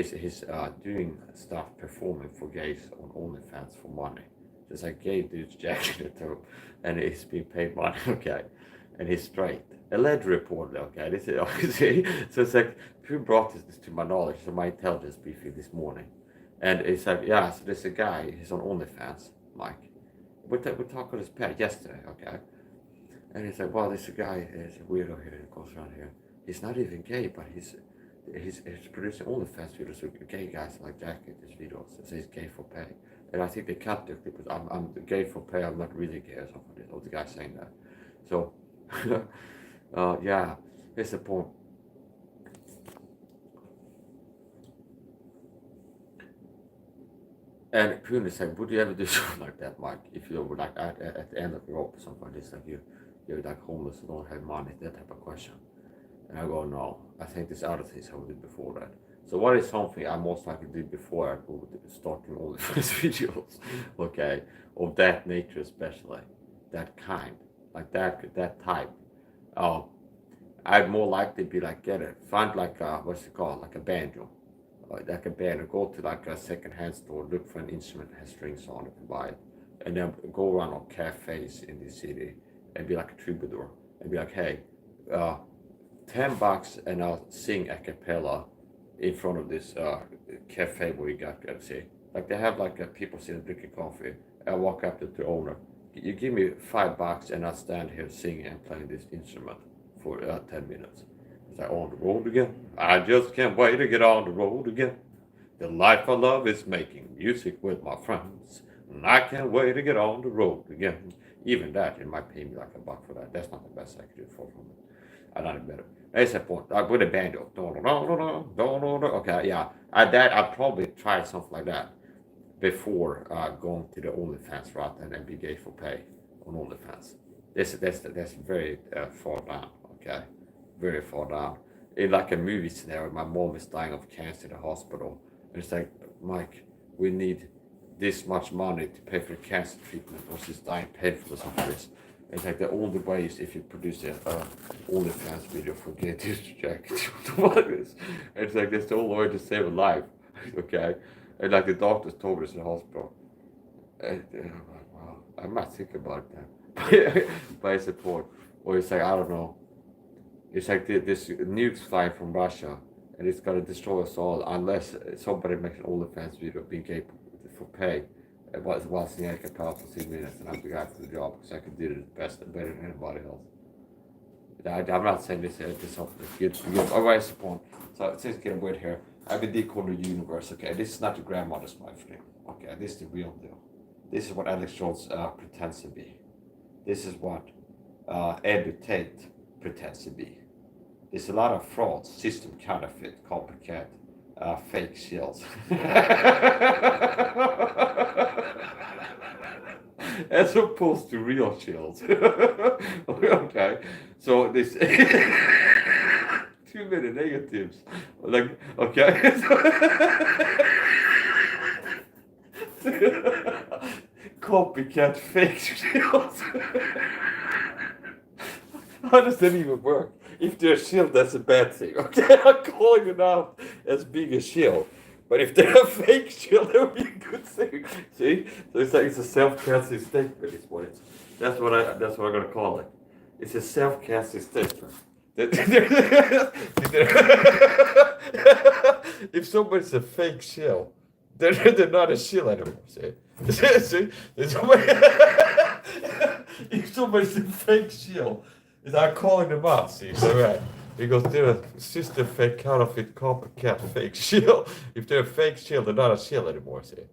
he's doing stuff, performing for gays on OnlyFans for money. Just like gay dudes jacking it through, and he's being paid money, okay, and he's straight. Alleged reporter, okay. This is obviously so. It's like who brought this to my knowledge? So my intelligence briefing this morning, and it's like yeah. So there's a guy. He's on OnlyFans, Mike. We talked on his pad yesterday, okay. And he's like, well, there's a guy. There's a weirdo here that goes around here. He's not even gay, but he's producing OnlyFans videos with gay guys like jacking his videos. So he's gay for pay. And I think they cut the clip because I'm gay for pay. I'm not really gay or something. Or the guy saying that. So. Yeah, here's the point. And Kuhn is saying, would you ever do something like that, Mike? If you were like at the end of the rope or something like this, like you're like homeless and don't have money, that type of question. And I go, no, I think there's other things I would do before that. So what is something I most likely did before I would start doing all these videos, okay, of that nature especially, that kind, like that type. I'd more likely be like, find like what's it called, like a banjo, like a banjo. Go to like a second-hand store, look for an instrument that has strings on it, and buy it, and then go around on cafes in the city and be like a troubadour and be like, hey, $10 and I'll sing a cappella in front of this cafe where you got see, like they have like people sitting drinking coffee. I walk up to the owner. You give me $5 and I'll stand here singing and playing this instrument for 10 minutes. It's like, on the road again. I just can't wait to get on the road again. The life I love is making music with my friends. And I can't wait to get on the road again. Even that, it might pay me like $1 for that. That's not the best I could do for from it. I done it better. That's the point. With a banjo. Okay, yeah. I'd probably try something like that before going to the OnlyFans route and then be gay for pay on OnlyFans. That's very far down, okay? Very far down. In like a movie scenario, my mom is dying of cancer in the hospital. And it's like, Mike, we need this much money to pay for the cancer treatment or she's dying painful or something like this. It's like the only way is if you produce a OnlyFans video for gay dudes to jack this. It's like that's the only way to save a life, okay? And like the doctors told us in the hospital. And, wow, I might think about that. By support. Or it's like, I don't know. It's like this nukes flying from Russia and it's going to destroy us all unless somebody makes an OnlyFans video being gay for pay. While singing a cappella for 6 minutes and I'm the guy for the job because I can do it better than anybody else. I'm not saying this something good. Alright, support. So it's just getting weird here. I've been decoding the universe, okay? This is not the grandmother's wife thing, okay? This is the real deal. This is what Alex Jones pretends to be. This is what Andrew Tate pretends to be. There's a lot of frauds, system counterfeit, copycat, fake shills. As opposed to real shills. Okay, so this too many negatives. Like, okay. Copycat fake shills. How does that even work? If they're a shield, that's a bad thing. Okay, I'm calling it out as being a shield. But if they're a fake shield, that would be a good thing. See? So it's like it's a self-casting statement. Is what it's. That's what I'm gonna call it. It's a self-casting statement. If somebody's a fake shield, they're not a shield anymore. See? See? If somebody's a fake shield, I'm calling them out, see, so right. Because they're a system fake, counterfeit, copycat, fake shield. If they're a fake shield, they're not a shield anymore, see.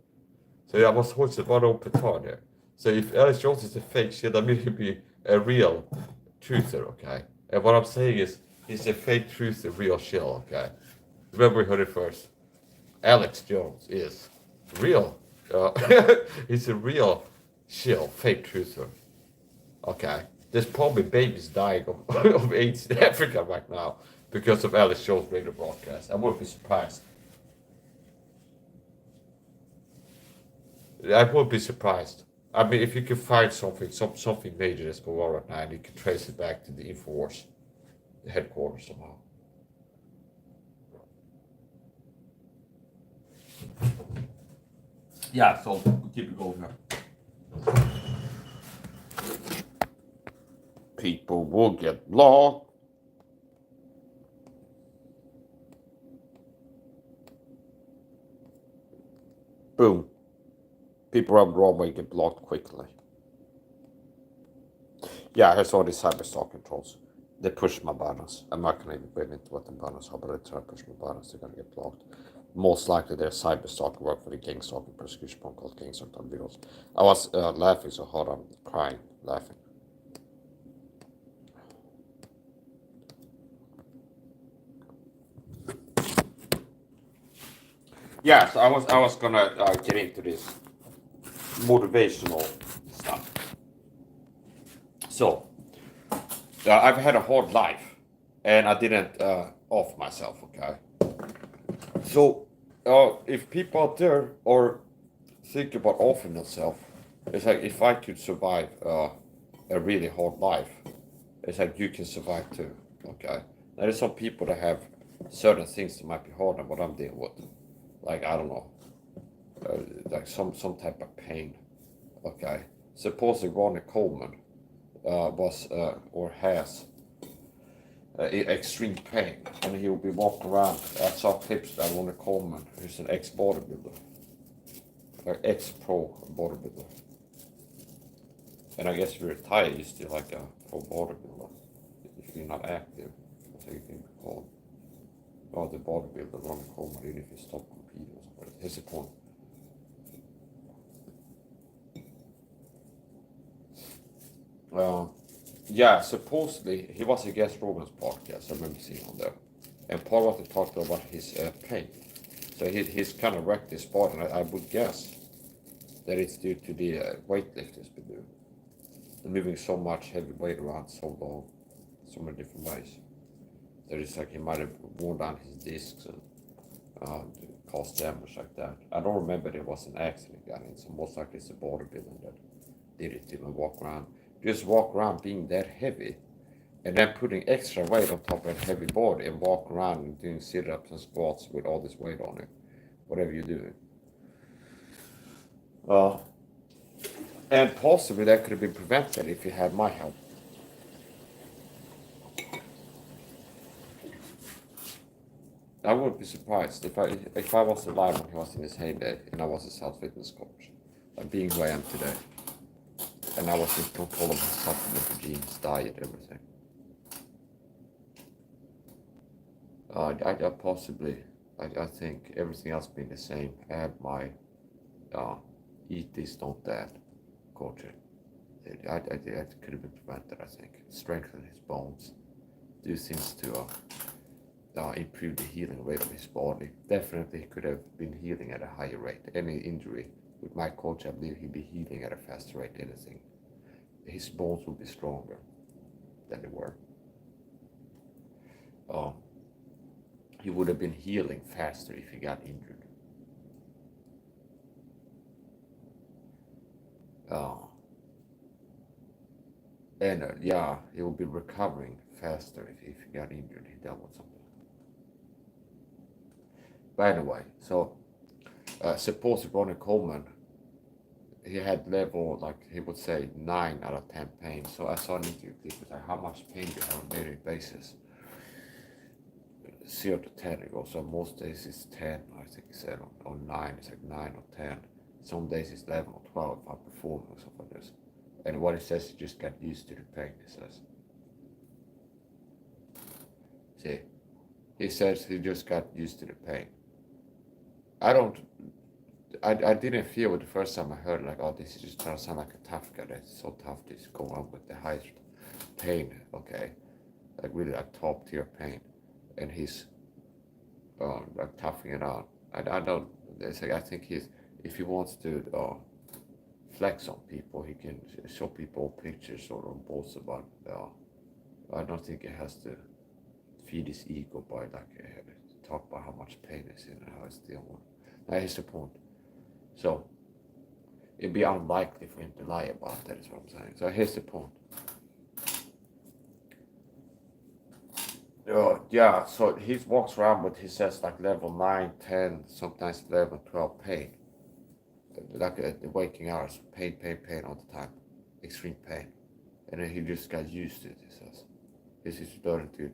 So I was watching one open ton here. So if Alex Jones is a fake shield, I mean he'd be a real truther, okay? And what I'm saying is, he's a fake truther, real shield, okay? Remember we heard it first. Alex Jones is real. He's a real shield, fake truther, okay? There's probably babies dying of AIDS in Africa right now because of Alex Jones' radio broadcast. I wouldn't be surprised. I would be surprised. I mean, if you can find something major that's going on right now and you can trace it back to the InfoWars headquarters somehow. Yeah, so we keep it going here. People will get blocked. Boom. People on Broadway get blocked quickly. Yeah, here's all these cyberstalk controls. They push my buttons. I'm not gonna even get into what the buttons are, but they try to push my buttons, they're gonna get blocked. Most likely they're cyberstalk work for the gang stalking persecution program called gang stalking videos. I was laughing so hard I'm crying, laughing. Yeah, so I was gonna get into this motivational stuff. So I've had a hard life, and I didn't off myself. Okay. So if people out there are thinking about offing themselves, it's like if I could survive a really hard life, it's like you can survive too. Okay. There are some people that have certain things that might be harder than what I'm dealing with. Like I don't know, like some type of pain. Okay. Supposedly Ronnie Coleman was or has extreme pain, and he will be walking around. I saw clips that Ronnie Coleman, who's an ex-bodybuilder, ex-pro bodybuilder, and I guess if you retire, you're still like a pro bodybuilder if you're not active. So you can be called the bodybuilder Ronnie Coleman, even if you stop competing. But here's the point. Yeah, supposedly he was a guest Rogan's podcast. I remember seeing on there, and part of it talked about his pain. So he's kind of wrecked his body, and I would guess that it's due to the weightlifters been doing, moving so much heavy weight around so long, so many different ways. That it's like he might have worn down his discs and caused damage like that. I don't remember there was an accident got in, so most likely it's a bodybuilder that did it to him and walk around. Just walk around being that heavy, and then putting extra weight on top of a heavy body and walk around and doing sit-ups and squats with all this weight on it, whatever you're doing. And possibly that could have been prevented if you had my help. I wouldn't be surprised if I was alive when he was in his heyday and I was a self-fitness coach, like being who I am today. And I was in control of his supplement regime, his diet, everything. I think everything else being the same. I had my eat this, don't that culture. I could have been prevented, I think. Strengthen his bones, do things to improve the healing rate of his body. Definitely could have been healing at a higher rate. Any injury with my coach, I believe he'd be healing at a faster rate than anything. His bones would be stronger than they were. He would have been healing faster if he got injured. And he would be recovering faster if he got injured. He dealt with something. By the way, so suppose Ronnie Coleman, he had level, like he would say 9 out of 10 pain. So I saw an interview clip with like how much pain do you have on a daily basis? 0 to 10 it goes. So most days it's 10, I think he said, or 9, it's like 9 or 10. Some days it's 11 or 12 if I perform or something like this. And what he says, he just got used to the pain, he says. See, he says he just got used to the pain. I didn't feel it the first time I heard it, like, oh, this is just trying to sound like a tough guy. That's so tough, this going on with the highest pain, okay? Like really like top tier pain. And he's like toughing it out. I don't, I think if he wants to flex on people, he can show people pictures or boast about I don't think he has to feed his ego by like talk about how much pain is in and how it's dealing with. Now here's the point. So it'd be unlikely for him to lie about that, is what I'm saying. So here's the point. So he walks around with, he says, like level 9, 10, sometimes 11, 12 pain. like the waking hours, pain all the time, extreme pain, and then he just got used to it. He says, he's just learning to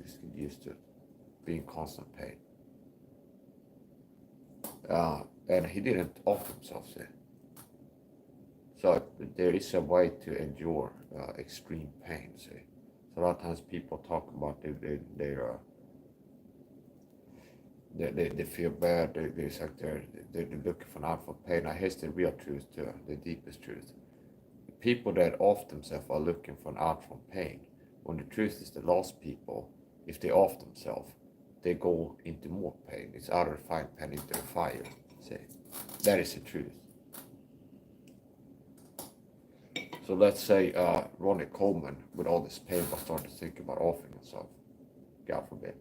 just get used to it, being constant pain. And he didn't off himself there. So there is a way to endure extreme pain. See, so a lot of times people talk about they feel bad. They're looking for an out for pain. Now here's the real truth, too, the deepest truth. People that off themselves are looking for an out from pain. When the truth is the lost people, if they off themselves, they go into more pain. It's out of the frying pan into the fire. See, that is the truth. So let's say Ronnie Coleman, with all this pain, was starting to think about offing himself. God forbid.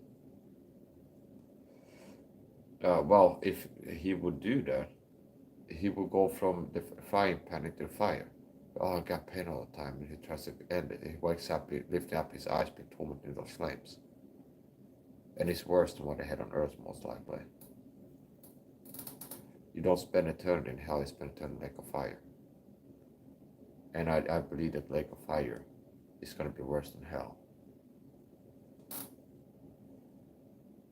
Well, if he would do that, he would go from the frying pan into the fire. Oh, I got pain all the time, and he tries to end it. He wakes up, lifting up his eyes, being tormented in those flames. And it's worse than what they had on earth, most likely. You don't spend eternity in hell, you spend eternity in the lake of fire. And I believe that lake of fire is going to be worse than hell.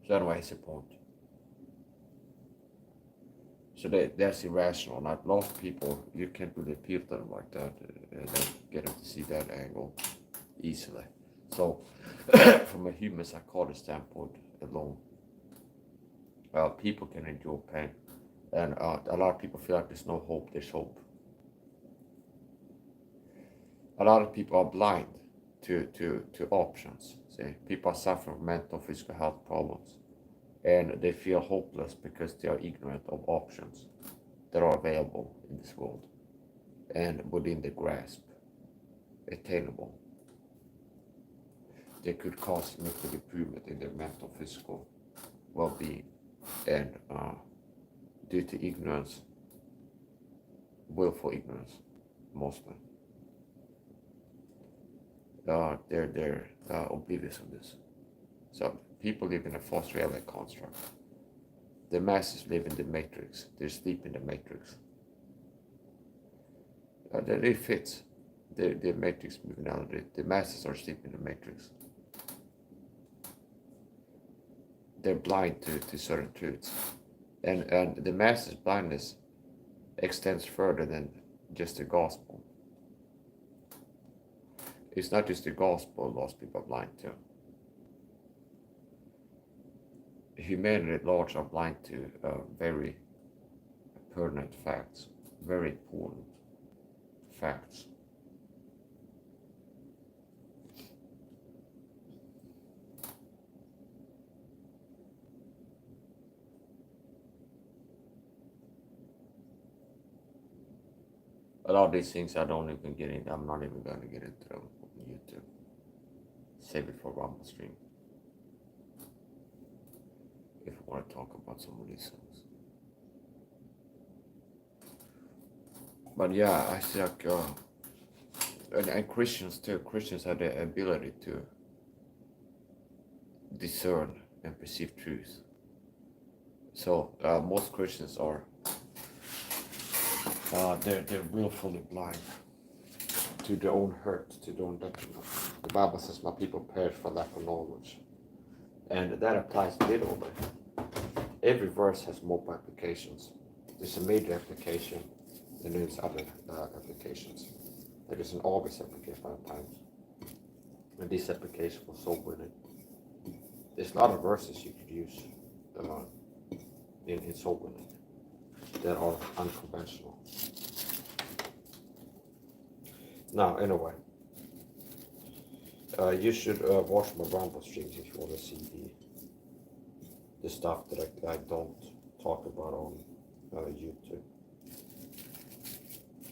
So anyway, it's a point. So that's irrational. Not lost people, you can't really appeal to them like that and get them to see that angle easily. So from a human psychology standpoint alone, people can endure pain. And a lot of people feel like there's no hope, there's hope. A lot of people are blind to options. See, people are suffering from mental, physical health problems, and they feel hopeless because they are ignorant of options that are available in this world and within their grasp, attainable. They could cause significant improvement in their mental, physical well-being, and due to ignorance, willful ignorance, mostly. They're oblivious of this. So people live in a false reality construct. The masses live in the matrix. They sleep in the matrix. It fits the matrix moving. The masses are asleep in the matrix. They're blind to certain truths, and the masses' blindness extends further than just the gospel. It's not just the gospel lost people are blind to. Humanity at large are blind to very pertinent facts, very important facts. A lot of these things I don't even get in. I'm not even going to get into them on YouTube. Save it for Rumble stream. If I want to talk about some of these things. But yeah, I see like, and Christians too. Christians have the ability to discern and perceive truth. So most Christians are they're willfully blind to their own hurt, to their own detriment. The Bible says, "My people perish for lack of knowledge," and that applies literally. Every verse has multiple applications. There's a major application, and there's other applications. There is an obvious application at times, and this application was so winning. There's a lot of verses you could use in soul winning that are unconventional. Now, anyway, you should watch my Rumble streams if you want to see the stuff that I don't talk about on YouTube.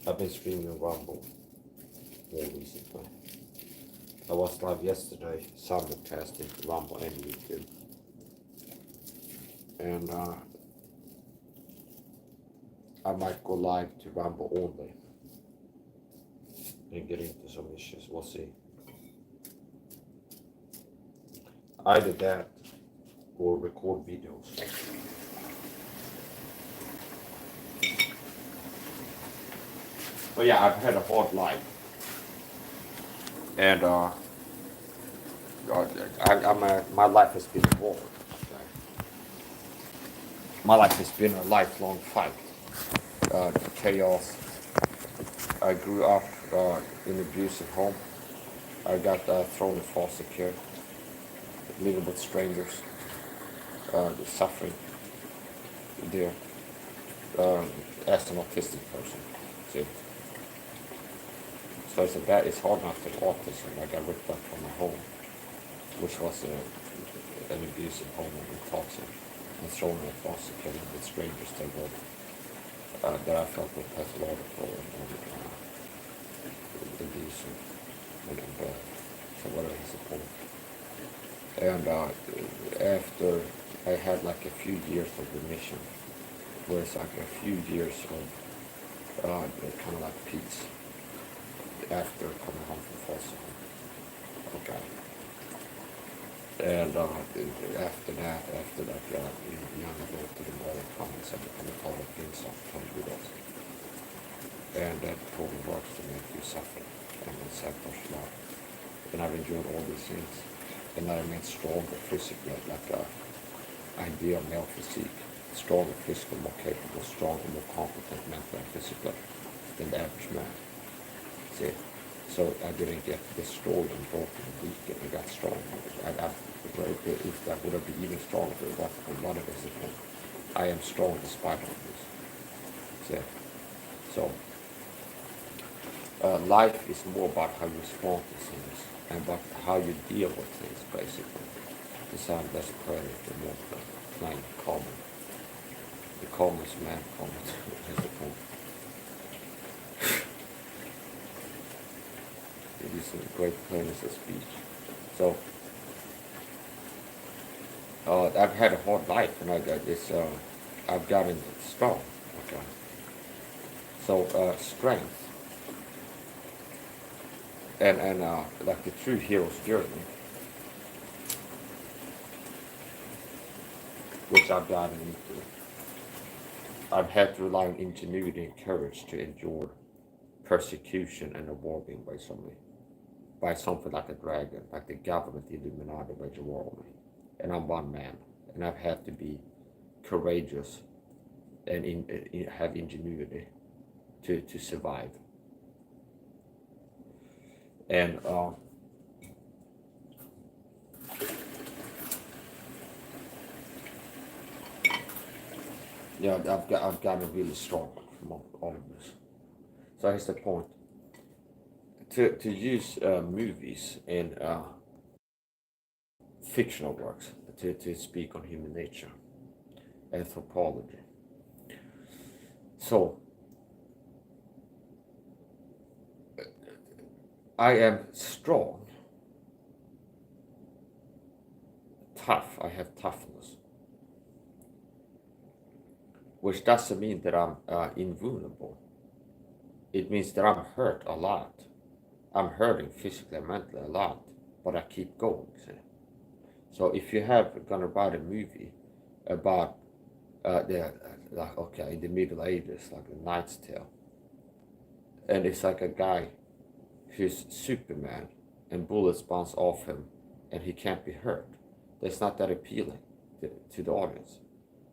I've been streaming Rumble more recently. I was live yesterday, simulcasting Rumble and YouTube. And I might go live to Rumble only and get into some issues. We'll see. Either that or record videos. But yeah, I've had a hard life, and my life has been a war. My life has been a lifelong fight, chaos. I grew up in an abusive home. I got thrown in foster care, living with strangers, suffering there as an autistic person. See? So it's hard enough to autism. I got ripped up from my home, which was an abusive home and toxic, and thrown in foster care with strangers that I felt were pathological and abusive and bad. So what is the point? And after I had like a few years of remission, where it's like a few years of kind of like peace after coming home from foster home. Okay. And after that, young adult to the moral comments, I become a total brainstorming widows. And that totally works to make you suffer and then sabotage your life. And I've enjoyed all these things. And I remain stronger physically, like ideal male physique, stronger physical, more capable, stronger, more competent mentally and physically than the average man. See? So I didn't get destroyed and broken and weak, and I got strong. If that would have been even stronger, but a lot of discipline. I am strong despite all this. See? So life is more about how you respond to things and about how you deal with things, basically. To sound less predator, more plain common. The commonest man common is the point. It is a great plainness of speech. So I've had a hard life, and I got this. I've gotten strong. Okay. So strength. And like the true hero's journey, which I've gotten into, I've had to rely on ingenuity and courage to endure persecution and absorbing by something like a dragon, like the government, the Illuminati, wage a war on me. And I'm one man, and I've had to be courageous and have ingenuity to survive. And yeah, I've gotten really strong from all of this. So here's the point: to use movies and fictional works to speak on human nature, anthropology. So I am strong, tough. I have toughness, which doesn't mean that I'm invulnerable. It means that I'm hurt a lot. I'm hurting physically and mentally a lot, but I keep going. See? So if you have gonna write a movie about in the Middle Ages, like a Knight's Tale, and it's like a guy who's Superman and bullets bounce off him and he can't be hurt. That's not that appealing to the audience.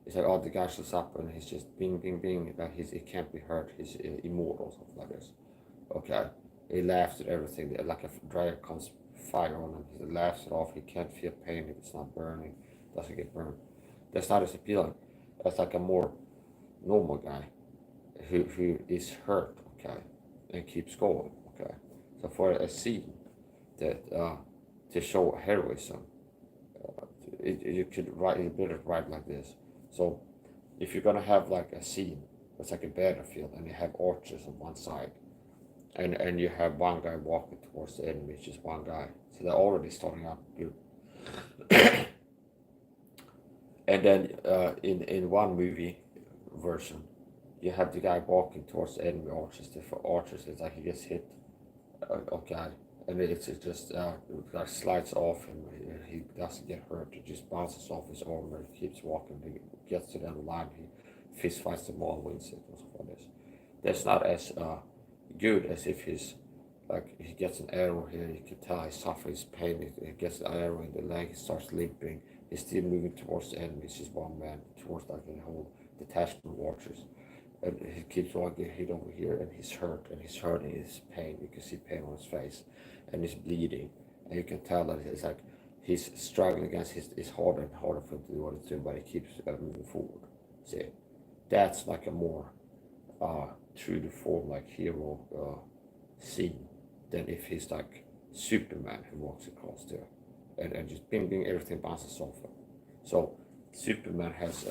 It's like, oh, the guy shows up and he's just bing, bing, bing, that he can't be hurt, he's immortal, something like this. Okay, he laughs at everything, like a dragon comes fire on him, he laughs it off, he can't feel pain if it's not burning, doesn't get burned. That's not as appealing. That's like a more normal guy who is hurt, okay, and keeps going, okay. So for a scene that to show heroism, you could write it like this. So if you're gonna have like a scene that's like a battlefield and you have archers on one side, and you have one guy walking towards the enemy, it's just one guy. So they're already starting out good. And then in one movie version, you have the guy walking towards the enemy archers. For archers, it's like he gets hit, okay, and it's just like slides off and he doesn't get hurt. It just bounces off his armor. He keeps walking. He gets to the end of the line. He fist fights them all, wins it, or something like this. That's not as good as if he's like he gets an arrow here. You can tell he suffers pain. He gets an arrow in the leg. He starts limping. He's still moving towards the enemy. He's just one man towards like a whole detachment watchers. And he keeps on getting hit over here, and he's hurt, and he's hurting his pain. You can see pain on his face, and he's bleeding, and you can tell that it's like he's struggling against it's harder and harder for him to do what he's doing, but he keeps moving forward. See, that's like a more true to form like hero scene than if he's like Superman who walks across there, and just bing bing everything bounces off him. So Superman has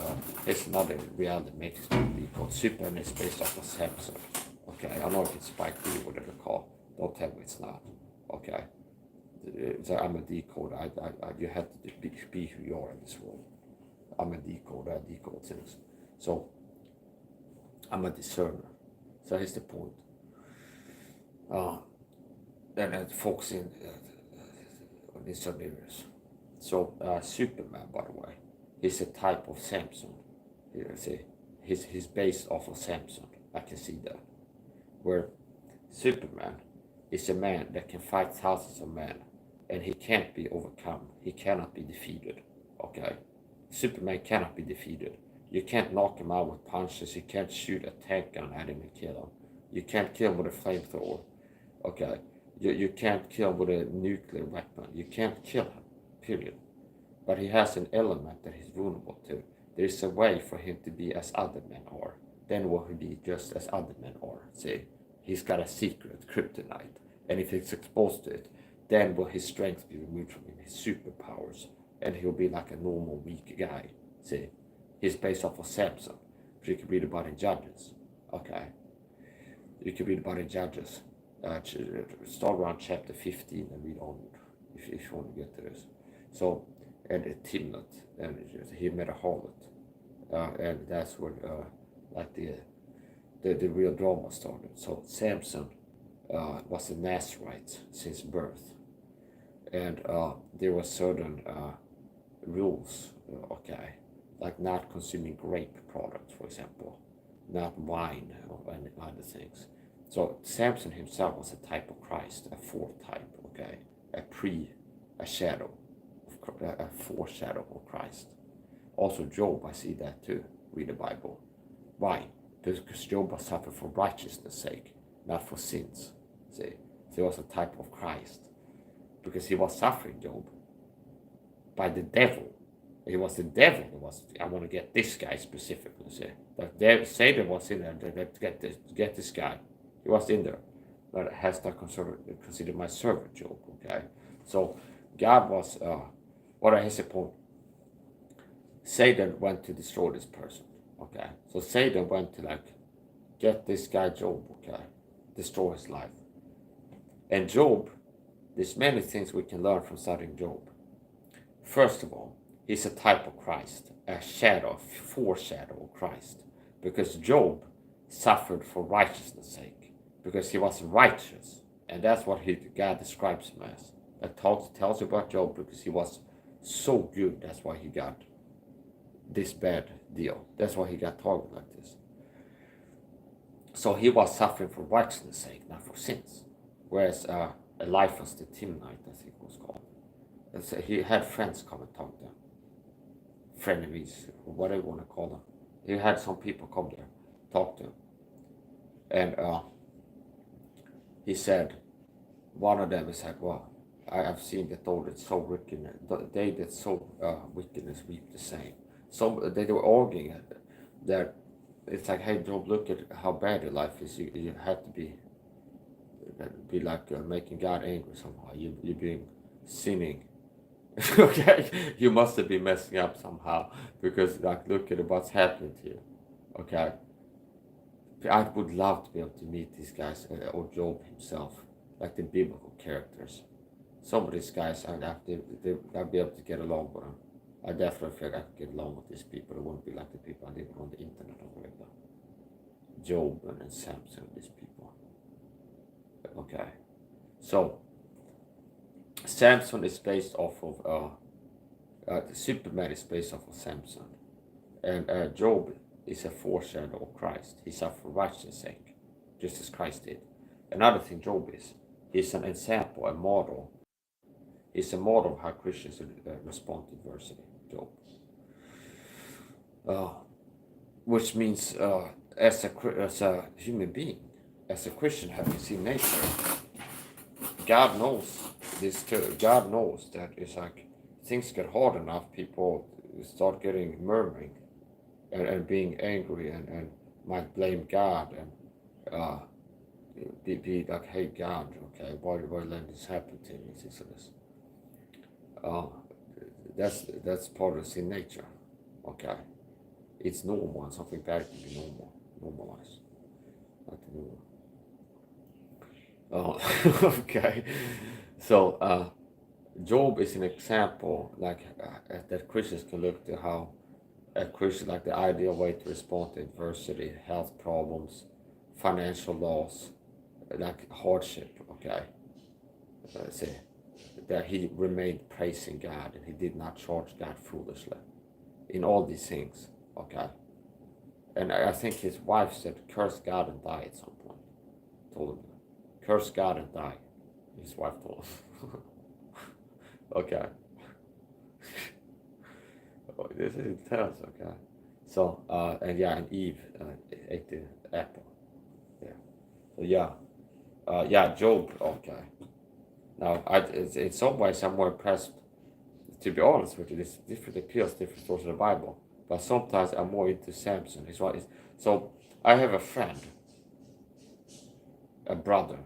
another reality makes it be called Superman is based off of Samson. Okay, I know if it's Spike Lee, whatever call. Don't tell me it's not. Okay, so I'm a decoder. You have to be who you are in this world. I'm a decoder. I decode things. So I'm a discerner. So here's the point. And focusing on these certain areas. So Superman, by the way, he's a type of Samson. Here, see, he's based off of Samson. I can see that. Where Superman is a man that can fight thousands of men, and he can't be overcome. He cannot be defeated. Okay, Superman cannot be defeated. You can't knock him out with punches. You can't shoot a tank gun at him and kill him. You can't kill him with a flamethrower. Okay, you can't kill him with a nuclear weapon. You can't kill him. Period. But he has an element that he's vulnerable to. There's a way for him to be as other men are. Then will he be just as other men are? See, he's got a secret, kryptonite. And if he's exposed to it, then will his strength be removed from him, his superpowers. And he'll be like a normal, weak guy. See, he's based off of Samson. So you can read about in Judges. Okay. You can read about in Judges. Start around chapter 15 and read onward if you want to get to this. So, and Timnath, and he met a harlot, and that's where like the real drama started. So Samson was a Nazarite since birth, and there were certain rules, okay, like not consuming grape products, for example, not wine or any other things. So Samson himself was a type of Christ, a foretype, okay, a shadow. A foreshadow of Christ. Also Job, I see that too. Read the Bible. Why? Because Job suffered for righteousness' sake, not for sins. See, so he was a type of Christ because he was suffering, Job, by the devil. He was the devil. I want to get this guy specifically. See, like Satan was in there to get this guy. He was in there, but has not considered my servant, Job. Okay, so God was. What is the point? Satan went to destroy this person. Okay, so Satan went to like get this guy Job. Okay, destroy his life. And Job, there's many things we can learn from studying Job. First of all, he's a type of Christ, a foreshadow of Christ, because Job suffered for righteousness' sake, because he was righteous, and that's what God describes him as. That tells you about Job because he was so good. That's why he got this bad deal. That's why he got targeted like this. So he was suffering for righteousness' sake, not for sins. Whereas Eliphaz the Timnite, I think it was called, and so he had friends come and talk to him, frenemies, or whatever you want to call them. He had some people come there, talk to him, and he said, one of them said, well, I have seen that though that's so wicked, they that so wickedness weep the same. So they were arguing that it's like, hey Job, look at how bad your life is. You have to be like making God angry somehow. You're being sinning. Okay, you must have been messing up somehow because like look at what's happening to you. Okay, I would love to be able to meet these guys or Job himself, like the biblical characters. Some of these guys, I'd be able to get along with them. I definitely feel like I could get along with these people. It wouldn't be like the people I live on the internet or whatever. Job and Samson, these people. Okay, so Samson is based off of Superman is based off of Samson, and Job is a foreshadow of Christ. He suffered for righteousness' sake, just as Christ did. Another thing Job is, he's an example, a model. He's a model of how Christians respond to adversity, Job. Which means as a human being, as a Christian having seen nature, God knows this too. God knows that it's like things get hard enough, people start getting murmuring and being angry and might blame God and be like, hey God, okay, why let this happen to me? That's part of sin nature, okay. It's normal, and something bad can be normalized, like the normal. Okay, so Job is an example, like that Christians can look to how a Christian, like the ideal way to respond to adversity, health problems, financial loss, like hardship. Okay, see that he remained praising God and he did not charge God foolishly in all these things. Okay, and I think his wife said, "Curse God and die." At some point, told him, "Curse God and die." His wife told him. Okay. Oh, this is intense. Okay. So and Eve ate the apple. Yeah. So yeah, Job. Okay. Now, in some ways, I'm more impressed. To be honest with you, this different appeals, different stories in the Bible. But sometimes I'm more into Samson. So I have a friend, a brother.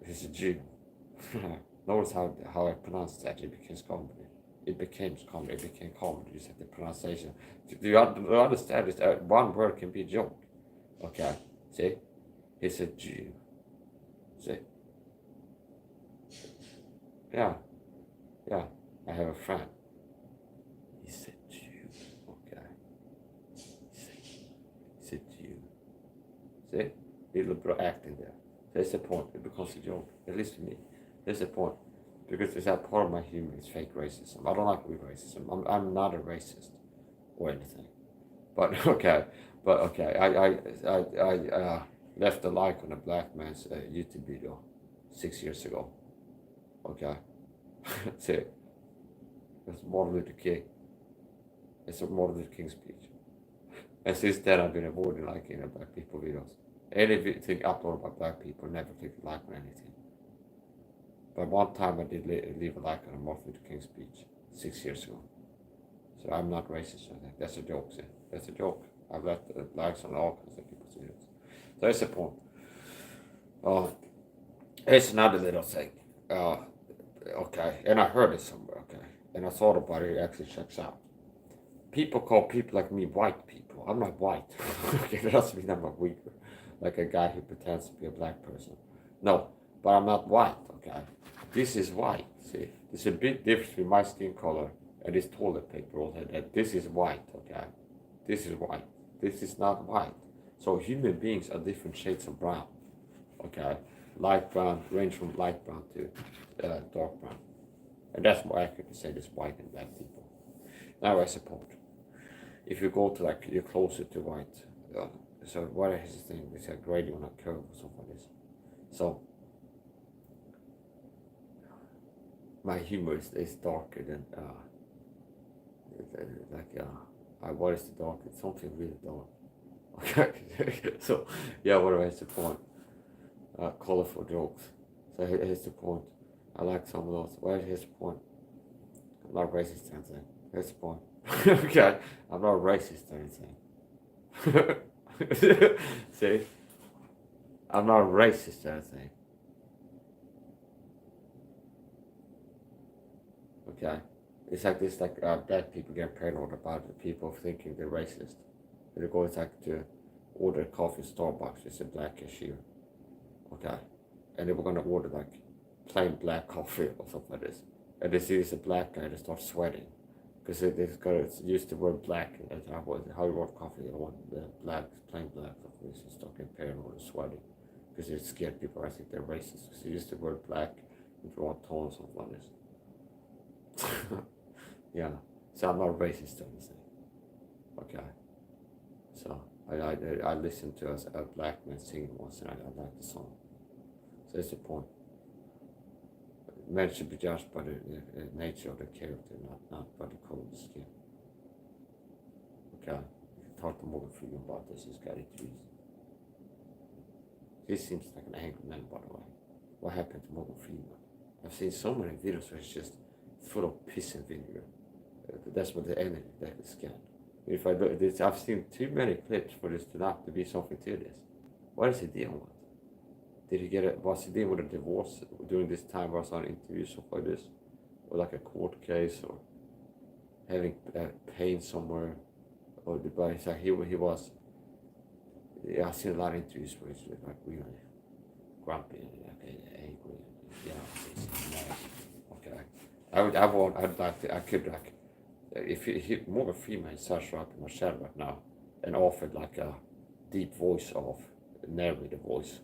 He's a Jew. Notice how I pronounced that. It became common. It became common. You said the pronunciation. Do you understand this? One word can be a joke. Okay. See? He's a Jew. See? Yeah. I have a friend. He's a Jew. Okay. He's a Jew. See? Little bit of acting there. There's a point. It becomes a joke. At least to me. There's a point. Because it's that part of my humor is fake racism. I don't like real racism. I'm not a racist or anything. But okay. I left a like on a black man's YouTube video 6 years ago. Okay. See, it's Martin Luther King. It's a Martin Luther King speech. And since then, I've been avoiding liking black people videos. Anything uploaded by black people, never click like on anything. But one time I did leave a like on a Martin Luther King speech 6 years ago. So I'm not racist or anything. That's a joke, see? That's a joke. I've left likes on all kinds of people's videos. So that's the point. Here's another little thing. Okay, and I heard it somewhere, okay. And I thought about it, it actually checks out. People call people like me white people. I'm not white. Okay, that doesn't mean I'm a weaker. Like a guy who pretends to be a black person. No, but I'm not white, okay. This is white, see. There's a big difference between my skin color and this toilet paper roll head. That this is white, okay. This is white. This is not white. So human beings are different shades of brown, okay. Light brown, range from light brown to dark brown. And that's more accurate to say this white and black people. Now I support. If you go to like, you're closer to white. So what is this thing? It's a gradient on a curve or something like this. So my humor is darker than what is the dark? It's something really dark. Okay. So yeah, whatever is the point? Colorful jokes. So here's the point. I like some of those. Well, here's the point. I'm not racist or anything. Here's the point. Okay, I'm not racist or anything. See? I'm not racist or anything. Okay? It's like this, like black people get paranoid about the people thinking they're racist. And they go like to order coffee in Starbucks. It's a black cashier. Okay? And they were gonna order like plain black coffee or something like this. And they see it's a black guy, they start sweating. Because they've got to use the word black as how you want coffee. I want the black, plain black coffee. So start getting paranoid and sweating. Because they're scared people, I think they're racist. So use the word black if you want tone or something like this. Yeah. So I'm not racist or anything. Okay. So I listened to a black man singing once and I liked the song. That's the point. Men should be judged by the nature of the character, not by the color of the skin. Okay, you can talk to Morgan Freeman about this. He's got interviews. He seems like an angry man, by the way. What happened to Morgan Freeman? I've seen so many videos where he's just full of piss and vinegar. That's what the energy that is scanned. If I look at this, I've seen too many clips for this to not to be something to this. What is he dealing with? Did he was he dealing with a divorce during this time? Was on interviews stuff like this, or like a court case, or having pain somewhere, or he was. Yeah, I've seen a lot of interviews where he's like really grumpy and angry. Okay. If Morgan Freeman sat up in my chair right now and offered like a deep voice of narrator voice,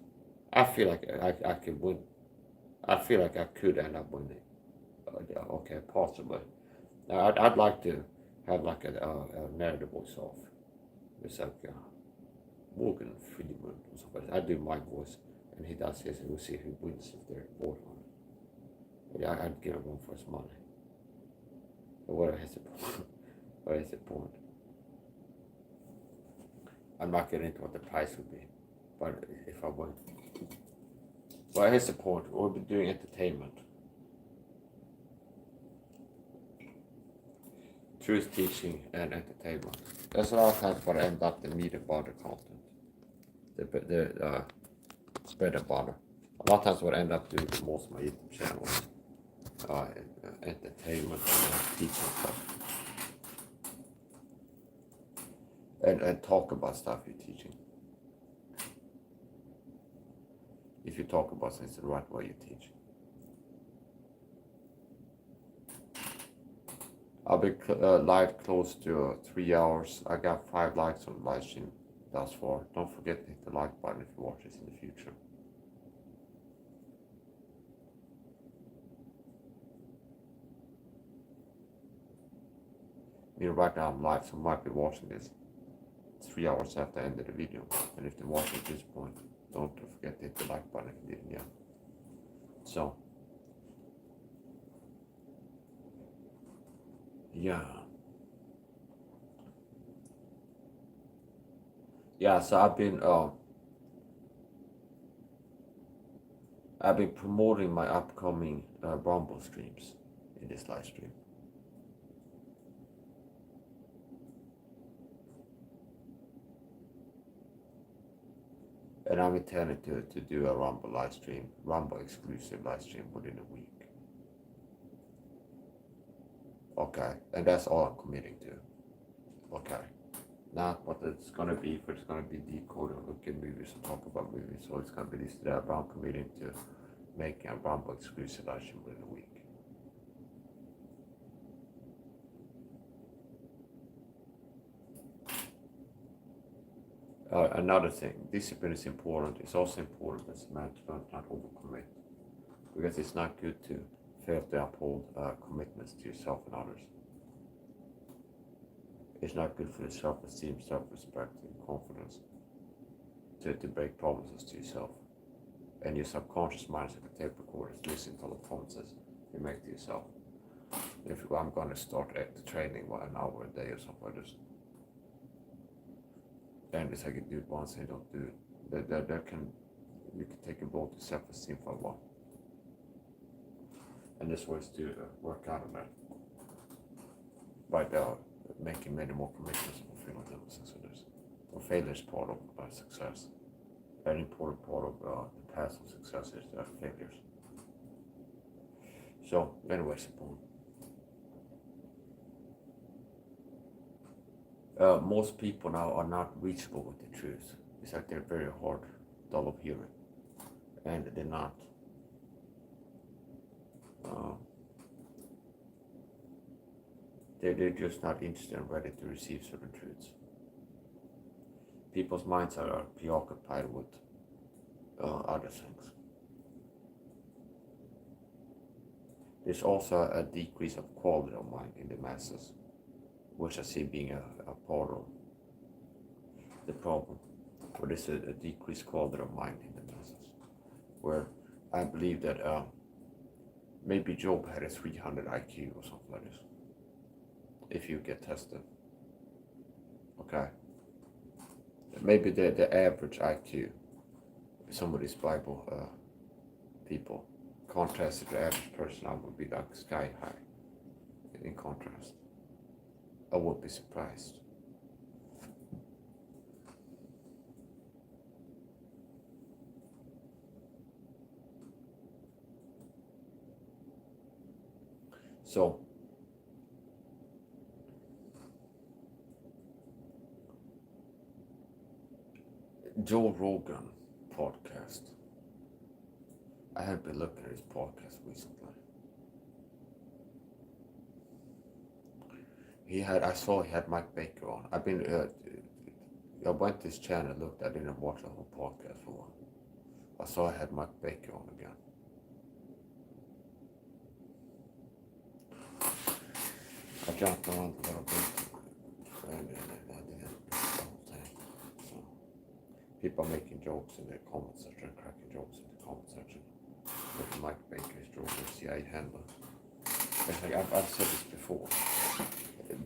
I feel like I could win. I feel like I could end up winning. Okay, possibly. I'd like to have like a narrator voice off. It's like Morgan Freeman or something. I do my voice and he does his, and we'll see who wins if they're both on it. Yeah, I'd give him one for his money. But what is the point? What is the point? I'm not getting into what the price would be, but if I win. Well, here's the point. We'll be doing entertainment. Truth teaching and entertainment. There's a lot of times where I end up the meat and butter content. The bread and butter. A lot of times what I end up doing the most of my YouTube channel is entertainment and teaching stuff. And talk about stuff you're teaching. If you talk about things the right way, you teach. I'll be live close to 3 hours. I got 5 likes on the live stream thus far. Don't forget to hit the like button if you watch this in the future. Right now I'm live, so you might be watching this 3 hours after I ended the video. And if you're watching at this point, don't forget to hit the like button if you didn't yet. So, yeah. So I've been promoting my upcoming Rumble streams in this live stream. And I'm intending to do a Rumble live stream, Rumble exclusive live stream within a week. Okay, and that's all I'm committing to. Okay, not what it's gonna be, if it's gonna be decoding, look at movies and talk about movies, so it's gonna be this, but I'm committing to making a Rumble exclusive live stream within a week. Another thing, discipline is important. It's also important as management not overcommit, because it's not good to fail to uphold commitments to yourself and others. It's not good for your self-esteem, self-respect, and confidence to break promises to yourself. And your subconscious mind is like a tape recorder, listening to all the promises you make to yourself. If I'm going to start the training 1 hour a day or something like this, and it's like you do it once and you don't do it, you can take a blow to self-esteem for a while. And this was to work out on that by making many more commitments and fulfilling them success. So failure is part of success. An important part of the path of success is failures. So, anyways, most people now are not reachable with the truth. It's like they're very hard, dull of hearing, and they're not. They're just not interested and ready to receive certain truths. People's minds are preoccupied with other things. There's also a decrease of quality of mind in the masses, which I see being a part of the problem. Where there's a decreased quality of mind in the masses, where I believe that maybe Job had a 300 IQ or something like this. If you get tested. Okay. Maybe the average IQ, some of these Bible people, contrasted to the average person, I would be like sky high in contrast. I would be surprised. So, Joe Rogan podcast. I have been looking at his podcast recently. I saw he had Mike Baker on. I went to his channel, looked. I didn't watch the whole podcast for a while. I saw I had Mike Baker on again. I jumped around a little bit, and I didn't the whole thing. So people making jokes in the comment section, cracking jokes in the comment section. But Mike Baker is Jordan's CIA handler. It's like I've said this before.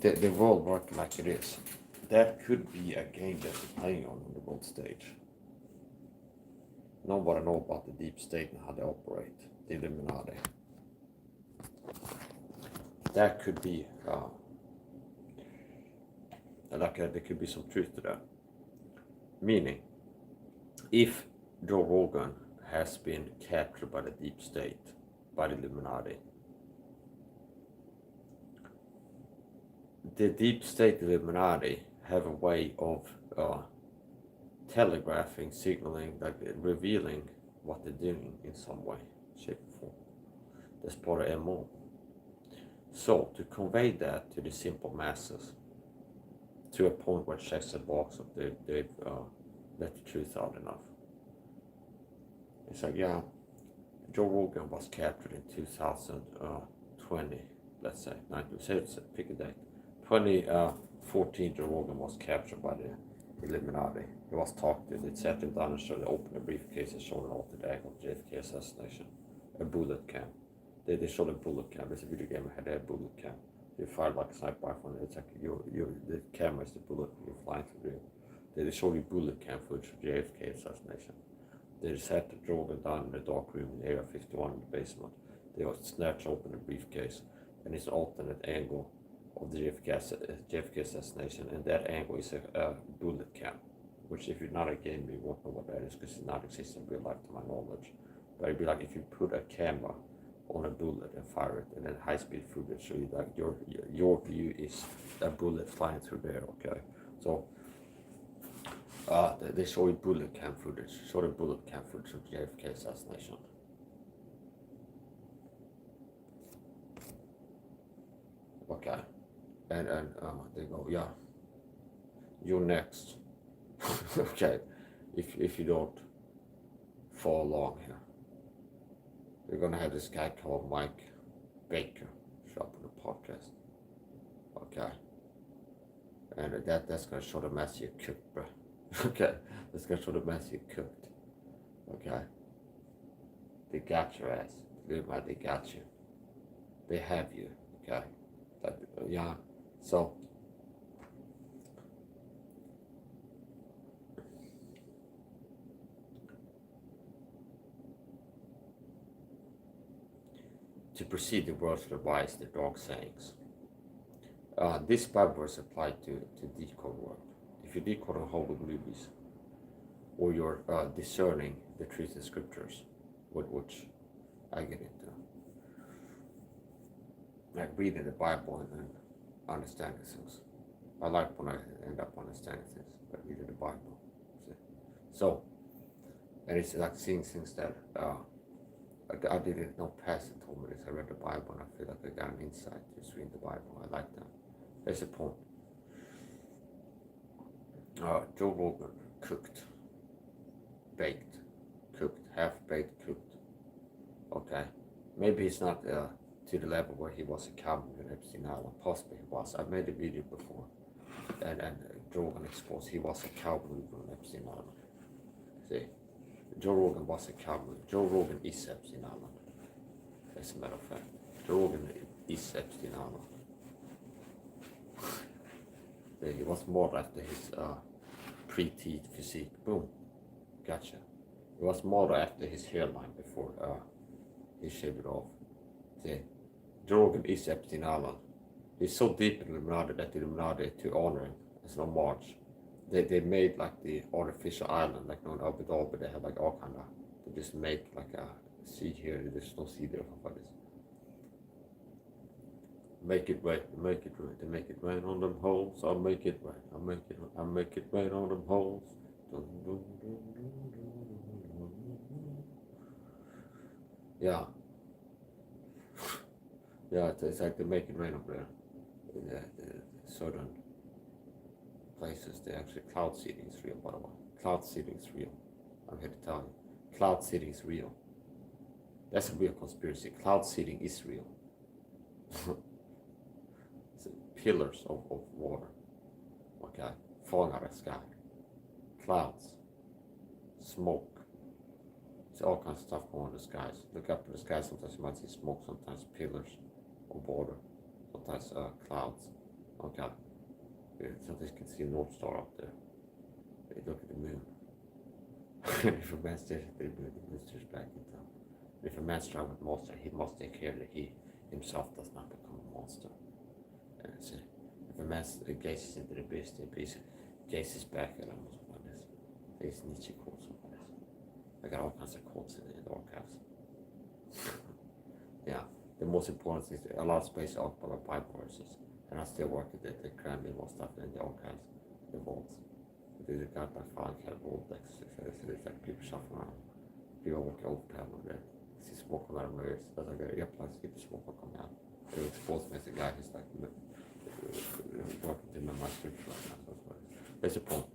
The world working like it is. That could be a game that they're playing on the world stage. Nobody knows about the deep state and how they operate. The Illuminati. That could be there could be some truth to that. Meaning, if Joe Rogan has been captured by the deep state, by the Illuminati, the deep state Illuminati have a way of telegraphing, signaling, like revealing what they're doing in some way, shape, or form. That's part of MO. So to convey that to the simple masses, to a point where checks and boxes, they've let the truth out enough. It's like, yeah, Joe Rogan was captured in 2020, let's say, pick a date. 2014, Joe Rogan was captured by the Illuminati. He was talked to, they sat him down and showed, they opened a briefcase and showed an altered egg of JFK assassination, a bullet cam. They showed a bullet cam. It's a video game that had a bullet cam. You fired like a sniper rifle, and it's like the camera is the bullet you're flying through. They showed you bullet cam footage of JFK assassination. They sat the Rogan down in the dark room in Area 51 in the basement. They snatched open the briefcase, and it's an alternate angle of the JFK assassination, and that angle is a bullet cam, which if you're not a gamer, you won't know what that is because it not exists in real life to my knowledge. But it'd be like if you put a camera on a bullet and fire it, and then high-speed footage, so you, like your view is a bullet flying through there. Okay, so they show you bullet cam footage, of JFK assassination. Okay, and they go, yeah, you're next. Okay, if you don't follow along here, we're gonna have this guy called Mike Baker show up on the podcast. Okay, and that's gonna show the mess you cooked, bro. Okay, that's gonna show the mess you cooked. Okay, they got your ass. They got you. They have you. Okay, yeah. So to proceed the world to the wise, the dog sayings. This Bible verse applied to decode work. If you decode on Hollywood movies, or you're discerning the truth in scriptures, which I get into, like reading the Bible and understanding things. I like when I end up understanding things by reading the Bible. See? So, and it's like seeing things that I didn't know. Pastor told me this. I read the Bible and I feel like I got an insight just reading the Bible. I like that. There's a point. Joe Rogan cooked, baked, cooked, half-baked, cooked. Okay, maybe he's not to the level where he was a cowboy in Epstein Island. Possibly he was. I've made a video before, and Joe Rogan exposed he was a cowboy on Epstein Island. See, Joe Rogan was a cowboy. Joe Rogan is Epstein Island. As a matter of fact, Joe Rogan is Epstein Island. He was more after his pre-teeth physique. Boom, gotcha. It was more after his hairline before he shaved it off. See, Joe Rogan is Epstein Island. He's so deep in Illuminati that the Illuminati, to honor him as an homage, they made like the artificial island, like on Abu Dhabi, they had like all kind of, they just make like a sea here, there's no sea there for this. Make it rain, make it rain, they make it rain on them holes, I'll make it rain, I'll make it rain on them holes. Yeah. Yeah, it's like they make it rain up there. In the certain places, they actually, cloud seeding is real, by the way. Cloud seeding is real. I'm here to tell you. Cloud seeding is real. That's a real conspiracy. Cloud seeding is real. It's pillars of water. Okay. Falling out of the sky. Clouds. Smoke. It's all kinds of stuff going on in the skies. Look up in the sky, sometimes you might see smoke, sometimes pillars of water, sometimes clouds. Okay. Sometimes you can see a North Star up there. They look at the moon. If a man stares at the moon stares back in town. If a man strives with monster, he must take care that he himself does not become a monster. And so, if a man gazes into the beast gazes back at him. There's Nietzsche quotes on this. I got all kinds of quotes in the archives. Yeah, the most important thing is a lot of space occupied by Bible verses. And I still work at it, they cram in more stuff in the archives, the vaults. They got by file cab vault, like, so it's like people shuffling around. People walk over panel there. See smoke coming out of my ears. That's like an earplugs, keep the smoke coming out. It exposed me as a guy who's like working to my scripture right now. So there's a point.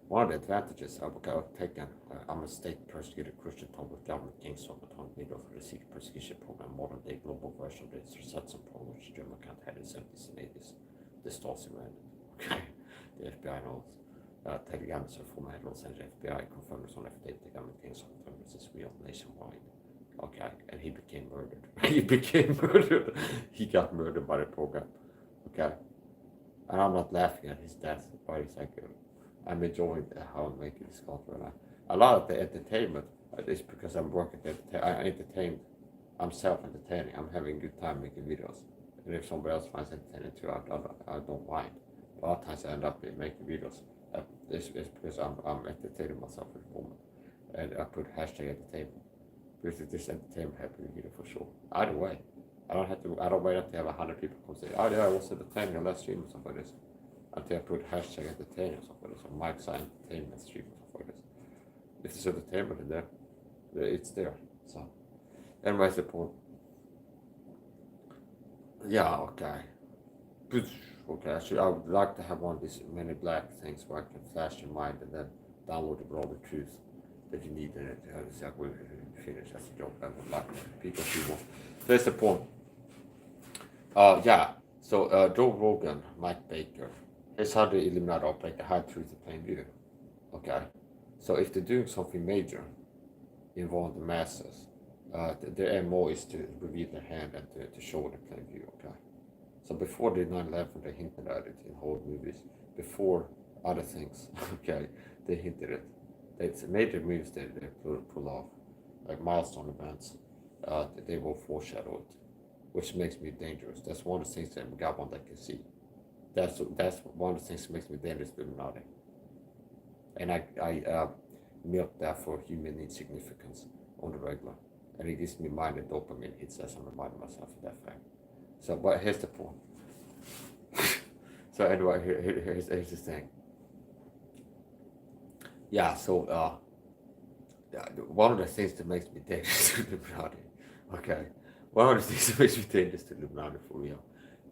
One of the advantages I've taken, I'm a state persecuted Christian told with government kings of the leader for the secret persecution program, modern day global version of the Research program, which German can't had in the 70s and 80s. The Stasi ran it. Okay. The FBI knows. Telegram is a former head of Los Angeles FBI confirms on FD the government kings of the is real nationwide. Okay. And he became murdered. He became murdered. He got murdered by the program. Okay. And I'm not laughing at his death, but it's like, I'm enjoying how I'm making this content. A lot of the entertainment is because I'm working I entertain. I'm self-entertaining. I'm having a good time making videos. And if somebody else finds entertaining too, I don't mind. A lot of times I end up making videos. It's because I'm entertaining myself at the moment. And I put hashtag entertainment. Because this entertainment happening video for sure. Either way. I don't wait until I have 100 people come say, oh yeah, I was entertaining on last stream or something like this. Until I put hashtag entertainment or something like this, or Mike's entertainment stream or something like this. If there's entertainment in there, it's there. So, anyways, the point. Yeah, okay. Okay, I would like to have one of these many black things where I can flash your mind and then download it with all the truth that you need in it. So I will finish. That's a joke. I would like people who want. That's the point. Yeah. So Joe Rogan, Mike Baker. Here's how the Illuminati operate the high truth in plain view. Okay. So if they're doing something major involving the masses, their MO is to reveal their hand and to show the plain view. Okay. So before the 9/11, they hinted at it in whole movies. Before other things, okay, they hinted it. It's major moves they pull off, like milestone events. They will foreshadow it, which makes me dangerous. That's one of the things that God one that can see. That's one of the things that makes me dangerous to Illuminati. And I milk that for human insignificance on the regular, and it gives me mind and dopamine hits as I'm reminding myself of that fact. So, but here's the point. So anyway, here's the thing. Yeah, so one of the things that makes me dangerous to Illuminati, okay, one of the things that makes me dangerous to Illuminati for real,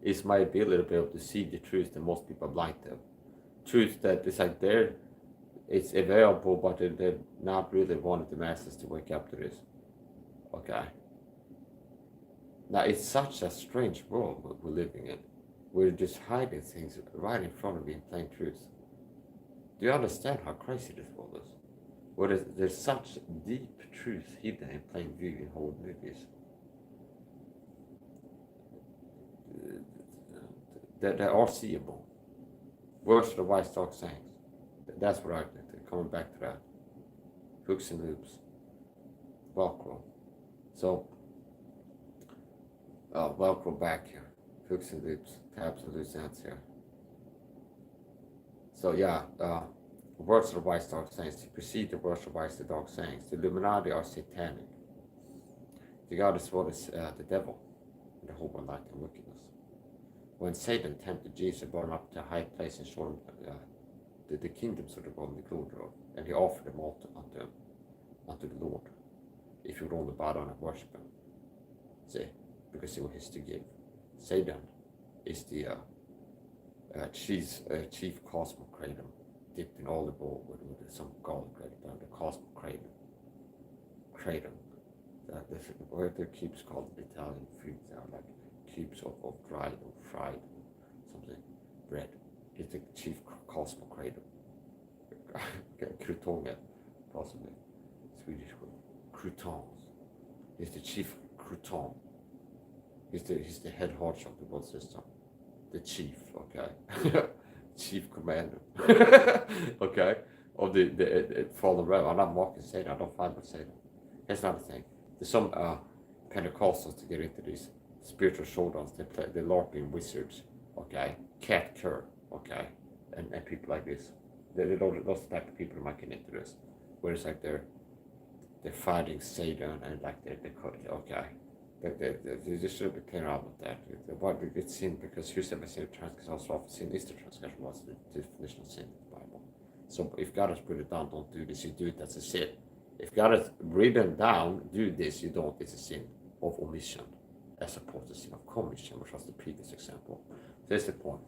is my ability to be able to see the truth that most people are blind to. Truth that is like it's available, but they're not really wanting the masses to wake up to this. Okay. Now, it's such a strange world we're living in. We're just hiding things right in front of you in plain truth. Do you understand how crazy this world is? where there's such deep truth hidden in plain view in Hollywood movies. That are seeable. Words of the wise dark sayings. That's what I coming back to that. Hooks and loops. Velcro. So Velcro back here. Hooks and loops. Tabs and loose ends here. So yeah, words of the wise dark sayings. To precede the words of wise the dark sayings. The Illuminati are satanic. The God is what is the devil. The hope of light and wickedness. When Satan tempted Jesus, brought him up to a high place and showed him the kingdoms of the world and the glory thereof, and he offered them all unto the Lord, if you would only bow down and worship him. See, because he was his to give. Satan is the chief cosmic kratom, dipped in olive oil with some garlic right down. The cosmic kratom. The word the cubes called Italian foods are like cubes of dried or fried something bread. It's the chief cosmic kratom. Croutonga, possibly Swedish word. Croutons. He's the chief crouton. He's the head honcho of the world system. The chief, okay. Chief commander. Okay. Of the fallen realm. I'm not mocking Satan, I don't find but Satan. Here's another thing. There's some Pentecostals to get into these spiritual showdowns. They're LARPing wizards, okay, Cat Kerr, okay, and people like this. Those type of people might get into this, where it's like they're fighting Satan and like they're okay. They just should be clear out with that. Why it's sin? Because whosoever sin transgression also often sin is the transgression. What's the definition of sin in the Bible? So if God has put it down, don't do this. You do it, that's a sin. If God has written down, do this, you don't, it's a sin of omission, as opposed to sin of commission, which was the previous example. There's the point.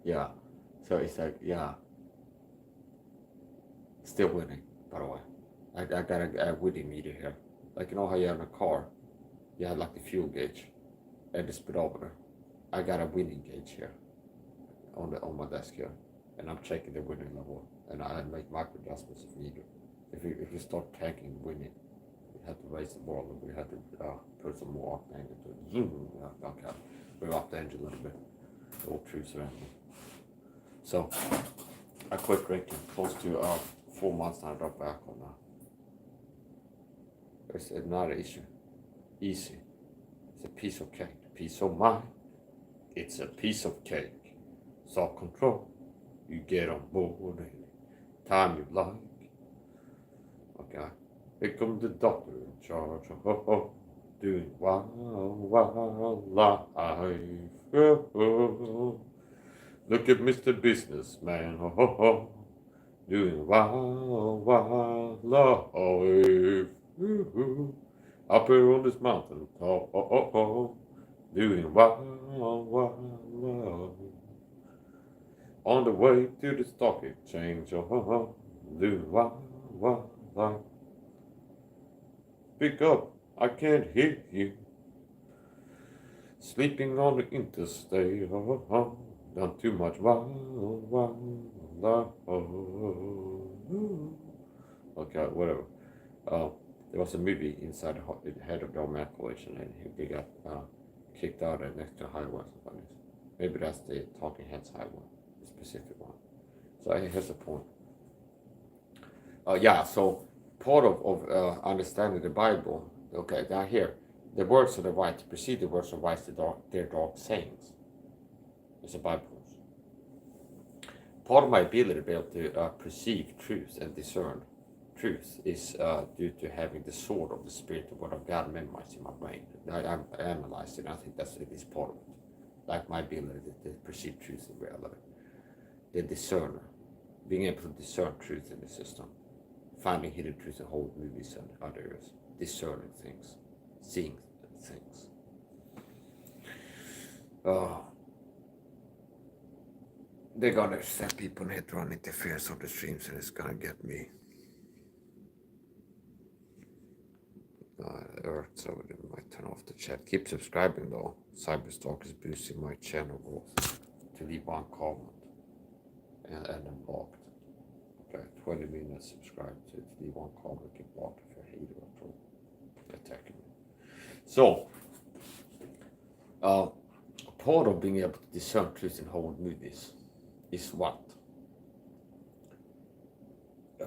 Yeah. So it's like, yeah. Still winning, by the way. I got a winning meter here. Like, you know how you have in a car, you have like the fuel gauge and the speedometer. I got a winning gauge here on my desk here, and I'm checking the winning level, and I make micro adjustments if needed. If you start tanking winning, you have to raise the bar a little bit. You have to put some more octane into it. Zoom. Okay, we're up the engine a little bit. All truths around me. So I quit drinking close to 4 months now. I dropped back on that. It's not an issue. Easy. It's a piece of cake. Peace of mind. It's a piece of cake. Self-control. You get on board any time you like. Okay. Here comes the doctor in charge. Doing wild life. Look at Mr. Businessman. Doing wild life. Up here on this mountain top. Doing wild life. On the way to the stock exchange, doing wild life. Speak up, I can't hear you. Sleeping on the interstate, done too much wild life. Okay, whatever. There was a movie inside the head of the Roman Coalition, and they got kicked out at next to highway or something like this. Maybe that's the Talking Heads highway. Specific one. So here's the point. Yeah, so part of understanding the Bible, okay, now here, the words of the wise, to precede the words of wise, their dark sayings. It's a Bible verse. Part of my ability to be able to perceive truth and discern truth is due to having the sword of the Spirit, the Word of God memorized in my brain. I analyzed it, and I think it is part of it. Like my ability to perceive truth in reality. The discerner, being able to discern truth in the system, finding hidden truth in whole movies and other areas, discerning things, seeing things. They're gonna send people here to run interference on the streams, and it's gonna get me Earth, so they might turn off the chat. Keep subscribing though. Cyberstalk is boosting my channel growth. To leave one comment and unblocked. Okay, 20 minutes, subscribe to the one comment, get blocked if you're a hater or troll attacking me. So, part of being able to discern truth in Hollywood movies is what?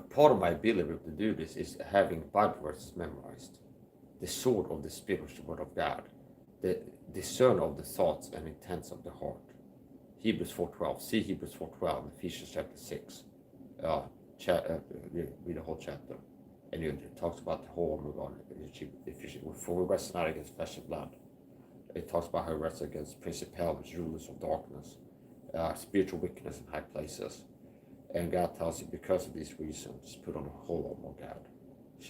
Part of my ability to do this is having Bible verses memorized, the sword of the Spirit, the Word of God, the discern of the thoughts and intents of the heart. Hebrews 4:12. See Hebrews 4:12, Ephesians chapter 6. Read the whole chapter, and it talks about the whole armor of God. For we wrestle not against flesh and blood. It talks about how we wrestle against principalities, rulers of darkness, spiritual wickedness in high places. And God tells you, because of these reasons, put on the whole armor of God.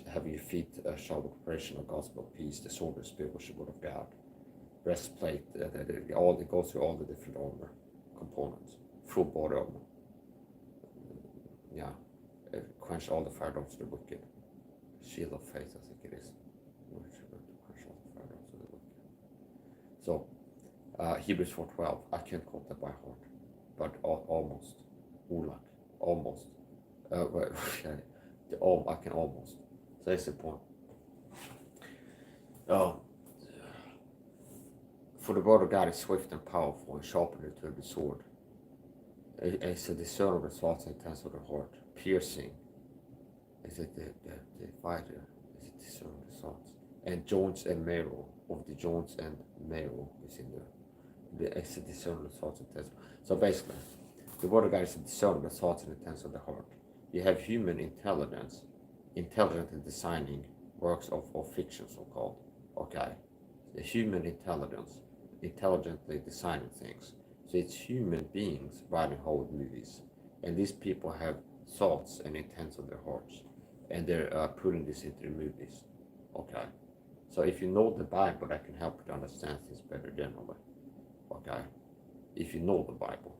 Having your feet shod with preparation of gospel of peace, the sword of the Spirit, which is the word of God. Breastplate, it goes through all the different armor components. Full body armor. Quench all the fire darts of the wicked. Shield of faith, I think it is. Quench all the fire darts of the wicked. So, Hebrews 4:12, I can't quote that by heart, but almost. Ulak, almost. I can almost. So that's the point. For the word of God is swift and powerful and sharper than a two-edged sword. It's a discerner of the thoughts and intents of the heart, piercing. Is it the fighter? Is it discerner of the thoughts? And joints and marrow, of the joints and marrow is in there. It's a discerner of the thoughts and intents. So basically, the word of God is a discerner of the thoughts and intents of the heart. You have human intelligence, intelligent in designing works of fiction, so-called. Okay, the human intelligence, intelligently designing things. So it's human beings writing Hollywood movies, and these people have thoughts and intents of their hearts, and they're putting this into the movies. Okay, so if you know the Bible, that can help you to understand things better generally. Okay, if you know the Bible.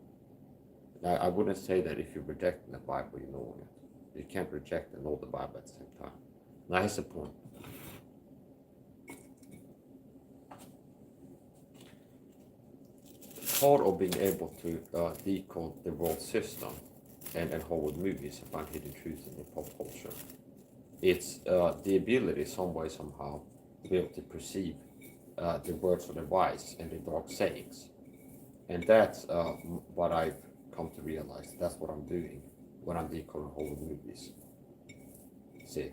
Now, I wouldn't say that if you're rejecting the Bible, you know it. You can't reject and know the Bible at the same time. Now, here's the point. Part of being able to decode the world system and Hollywood movies and find hidden truth in the pop culture, it's the ability, some way, somehow, to be able to perceive the words of the wise and the dark sayings. And that's what I've come to realize. That's what I'm doing when I'm decoding Hollywood movies. See?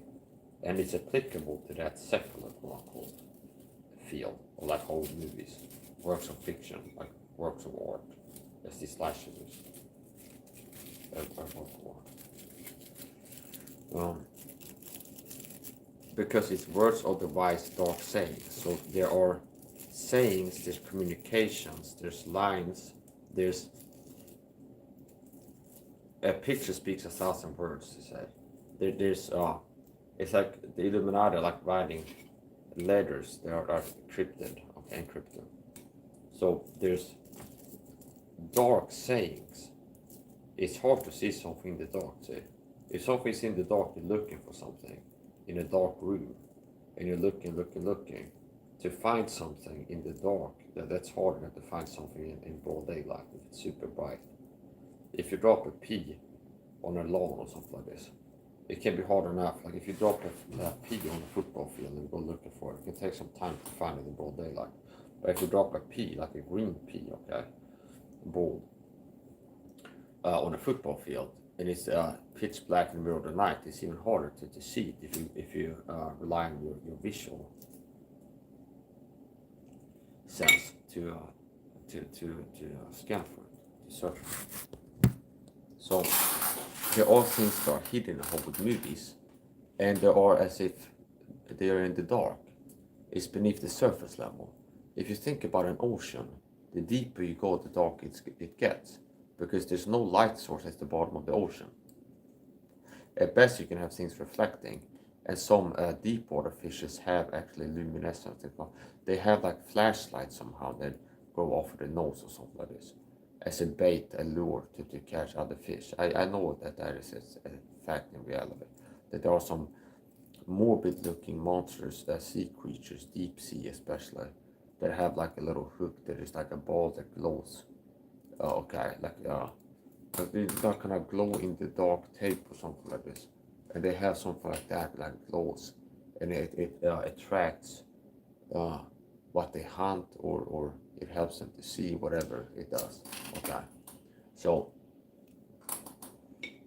And it's applicable to that secular, quote-unquote, field, or like Hollywood movies, works of fiction, like works of art, as these slashes work of art. Because it's words of the wise, dark sayings. So there are sayings, there's communications, there's lines, there's a picture speaks 1,000 words, he said. There's it's like the Illuminati, like writing letters that are encrypted. So there's dark sayings. It's hard to see something in the dark. See? If something's in the dark, you're looking for something in a dark room, and you're looking to find something in the dark. That's harder than to find something in broad daylight if it's super bright. If you drop a pea on a lawn or something like this, it can be hard enough. Like if you drop a pea on a football field and go looking for it, it can take some time to find it in broad daylight. But if you drop a pea, like a green pea, bold, on a football field, and it's pitch black in the middle of the night, it's even harder to see it if you rely on your visual sense to scan for it, to search for it. So there are things that are hidden in Hollywood movies, and they are as if they are in the dark. It's beneath the surface level. If you think about an ocean, the deeper you go, the darker it gets, because there's no light source at the bottom of the ocean. At best, you can have things reflecting, and some deep water fishes have actually luminescence. They have like flashlights somehow that go off of the nose or something like this, as a bait, a lure to catch other fish. I know that is a fact in reality, that there are some morbid-looking monsters, sea creatures, deep sea especially, that have like a little hook that is like a ball that glows. They not kind of glow in the dark tape or something like this, and they have something like that, like glows, and it attracts what they hunt, or it helps them to see whatever it does. Okay, so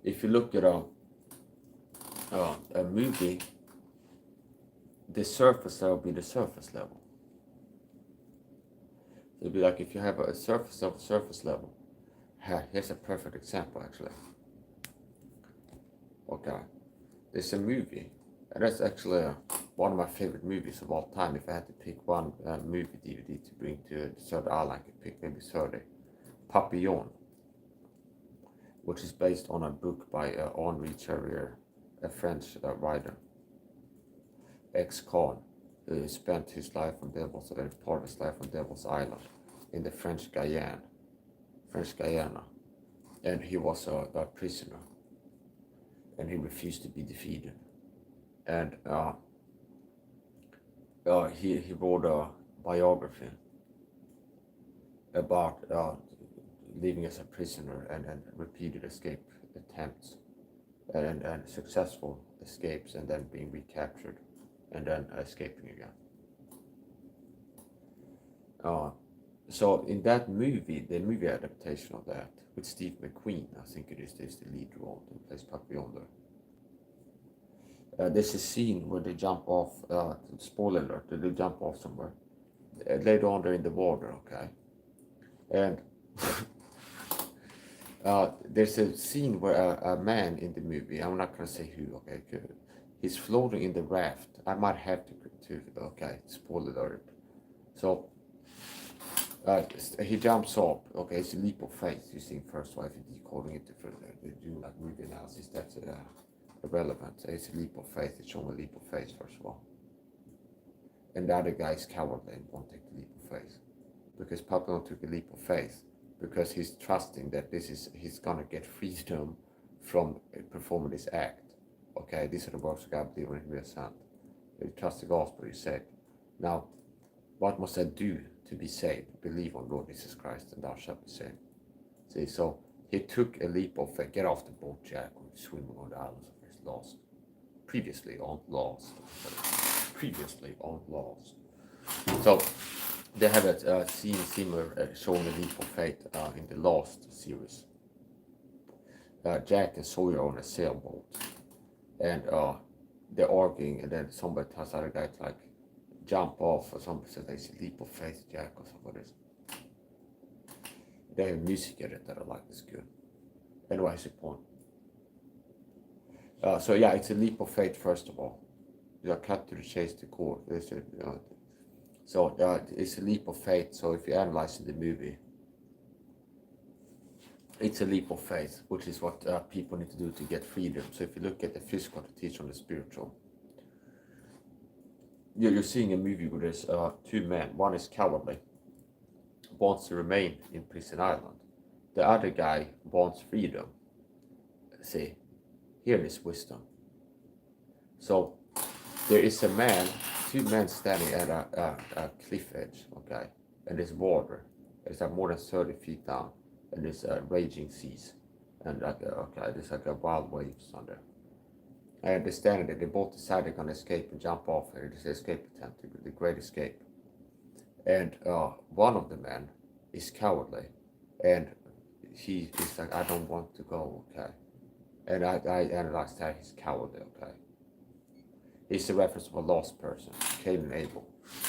if you look at a movie, the surface level will be the surface level. So it'd be like if you have a surface level. Here's a perfect example actually. Okay, there's a movie, and that's actually one of my favorite movies of all time. If I had to pick one movie DVD to bring to the third island, I could pick maybe 30. Papillon, which is based on a book by Henri Charrier, a French writer, ex-con, who spent his life on Devil's, part of his life on Devil's Island in the French Guyana, and he was a prisoner, and he refused to be defeated, and he wrote a biography about living as a prisoner and repeated escape attempts and successful escapes, and then being recaptured and then escaping again. So in that movie, the movie adaptation of that, with Steve McQueen, I think it is the lead role, who plays Papillon there. There's a scene where they jump off, spoiler alert, they jump off somewhere. Later on they're in the water, okay? And there's a scene where a man in the movie, I'm not gonna say who, okay? He's floating in the raft. I might have to okay, spoiler alert. So, he jumps up, okay, it's a leap of faith, you see, first of all, if you're decoding it, they do like movie analysis, that's irrelevant. It's a leap of faith, it's showing a leap of faith, first of all. And the other guy is cowardly and won't take the leap of faith. Because Papillon took a leap of faith, because he's trusting that he's gonna get freedom from performing this act. Okay, these are the works of God, believe in him, we are sent. You trust the gospel, you're saved. Now, what must I do to be saved? Believe on Lord Jesus Christ, and thou shalt be saved. See, so he took a leap of faith. Get off the boat, Jack, or swim on the islands of his lost. Previously on Lost. So they have a scene similar showing a leap of faith in the Lost series. Jack and Sawyer on a sailboat, and they're arguing, and then somebody tells the other guy to like jump off, or somebody says there's a leap of faith, Jack, or something like this. They have music in it that I like, it's good. Anyway, it's the point. So yeah, it's a leap of faith, first of all. You cut to the chase, the core. So it's a leap of faith. So if you analyze the movie, it's a leap of faith, which is what people need to do to get freedom. So if you look at the physical to teach on the spiritual, you're seeing a movie where there's two men. One is cowardly, wants to remain in Prison Island. The other guy wants freedom. See, here is wisdom. So there is a man, two men standing at a cliff edge, okay, and there's water. It's like more than 30 feet down, and there's raging seas, and like there's like a wild waves on there. And they're standing there. They both decide they're gonna escape and jump off. And it's an escape attempt, the great escape. And one of the men is cowardly, and he is like, I don't want to go, okay. And I analyzed that he's cowardly, okay. It's a reference of a lost person, Cain and Abel.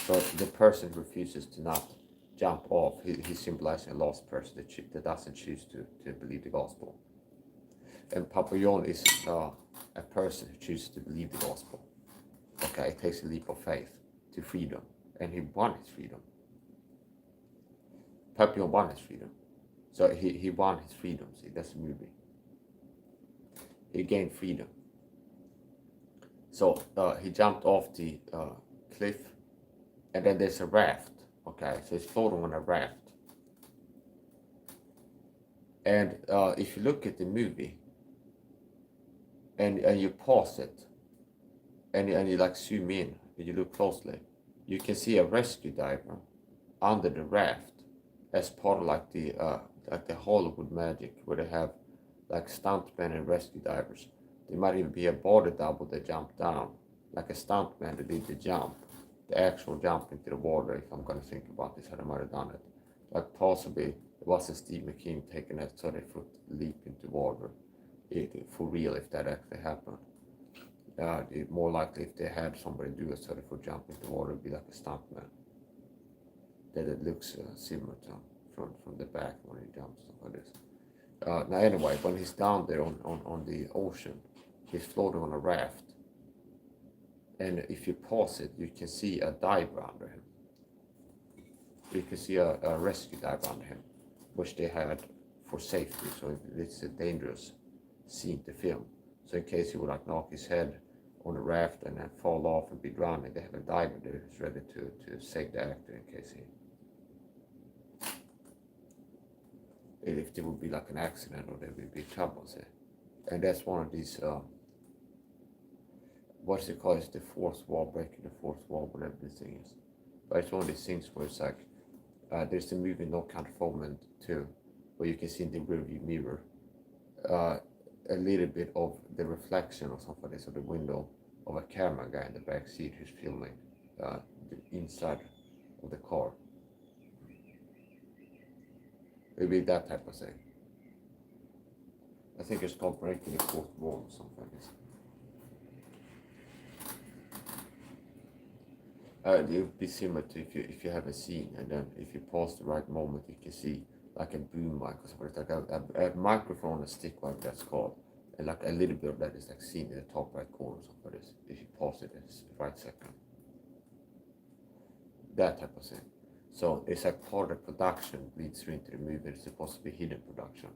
So the person who refuses to not jump off, he's symbolizing a lost person that doesn't choose to believe the gospel. And Papillon is a person who chooses to believe the gospel. Okay, it takes a leap of faith to freedom, and he won his freedom. Papillon won his freedom. So he won his freedom, see, that's the movie. He gained freedom. So he jumped off the cliff, and then there's a raft, okay, so he's floating on a raft. And if you look at the movie, and you pause it, and you like zoom in, and you look closely, you can see a rescue diver under the raft as part of like the Hollywood magic, where they have like stuntmen and rescue divers. There might even be a body double that jumped down, like a stuntman that did the jump, the actual jump into the water. If I'm gonna think about this, how they might have done it. Like possibly it wasn't Steve McKean taking a 30-foot leap into water, for real, if that actually happened. More likely if they had somebody do a 30-foot jump into water, it'd be like a stuntman. That it looks similar to from the back when he jumps, stuff like this. Now anyway, when he's down there on the ocean, he's floating on a raft. And if you pause it, you can see a diver under him. You can see a rescue diver under him, which they had for safety, so it's a dangerous scene to film. So in case he would like knock his head on the raft and then fall off and be drowning, they have a diver there who's ready to save the actor in case if there would be like an accident or there would be trouble, say. And that's one of these, what's it called? It's the fourth wall, breaking the fourth wall, whatever this thing is. But it's one of these things where it's like, there's the movie No Counterfoilment too, where you can see in the rearview mirror a little bit of the reflection or something like this of the window of a camera guy in the back seat who's filming the inside of the car. Maybe that type of thing. I think it's called breaking the fourth wall or something like this. It would be similar to if you have a scene and then if you pause the right moment, you can see like a boom mic or something. It's like a microphone on a stick, like that's called. And like a little bit of that is like seen in the top right corner or something like this. If you pause it, it's right second. That type of thing. So it's like part of the production bleeds through into the movie. It's supposed to be hidden production.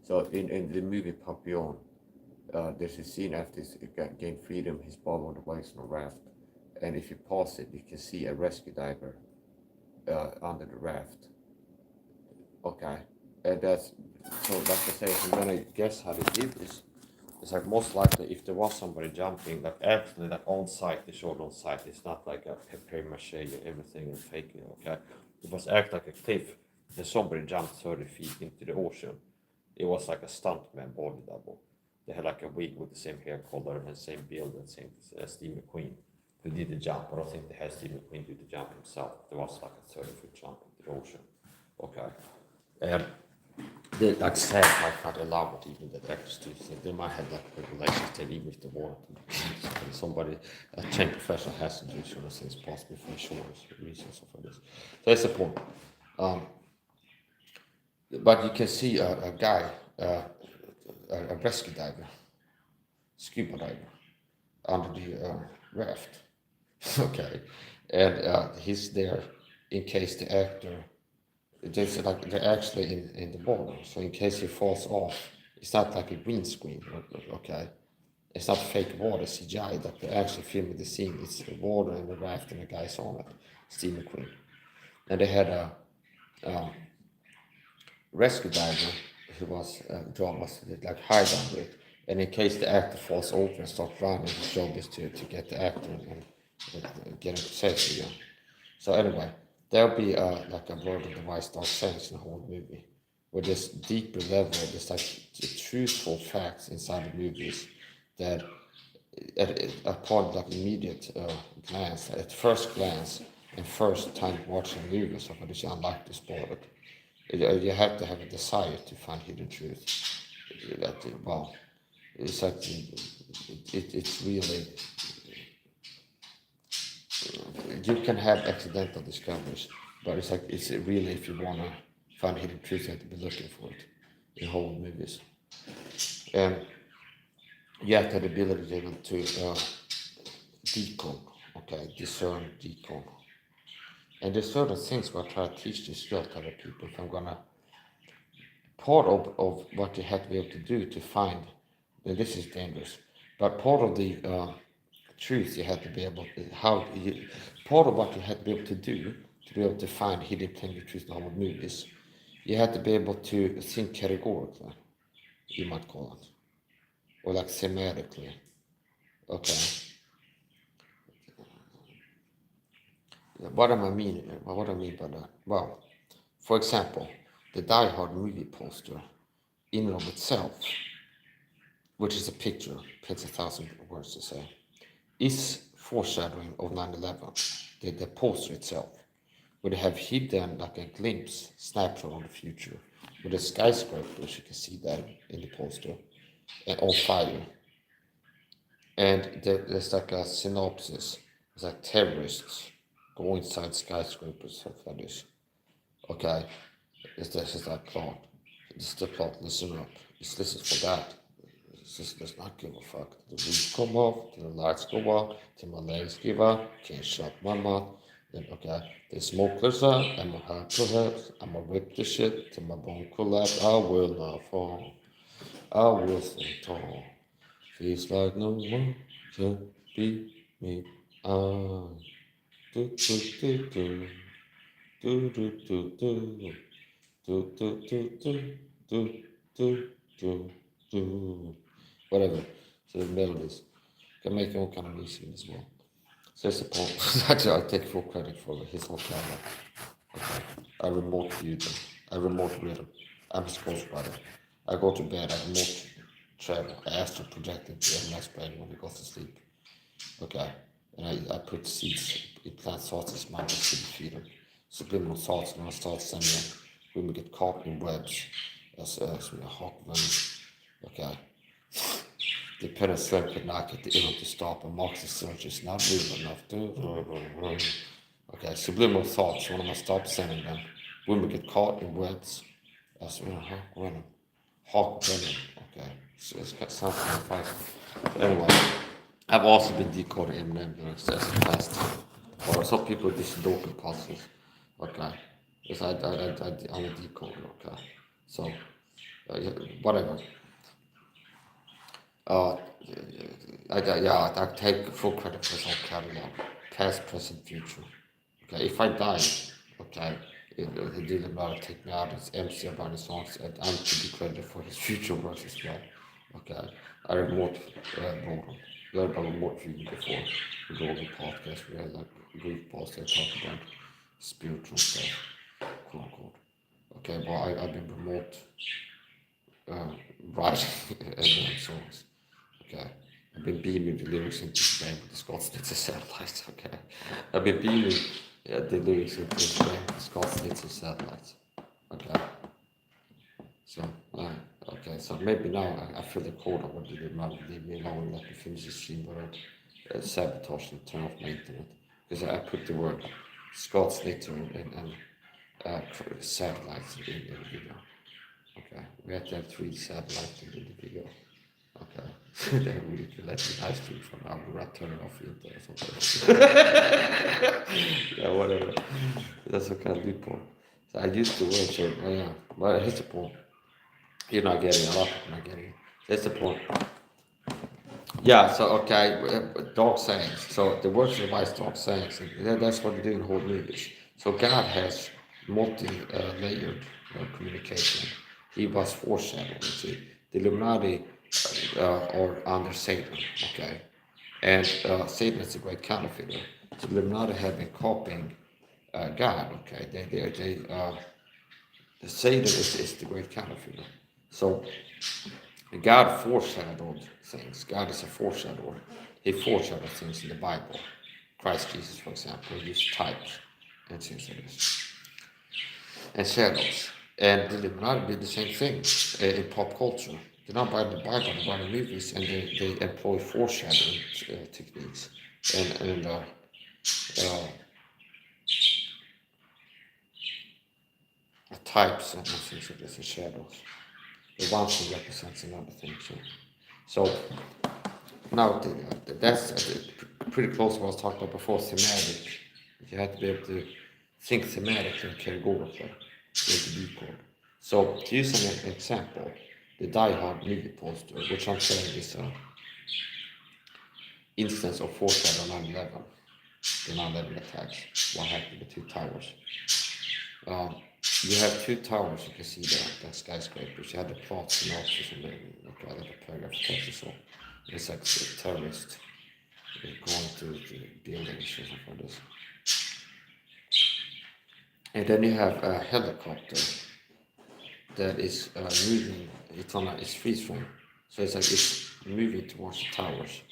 So in the movie Papillon, there's a scene after he's gained freedom, he's ball on the waves on a raft. And if you pause it, you can see a rescue diver under the raft. Okay, and that's, so like I say, if I'm gonna guess how they did this, it's like most likely if there was somebody jumping, like actually like on site, they showed on site, it's not like a papier-mâché and everything and faking it, okay? It was act like a cliff, and somebody jumped 30 feet into the ocean. It was like a stuntman body double. They had like a wig with the same hair color and same build and same Steve McQueen. They did the jump, but I don't think they had Steve McQueen do the jump himself. There was like a 30-foot jump into the ocean. Okay. And they like said might not allow it even that actors do. So they might have like regulations that even if they want somebody, a trained professional has to do certain things possibly for insurance reasons or for this. So that's the point. But you can see a guy, a rescue diver, scuba diver, under the raft. Okay, and he's there in case the actor, like they're actually in the water. So in case he falls off, it's not like a green screen. Okay, it's not fake water CGI. That they're actually filming the scene. It's the water and the raft and the guys on it. Steve McQueen, and they had a rescue diver who was job was to like hide under it, and in case the actor falls over and starts running, his job is to get the actor and get him safe again. So anyway, there'll be like a word of the wise dark sense in the whole movie, where there's deeper level, there's like truthful facts inside the movies that upon like immediate glance, at first glance and first time watching movies, so it's unlike to spoil it. You have to have a desire to find hidden truth. Well, it's like it's really, you can have accidental discoveries, but it's like it's really, if you want to find hidden truth, you have to be looking for it in whole movies. And you have to have the ability to decode, okay, discern, decode. And there's certain things where I try to teach this skill to other people. If I'm gonna, part of what you have to be able to do to find, and this is dangerous, but part of the truth you have to be able to, part of what you have to be able to do to be able to find hidden plenty of truth in Hollywood movies, you have to be able to think categorically, you might call it, or like thematically, okay. What do I mean by that? Well, for example, the Die Hard movie poster in and of itself, which is a picture, paints 1,000 words to say, is foreshadowing of 9/11, the poster itself, where they have hidden like a glimpse, snapshot of the future, with the skyscrapers, you can see that in the poster, on fire. And there's like a synopsis, it's like terrorists go inside skyscrapers, stuff like this. Okay, this is that plot. This is the plot, listen up. This is for that. This does not give a fuck. The roof come off, till the lights go off, till my legs give up, can't shut my mouth. Then okay, the smoke clears up, and my heart collapse. I'ma rip the shit till my bone collapse. I will not fall. I will stand tall. Feels like no one can beat me. I do do do do do do do do do do do do do do do. Whatever. So the melodies can make your own kind of music as well. So that's the point. Actually, I take full credit for his whole camera. Okay. I remote viewed them. I remote read them. I'm a ghostwriter. I go to bed, I remote travel. I astral project into MS brain when we go to sleep. Okay. And I put seeds, it plants thoughts in his mind, I feed them. Subliminal thoughts, and I start sending when we get caught in webs as we hawk venom. Okay. The penicillin could not get the ill to stop, and Marx's search is not real enough to. Okay, subliminal thoughts, when am I stop sending them? When we get caught in webs as we hawk venom. Okay, so it's got something like anyway, I've also been decoding Eminem lyrics as the past. Or some people just doping puzzles. Okay, because I'm a decoder. Okay, so whatever. I take full credit for this whole catalog, past, present, future. Okay, if I die, okay, it didn't matter, take me out as MC about his songs, and I'm to be credited for his future works as well. Okay, I remote program. We had a remote viewing before. We go over podcast, we had like goofballs that talk about spiritual stuff, quote unquote. Okay, but I've been remote writing and songs. Okay. I've been beaming the lyrics into the brain with the Scots satellites. Okay. I've been beaming the lyrics into the brain with the Scots satellites. Okay. So, okay. So maybe now I feel the code of what you did not leave me alone and let me finish the stream without sabotage and turn off my internet. Because I put the word Scots and satellites in the video. Okay. We had to have 3 satellites in the video. Okay. Then we could let the ice cream from now, we'll turn it off into or something. Yeah, whatever. That's what kind of loophole. So I used to work, so yeah. But here's the point. You're not getting it, a lot of people not getting it. That's the point. Yeah, so okay, dog sayings. So the words of advice, dog sayings, that's what we do in whole movies. So God has multi-layered communication. He was foreshadowing. See, the Illuminati or under Satan, okay? And Satan is a great counterfeiter. So the Illuminati have been copying God, okay? Satan is the great counterfeiter. So God foreshadowed things. God is a foreshadower. He foreshadowed things in the Bible. Christ Jesus, for example, used types and things like this. And shadows. And the Illuminati did the same thing in pop culture. They don't buy the Bible, they buy the movies, and they employ foreshadowing techniques and types and things like this, and shadows. The one thing represents another thing. So now that's pretty close to what I was talking about before, thematic. You have to be able to think thematically and categorically with the decode. So to use an example, the Die Hard movie poster, which I'm saying is an instance of foreshadow 9/11, the 9/11 attacks, what happened with 2 towers. You have 2 towers, you can see the skyscrapers. You have the plot synopsis and the paragraph text. So it's like a terrorist going to the buildings or something like this. And then you have a helicopter that is moving it's freeze frame. So it's like it's moving towards the towers.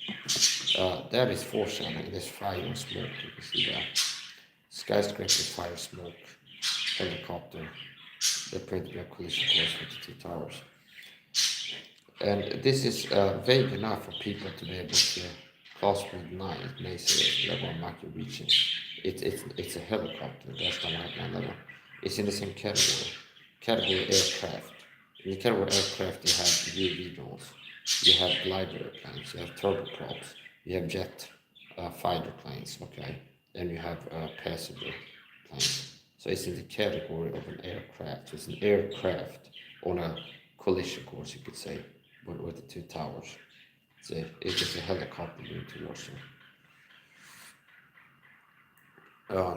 That is foreshadowing. There's fire and smoke. You can see that. Skyscrapers, fire, smoke, helicopter. They printed a collision course with the two towers. And this is vague enough for people to be able to plausibly deny it. Naysayers that one might be reaching. It's a helicopter. That's not like 9/11. It's in the same category aircraft. In the category aircraft, you have UV drones, you have glider airplanes, you have turboprops, you have jet fighter planes, okay, and you have passenger planes. So it's in the category of an aircraft. So it's an aircraft on a collision course, you could say, with the two towers. So it's just a helicopter moving towards them.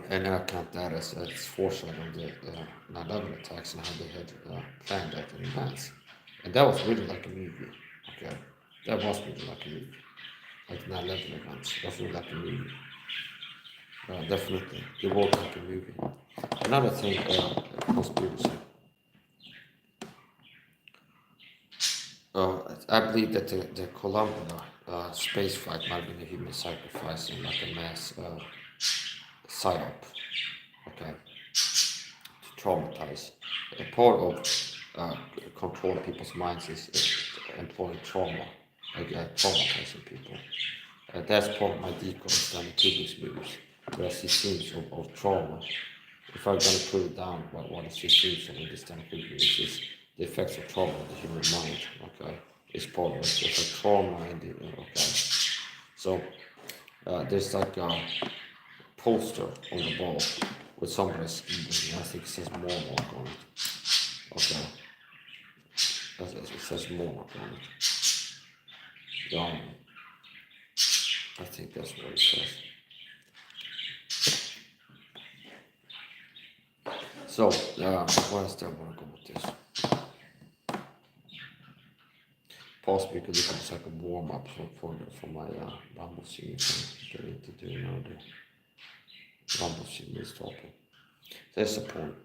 And I count that as foreshadowing the 9/11 attacks and how they had planned that in advance. And that was really like a movie, okay? That was really like a movie. Like 9/11 events, that was really like a movie. Definitely, it was like a movie. Another thing, conspiracy. I believe that the Columbia space flight might have been a human sacrifice and like a mass psyop, okay, to traumatize. A part of controlling people's minds is employing trauma, like traumatizing people. That's part of my decoding Stanley Kubrick's movies, where I see scenes of trauma. If I'm gonna put it down, what I see scenes in the Stanley Kubrick movies is the effects of trauma on the human mind, okay? It's part of it. It's a trauma in the, okay? So there's like a poster on the wall with somebody skiing. I think it says Monarch on it. Okay. It says Monarch on it. I think that's what it says. So, where else do I want to go with this? Possibly because it's like a warm up for my rumble scene. Get into doing now the rumble scene is topic. That's the point.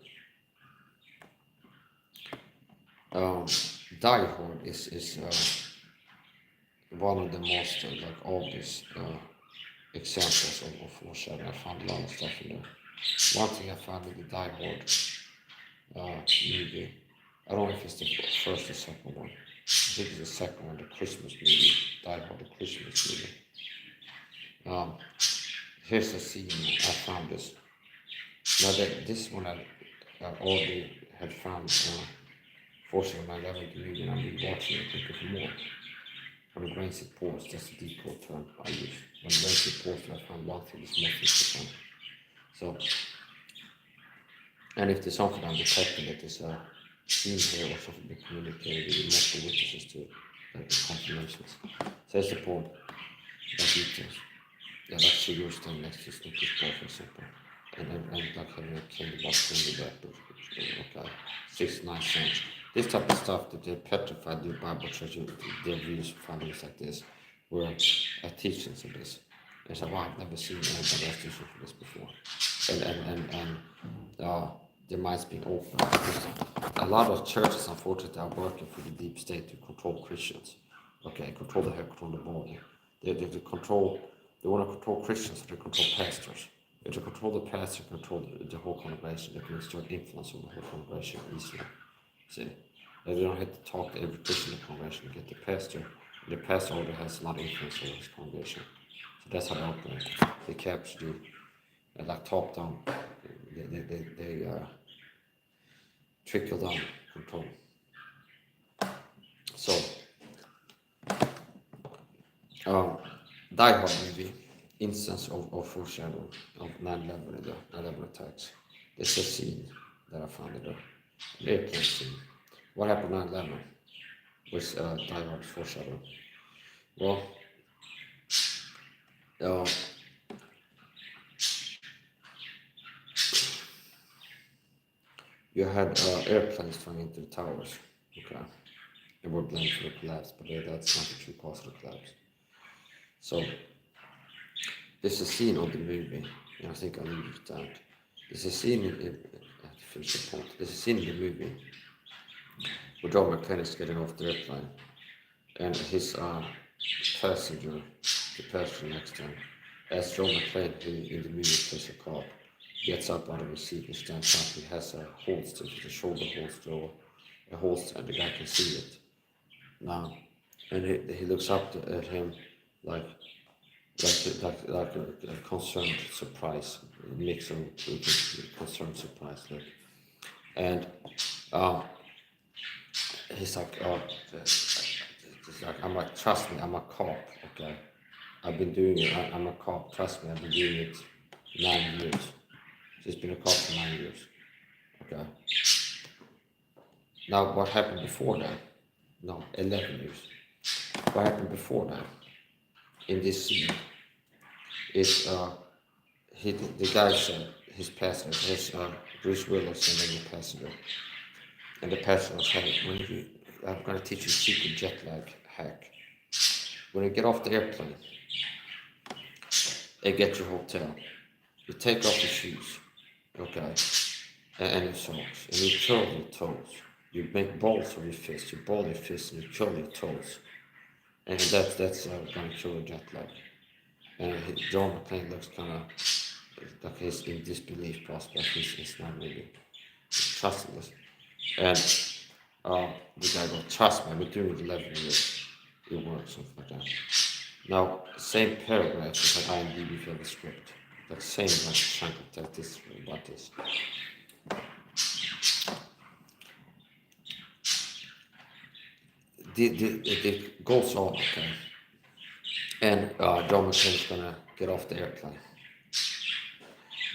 Die Hard is one of the most like obvious examples of foreshadowing. I found a lot of stuff in there. One thing I found in the Die Hard movie, I don't know if it's the first or second one. I think it's the second one, the Christmas movie, Die Hard, the Christmas movie. Here's a scene, I found this. Now this one I already had found fortunately when I leveled the movie and I'm rewatching it looking for more. When the brain supports, that's the decode term I use. When the brain supports, I find one thing is more things to come. So, and if there's something I'm detecting that there's a scene here or something being communicated with multiple witnesses to it, like the confirmations. So that's the point. That details. Yeah, that's Sigurd standing next to Snoopy's ball, for example. And like having a candy box in the back, okay, 6-9 cents. This type of stuff that they're petrified the Bible church, their views for families like this, where I teach them some of this. And so, wow, I've never seen anybody else teaching for this before. And their minds being open. A lot of churches, unfortunately, are working for the deep state to control Christians. Okay, control the head, control the body. They want to control Christians, they control pastors. If they control the pastor, control the whole congregation, they can exert influence on the whole congregation easily. See, they don't have to talk to every Christian in the congregation to get the pastor. The pastor already has a lot of influence over his congregation. So that's how they operate. They capture you like top down. They trickle down control. So, Die Hard movie, instance of foreshadowing of 9/11, the 9/11 attacks. There's a scene that I found in there. An airplane scene. What happened 9/11 was Die Hard's foreshadowing. Well, you had airplanes flying into the towers. Okay. They were blamed for the collapse, but that's not the true cause of the collapse. So, there's a scene of the movie, and I think I'll leave it at that. There's a scene in the movie where John McClane is getting off the airplane, and his passenger, the passenger next to him, as John McClane, who in the movie plays a cop, gets up out of his seat and stands up. He has a holster, a shoulder holster, or a holster, and the guy can see it now. And he looks up at him like a concerned surprise, a mix of concerned surprise, like. And he's like, I'm like, trust me, I'm a cop, okay? I've been doing it, I'm a cop, trust me, I've been doing it 9 years. He's been a cop for 9 years, okay? Now, what happened before that? No, 11 years. What happened before that, in this scene, is the guy said, his passenger, Bruce Willis and then the passenger. And the passenger said, I'm going to teach you a secret jet lag hack. When you get off the airplane and get your hotel, you take off your shoes, okay, and your socks, and you curl your toes. You make balls of your fists, you ball your fists, and you curl your toes. And that's going to cure a jet lag. And John McClane looks kind of like he's in disbelief prospect. He's not really trusting this. And the guy goes, trust me, I've been doing it 11 years. It works, something like that. Now, same paragraph is like IMDb for the script. Like same like chunk of text is about this. It goes on, okay. And John McClane's gonna get off the airplane.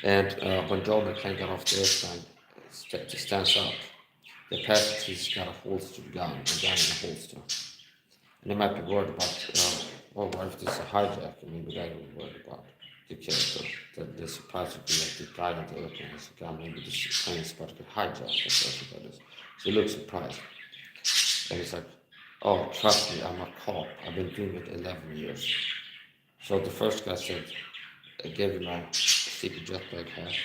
And when John McClane got off the airplane, stands up. The passenger's got a holstered gun, a gun in a holster. And they might be worried about, what if this is a hijack? Maybe they were worried about the character. The surprise would be like the guy on the airplane has a gun, maybe this plane is about to get hijacked. That's what that is. So he looks surprised. And he's like, oh, trust me, I'm a cop. I've been doing it 11 years. So the first guy said, I gave him a secret jet lag hack.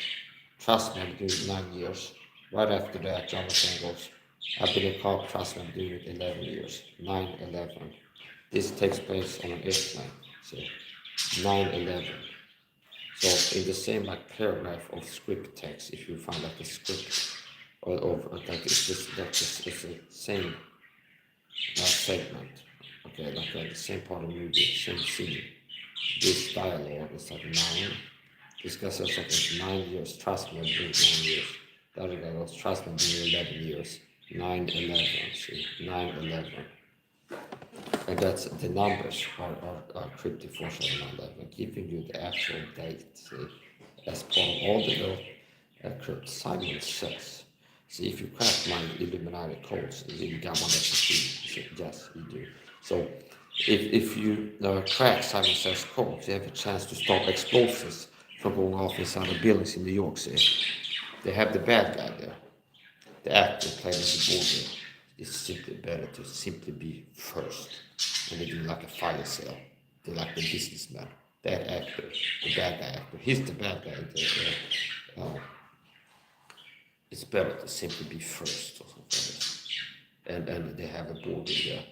Trust me, I've been doing it 9 years. Right after that, John McClane goes, I've been a cop, trust me, I'm doing it 11 years. 9/11. This takes place on an airplane. See, 9/11. So in the same like paragraph of script text, if you find like a script or like it's just it's the same segment. Okay, like the same part of the movie, same scene. This dialogue is like 9. This guy says something 9 years. Trust me, I'm doing 9 years. The other guy goes, trust me, I'm doing 11 years. 9/11. See, 9/11. And that's the numbers are cryptic for 9/11, giving you the actual date. See, as part of all the little crypt. Simon says. See, if you crack my Illuminati codes, you got one that you see. Yes, you do. So if you crack Simon Says codes, you have a chance to stop explosives from going off inside the buildings in New York City. They have the bad guy there. The actor playing the board there. It's simply better to simply be first. And they do like a fire sale. They're like the businessman. That actor, the bad guy actor. He's the bad guy. It's better to simply be first or something like that. And they have a board in there.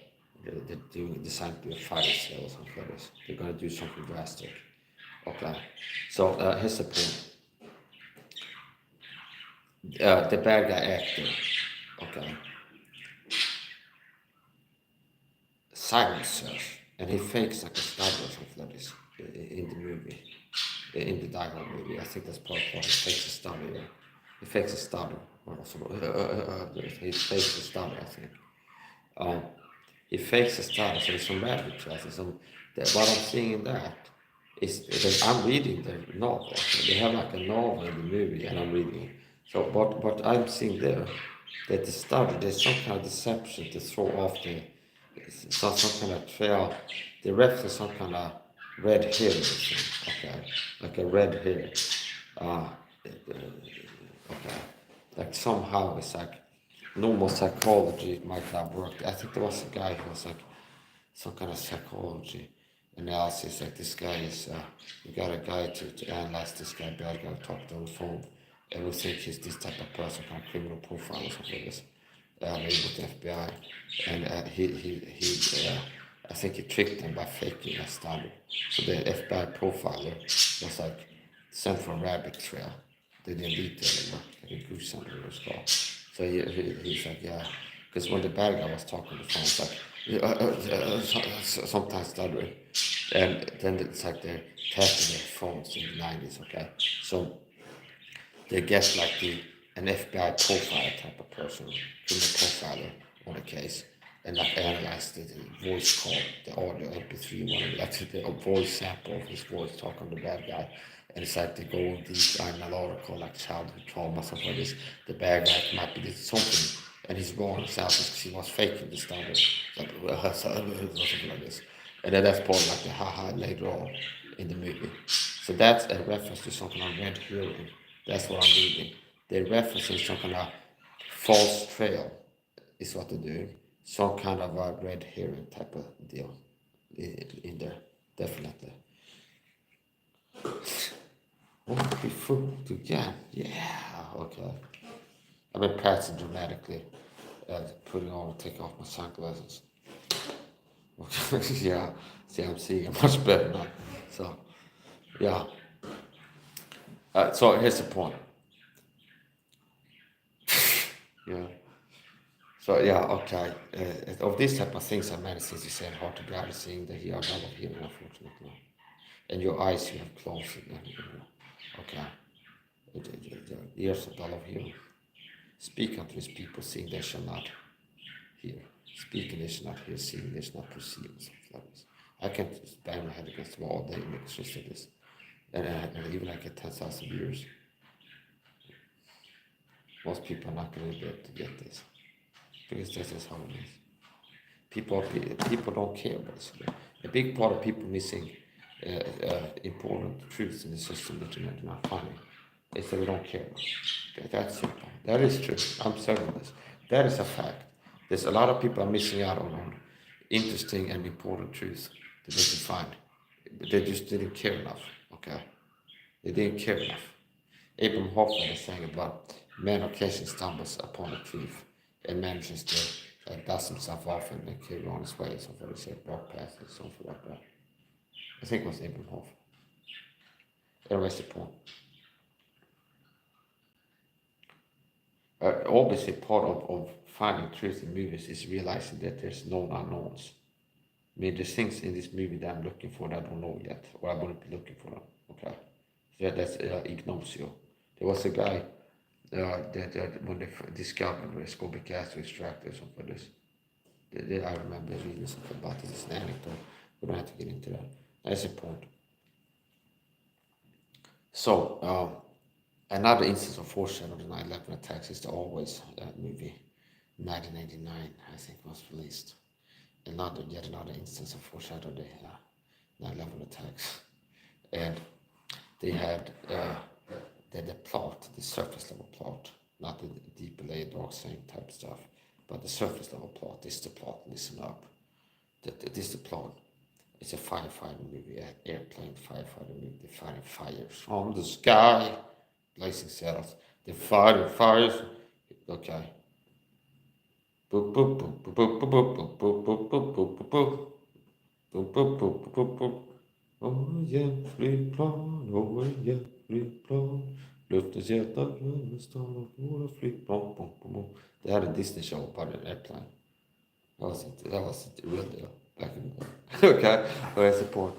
They're designed to be a fire sale or something like this. They're going to do something drastic. Okay. So here's the point. The bad guy actor, okay, Simon says, and he fakes like a stutter or something like this in the movie, in the dialogue movie. I think that's part he fakes a stutter. Yeah. He fakes a stutter, or he fakes a stutter. I think he fakes a stutter. So there's some magic to it. What I'm seeing in that is that I'm reading the novel. Okay? They have like a novel in the movie, and I'm reading it. So, but I'm seeing there that the stutter, there's some kind of deception to throw off some kind of trail. The ref is some kind of red hair, okay, like a red hair. Okay, like somehow it's like normal psychology might have worked. I think there was a guy who was like some kind of psychology analysis. Like this guy is, you got a guy to analyze this guy, bad guy, talk on the phone. And we think he's this type of person, kind of criminal profile or something like this. with the FBI, and I think he tricked them by faking a standard. So the FBI profiler was like sent for a rabbit trail. They didn't detail it, like a goose hunter it was called. So he's like, yeah, because when the bad guy was talking on the phone, it's like sometimes stuttering, and then it's like they're tapping their phones in the 90s, okay? So they get like an FBI profiler type of person, criminal profiler on the case, and like analyze the voice call, the audio MP3 one, like the voice sample of his voice talking to the bad guy. And it's like they go in deep in a article like childhood trauma, stuff like this. The bad guy might be did something and he's wrong himself because he was faking the standard. Like, something like this. And then that's part of like the haha later on in the movie. So that's a reference to something on red herring. That's what I'm reading. They're referencing some kind of false trail is what they're doing. Some kind of a red herring type of deal in there, definitely. Won't be fooled again. Yeah, okay. I've been practicing dramatically, putting on and taking off my sunglasses. Yeah, see, I'm seeing much better now. So, yeah. So here's the point. Yeah. So yeah, okay. Of these type of things, many things you said hard to bear, seeing that you are double hearing, unfortunately, and your eyes you have closed. Okay. The ears are dull of hearing. Speak unto his people, seeing they shall not hear. Speaking they shall not hear, seeing they shall not perceive. Something like this. I can bang my head against the wall all day and make sense of this. And even like at 10,000 years, most people are not going to be able to get this. Because this is how it is. People don't care about this. A big part of people missing important truths in the system that they're not finding is that we don't care. That's simple. That is true. I'm certain of this. That is a fact. There's a lot of people are missing out on interesting and important truths that they can find. They just didn't care enough. Okay, they didn't care enough. Abraham Hoffman is saying about man occasionally stumbles upon a truth and manages to dust himself off and carry on his way. Something like that, walk past it, something like that. I think it was Abraham Hoffman. Anyways, the point. Obviously, part of finding truth in movies is realizing that there's known unknowns. I mean, there's things in this movie that I'm looking for that I don't know yet, or I wouldn't be looking for them. Okay, so that's ignosio. There was a guy that when they discovered the scopic acid extractor or something like this. I remember reading something about this. It's an anecdote. We don't have to get into that. That's the point. So, another instance of foreshadowing the 9/11 attacks is the Always movie, 1989, I think was released. Yet another instance of foreshadowing the 9/11 attacks. And they had the plot, the surface level plot, not the deep layer, dark saying type stuff, but the surface level plot. This is the plot, listen up. This is the plot. It's a firefighting movie, an airplane firefighting movie. They're fighting fires from the sky, blazing sails. They're fighting fires. Okay. Boop boop boop boop boop boop boop boop boop boop boop boop. Boop boop boop boop boop. Oh yeah, flygplan, oh yeah, flygplan. Luftens hjältar glömmer stan och våra flygplan. Boom, boom, boom. They had a Disney show about an airplane. That was a real deal back in the day. Okay, but that's the point.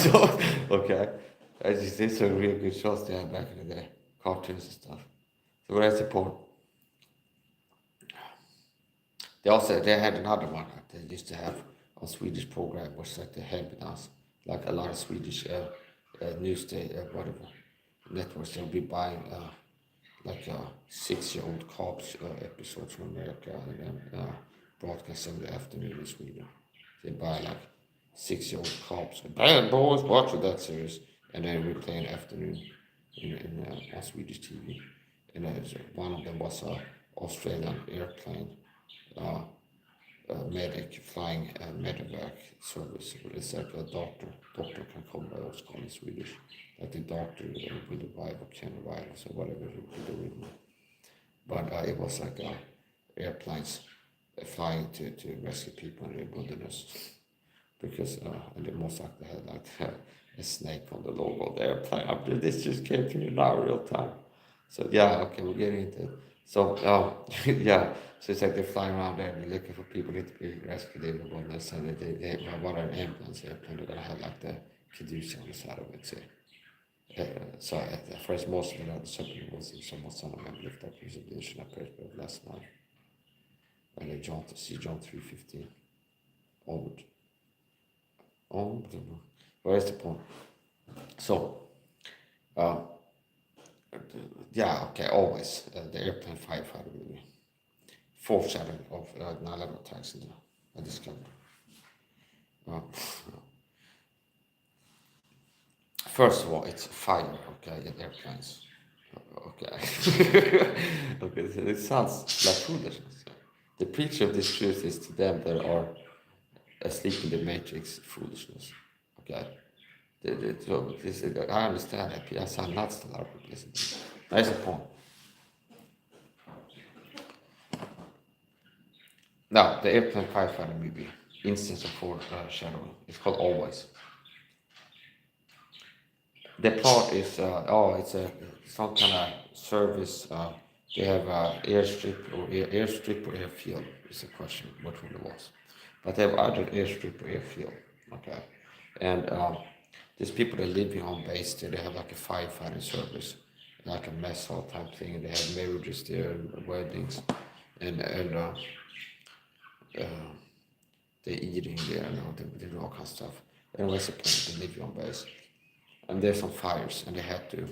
So, okay, I just did some real good shows they had back in the day, cartoons and stuff. So that's the point. They had another one that they used to have on Swedish program, which like they had with us, like a lot of Swedish news whatever networks. They'll be buying like 6-year-old cops episodes from America and then broadcast in the afternoon in Sweden. They buy like 6-year-old cops. Bad boys, watch that series, and then we play in the afternoon on Swedish TV. And one of them was a Australian airplane medic flying medevac service. It's like a doctor. Doctor can come by what's called in Swedish. Like the doctor will revive or can revive or so whatever he will do. But it was like airplanes flying to rescue people in the wilderness. Because and they most likely had like a snake on the logo of the airplane. This just came to me now real time. So yeah, okay, we're getting into it. So yeah, so it's like they're flying around there and they're looking for people to be rescued in the wilderness, and they want an ambulance airplane. They're gonna have like the caduceus on the side of it. So at first most of the other submarine was in some of them lift up his edition appears but last night. And they John 3:15 onward. Where's the point? So, yeah, okay, always the airplane firefighter movie, foreshadowing of 9/11 attacks in I discovered. First of all, it's fire, okay, in airplanes. Okay, okay, so it sounds like foolishness. The preacher of this truth is to them that are asleep in the matrix foolishness. Okay. I understand that. I sound nuts to a lot of people listening. That's the point. Now, the airplane firefighter movie, instance of foreshadowing, it's called Always. The plot is, it's some kind of service. They have airstrip or airfield. Is the question, which one it was. But they have either airstrip or airfield. Okay, and these people that are living on base there, they have like a firefighting service, like a mess hall type thing, and they have marriages there, and weddings, and they're eating there, they do all kinds of stuff. And what's the point? They live on base, and there's some fires, and they had to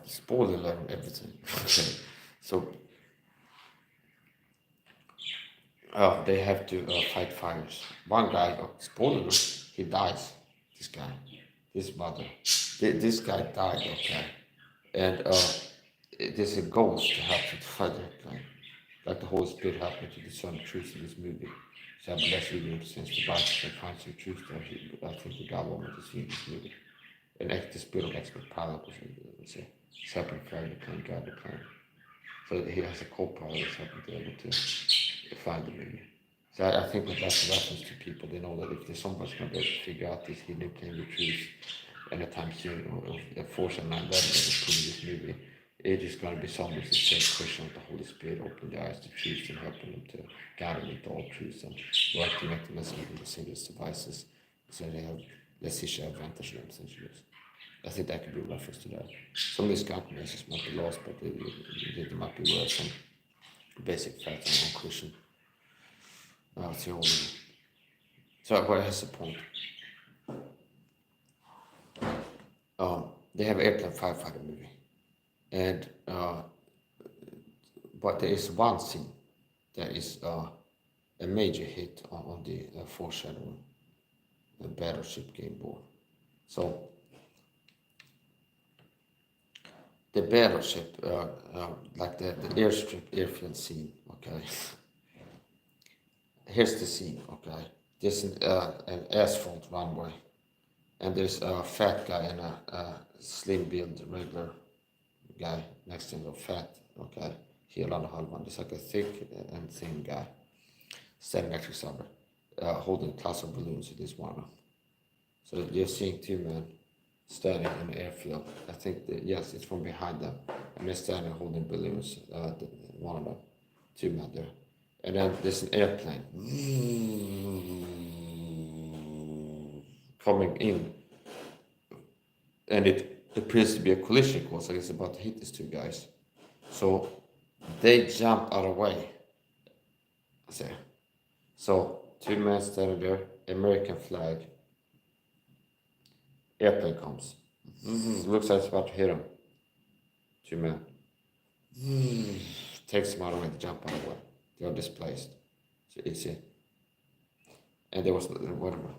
spoiler alert on everything. Okay, so they have to fight fires. One guy, spoiler alert, he dies. This guy, his mother, this guy died. Okay, and there's a ghost to help him to fight the airplane. Like the Holy Spirit helped me to discern the truth in this movie. So I'm less reading since the Bible finds the truth there. I think the God wanted to see in this movie. And the spirit of expert pilot was a separate flight the plane, guide the plane. So he has a co-pilot that's helping to be able to find the movie. So I think that that's a reference to people. They know that if there's somebody's going to be able to figure out this hidden plane with truth anytime soon, or a force and 9/11 that put in this movie, it is going to be somebody who's saying Christian with the Holy Spirit, open their eyes to truth and helping them to guide them into all truth and working with them as even the sinless devices. So they have less issue advantage than essentially. I think that could be a reference to that. Some of these compromises might be lost, but they might be worth some basic facts on Christian theology. So what is the point? They have airplane firefighter movie, and but there is one scene that is a major hit on the foreshadowing, the battleship game board. So the battleship, like the airfield scene, okay. Here's the scene, okay. There's an asphalt runway, and there's a fat guy and a slim build regular guy next to him, a fat, okay, heel on the hull one. There's like a thick and thin guy standing next to each other, holding cluster of balloons in this one. So you're seeing two men standing in the airfield. I think yes, it's from behind them, and they're standing holding balloons. One of them, two men there, and then there's an airplane coming in, and it appears to be a collision course. Like it's about to hit these two guys, so they jump out of the way. So two men standing there, American flag. Airplane comes. Looks like it's about to hit him. Two men. Takes them out of the way to jump out of the way. They are displaced. So you see. And there was whatever.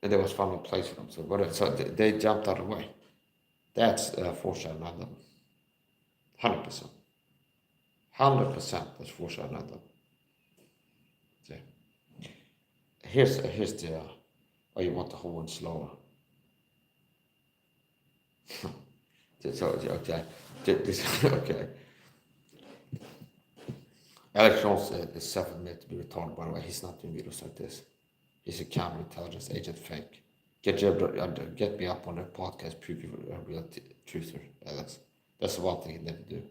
And there was final place for them. So whatever. So they jumped out of the way. That's foreshadowing 9/11. 100% that's foreshadowing 9/11. See. Here's the or you want the horn slower. So, okay. Okay. Alex Jones is self-admitted to be retarded, by the way. He's not doing videos like this. He's a counterintelligence agent fake. Get me up on the podcast, prove you're a real truther, Alex. That's the one thing he'd never do.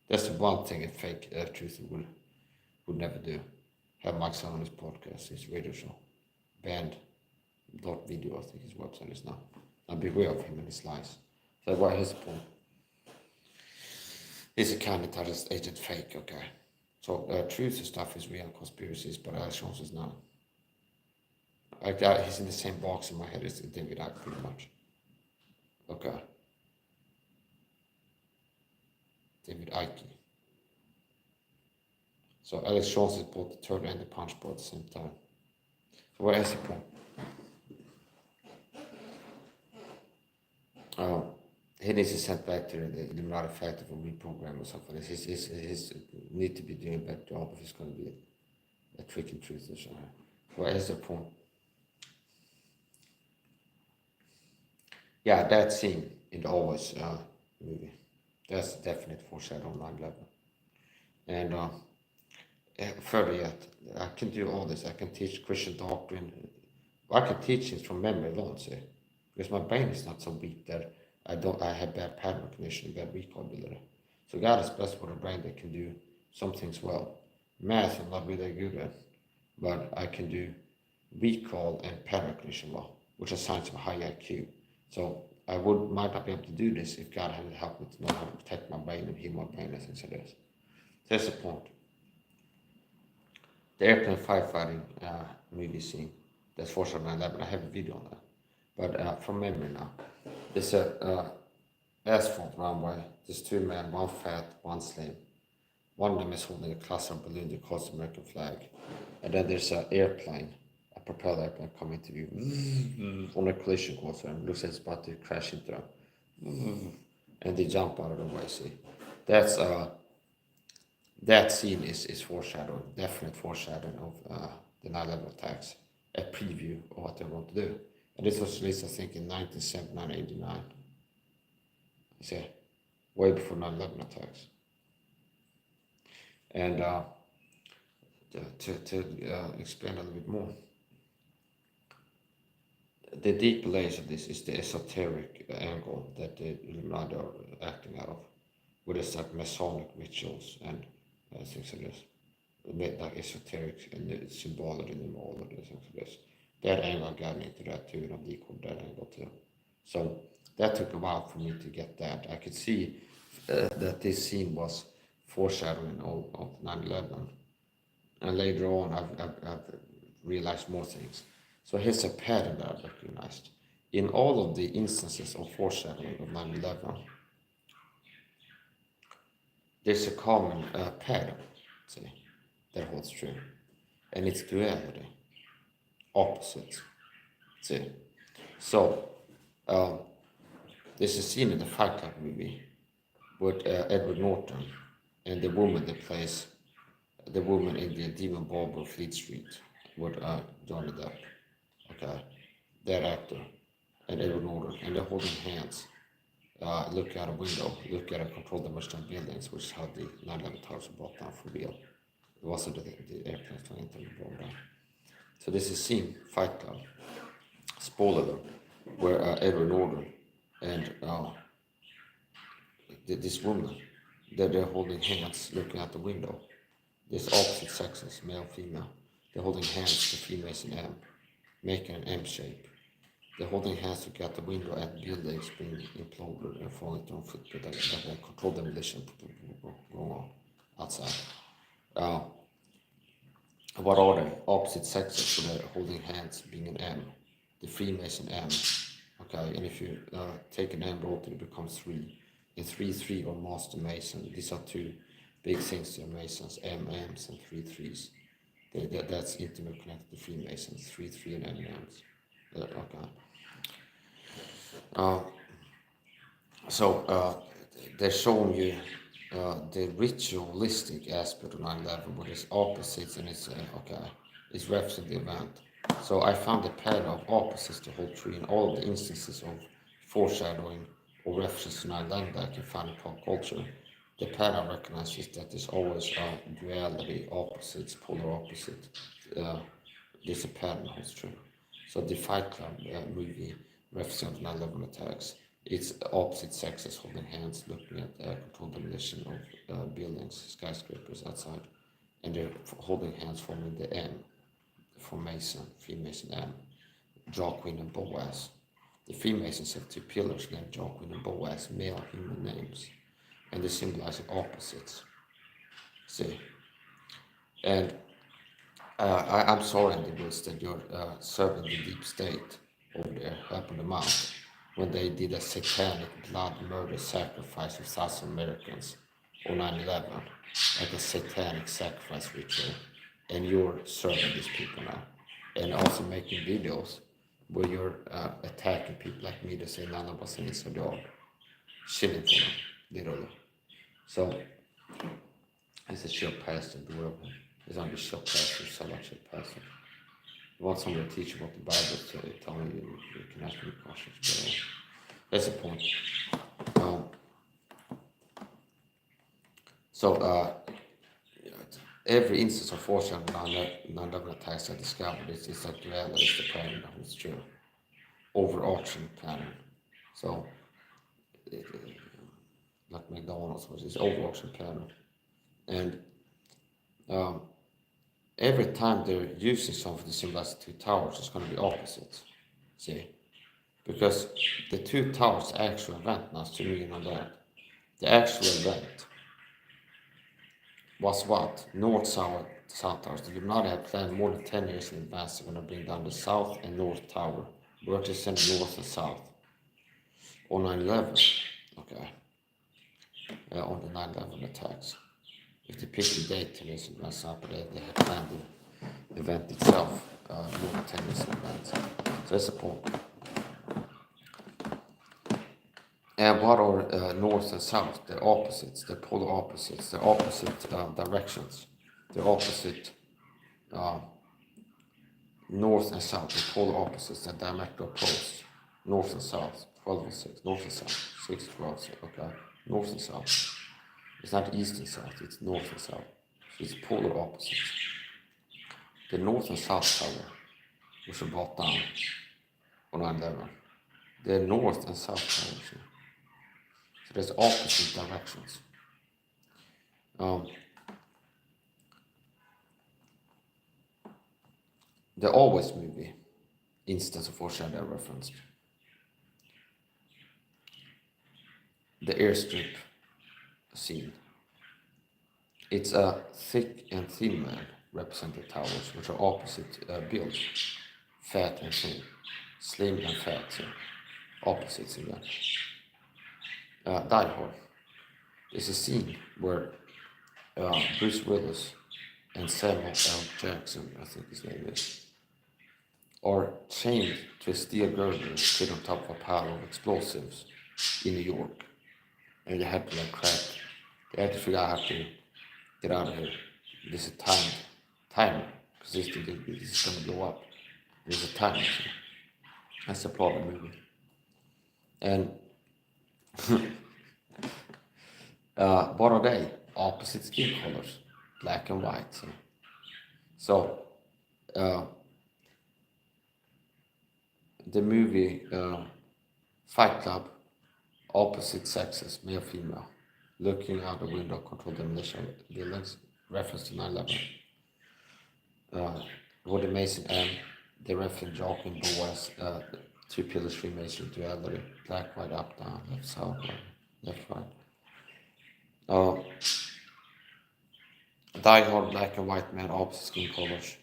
That's the one thing a fake truther would never do. Have Mike Son on his podcast, his radio show. Band.video, I think his website is now. Now beware of him and his lies. So why his point? He's a counterintelligence agent fake, okay. So truth stuff is real conspiracies, but Alex Jones is not. He's in the same box in my head as David Icke, pretty much. Okay. David Icke. So Alex Jones is both the third and the punch bowl at the same time. So what is the point? He needs to send back to the Illuminati factor for reprogram or something. He need to be doing a better job if he's going to be a trick and truth or something. What is the point? Yeah, that scene in the Always movie. That's definite foreshadow on 9/11. And further yet, I can do all this. I can teach Christian doctrine. I can teach it from memory alone, see, because my brain is not so weak that I have bad pattern recognition, bad recall ability. So God is blessed with a brain that can do some things well. Math I'm not really good at, but I can do recall and pattern recognition well, which are signs of a high IQ. So I might not be able to do this if God hadn't helped me to know how to protect my brain and heal my brain as things like this. That's the point. The airplane firefighting movie scene, that's foreshadowed 9/11. I have a video on that. But from memory now, there's a asphalt runway. There's two men, one fat, one slim. One of them is holding a cluster of balloon that across the American flag. And then there's an airplane, a propeller airplane coming to view on a collision course and looks like it's about to crash into them. And they jump out of the way, see. That scene is foreshadowing, definite foreshadowing of the 9/11 attacks. A preview of what they're going to do. And this was released, I think, in 1979, 89. You see, way before 9/11 attacks. And to explain a little bit more, the deep layers of this is the esoteric angle that the Illuminati are acting out of, where it's like Masonic rituals and things like this, like esoteric and the symbology and all of this things like this. That angle got me into that too, and I decoded that angle too. So that took a while for me to get that. I could see that this scene was foreshadowing of 9/11, and later on I've realized more things. So here's a pattern that I've recognized. In all of the instances of foreshadowing of 9/11, there's a common pattern, see, that holds true, and it's duality, opposites, see. So there's a scene in the Fight Club movie with Edward Norton and the woman that plays the woman in the Demon Barber of Fleet Street with Johnny Depp, okay, that actor and Edward Norton, and they're holding hands, look out a window, look at a controlled demolition of buildings, which is how the 9/11 towers were brought down for real. It wasn't the airplanes flying into the brought down. So this is scene, Fight Club, spoiler alert, where Edward Norton and this woman, they're holding hands, looking out the window. There's opposite sexes, male, female. They're holding hands, the Freemason M, making an M shape. They're holding hands to get the window at buildings being imploded and falling down footprint that controlled demolition going on outside. What are they? Opposite sexes, so they're holding hands being an M. The Freemason M. Okay, and if you take an M rotate, it becomes 3. In 3-3 or Master Mason, these are two big things to Masons, MMs and 3-3s. That's intimately connected to Freemasons, 3-3 and MMs. Okay. So they're showing you the ritualistic aspect of 9/11, but it's opposites and it's it's referencing the event. So I found the pattern of opposites to hold true in all of the instances of foreshadowing or references to 9/11 that I can find in pop culture. the pattern recognizes that there's always a duality, opposites, polar opposite. There's a pattern holds true. So the Fight Club movie referencing 9/11 attacks, it's opposite sexes holding hands, looking at controlled demolition of buildings, skyscrapers outside, and they're holding hands forming the M, Freemason, M, Jacqueline and Boaz. The Freemasons have two pillars named Jacqueline and Boaz, male human names, and they symbolize opposites. See, and I'm sorry, individuals, that you're serving the deep state over there up on the mountain when they did a satanic blood murder sacrifice of South Americans on 9/11, like a satanic sacrifice ritual, and you're serving these people now, and also making videos where you're attacking people like me to say none of us in this job, shilling for them, literally. So, it's a short pastor, the world. It's only short pastor, so much short pastor. You want somebody to teach you what the Bible says, tell me you can ask me questions. But that's the point. Every instance of force and non-level attacks I discovered is that duality is the pattern that is true. Overarching pattern. So, like McDonald's was this overarching pattern. And every time they're using something to symbolize the two towers, it's going to be opposites. See? Because the two towers actual event now, to me, that. The actual event was what? North-south towers. They did not have planned more than 10 years in advance. They're going to bring down the south and north tower, vertices north and south. On 9/11, okay, on the 9/11 attacks. If they pick the date to this advance up, they had planned the event itself more than 10 years in advance. So that's the point. And what are north and south? They're opposites, they're polar opposites, they're opposite directions. They're opposite north and south, they're polar opposites, they're diametrically opposed. North and south, 12 and 6, north and south, 6, 12, 6, okay, north and south. It's not east and south, it's north and south. So it's polar opposites. The north and south tower, which are brought down on 9/11, they're north and south towers. So there's opposite directions. The Always movie, instance of foreshadow I referenced. The airstrip scene. It's a thick and thin man representing towers, which are opposite build, fat and thin, slim and fat, so opposites in that. Die Hard. There's a scene where Bruce Willis and Samuel L. Jackson, I think his name is, are chained to a steel girder sit on top of a pile of explosives in New York. And they had to crack. They had to figure out how to get out of here. There's a timer, because this is going to blow up. There's a timer. So that's the plot of the movie. And what are they? Opposite skin colors, black and white. So the movie Fight Club, opposite sexes, male, female, looking out the window, controlled demolition buildings, reference to 9/11. What the Mason and the reference Jacqueline Boaz, two pillars, Freemason, duality, black, white, up, down, left, south, left, right. Die Hard, black and white man, opposite skin colors,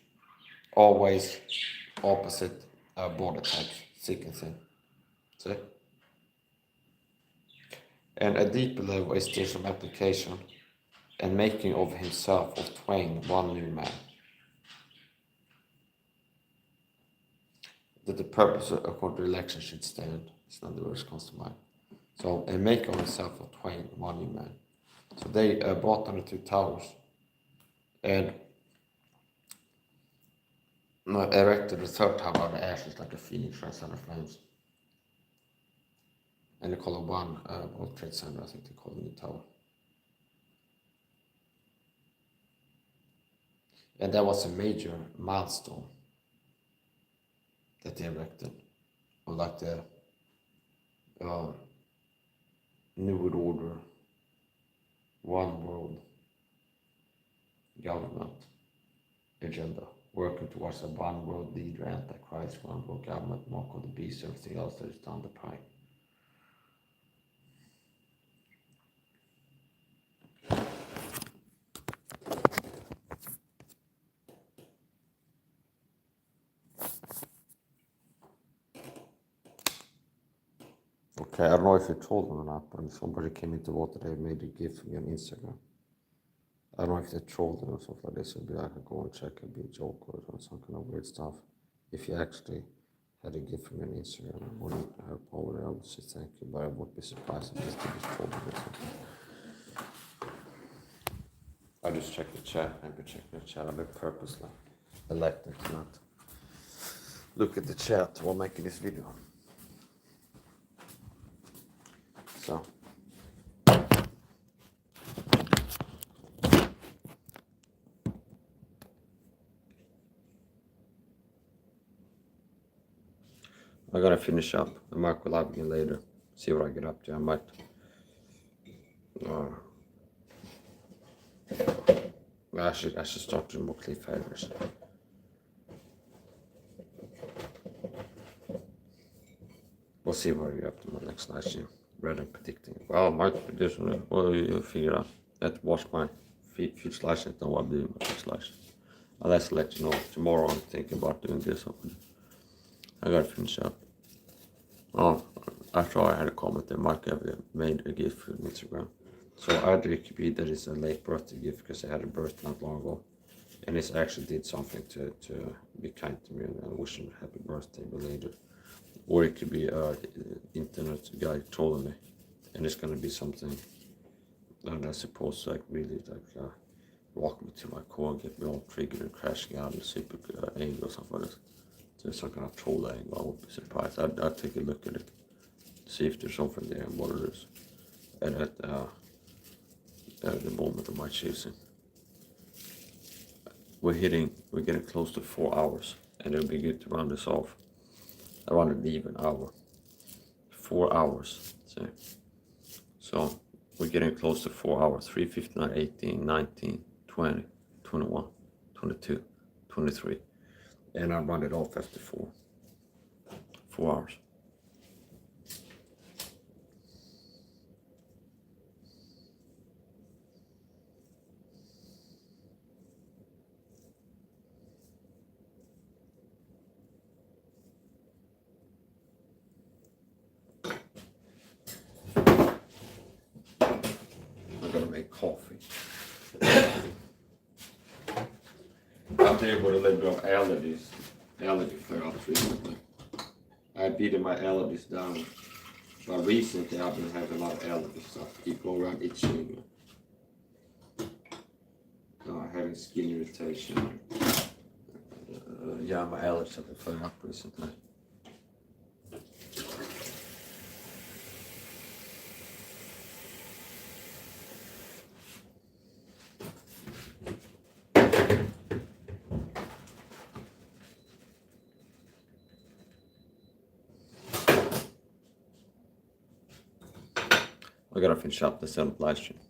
always opposite border types, thick and thin. See? And a deeper level is this from application and making of himself of twain one new man. That the purpose according to election should stand. It's not the words comes to mind. So, and make of himself of twain one new man. So they brought down the two towers and erected the third tower out of ashes like a phoenix rising out of flames. And they call it one World Trade Center, I think they call it the tower. And that was a major milestone that they erected, or like the New World Order, one world government agenda, working towards a one world leader, antichrist, one world government, mark of the beast, everything else that is down the pipe. Okay, I don't know if you told them or not, but somebody came into water, they made a gift for me on Instagram. I don't know if they trolled them or something like this. It'd be like, go and check, it'd be a joke or some kind of weird stuff. If you actually had a gift from me on Instagram, I wouldn't have probably, I would say thank you, but I would be surprised if they just trolled me or something. I just checked the chat, maybe check the chat, I've been purposely elected to not look at the chat while making this video. So. I'm gonna finish up. I might go live again later. See what I get up to. I might. I should start doing more cliffhangers. We'll see what I get up to my next live stream. Rather than predicting. Well, I might do this one. Well, you'll figure out. I have to watch my future live stream. Know what I'm doing my next live stream. I'll just let you know. Tomorrow I'm thinking about doing this one. I gotta finish up. Oh, after I had a comment that Mark made a gift for Instagram. So either it could be that it's a late birthday gift because I had a birthday not long ago, and it actually did something to be kind to me and wish him happy birthday belated. Or it could be internet guy trolling me, and it's gonna be something that I suppose like really like walk me to my core, get me all triggered and crashing out and super angry or something like that. So some kind of troll angle, I won't be surprised. I'd take a look at it, see if there's something there and what it is. And at the moment of my choosing, we're getting close to 4 hours, and it'll be good to round this off around an even hour. 4 hours, see. So we're getting close to 4 hours, 3, 59, 18, 19, 20, 21, 22, 23. And I round it off after 4 hours. I'm gonna make coffee. I'll tell you about a little bit of allergy flare-ups recently. I've beaten my allergies down, but recently I've been having a lot of allergy stuff. Keep going around itching, having skin irritation. Yeah, my allergies have been flaring up recently. I gotta finish up the 7th live stream.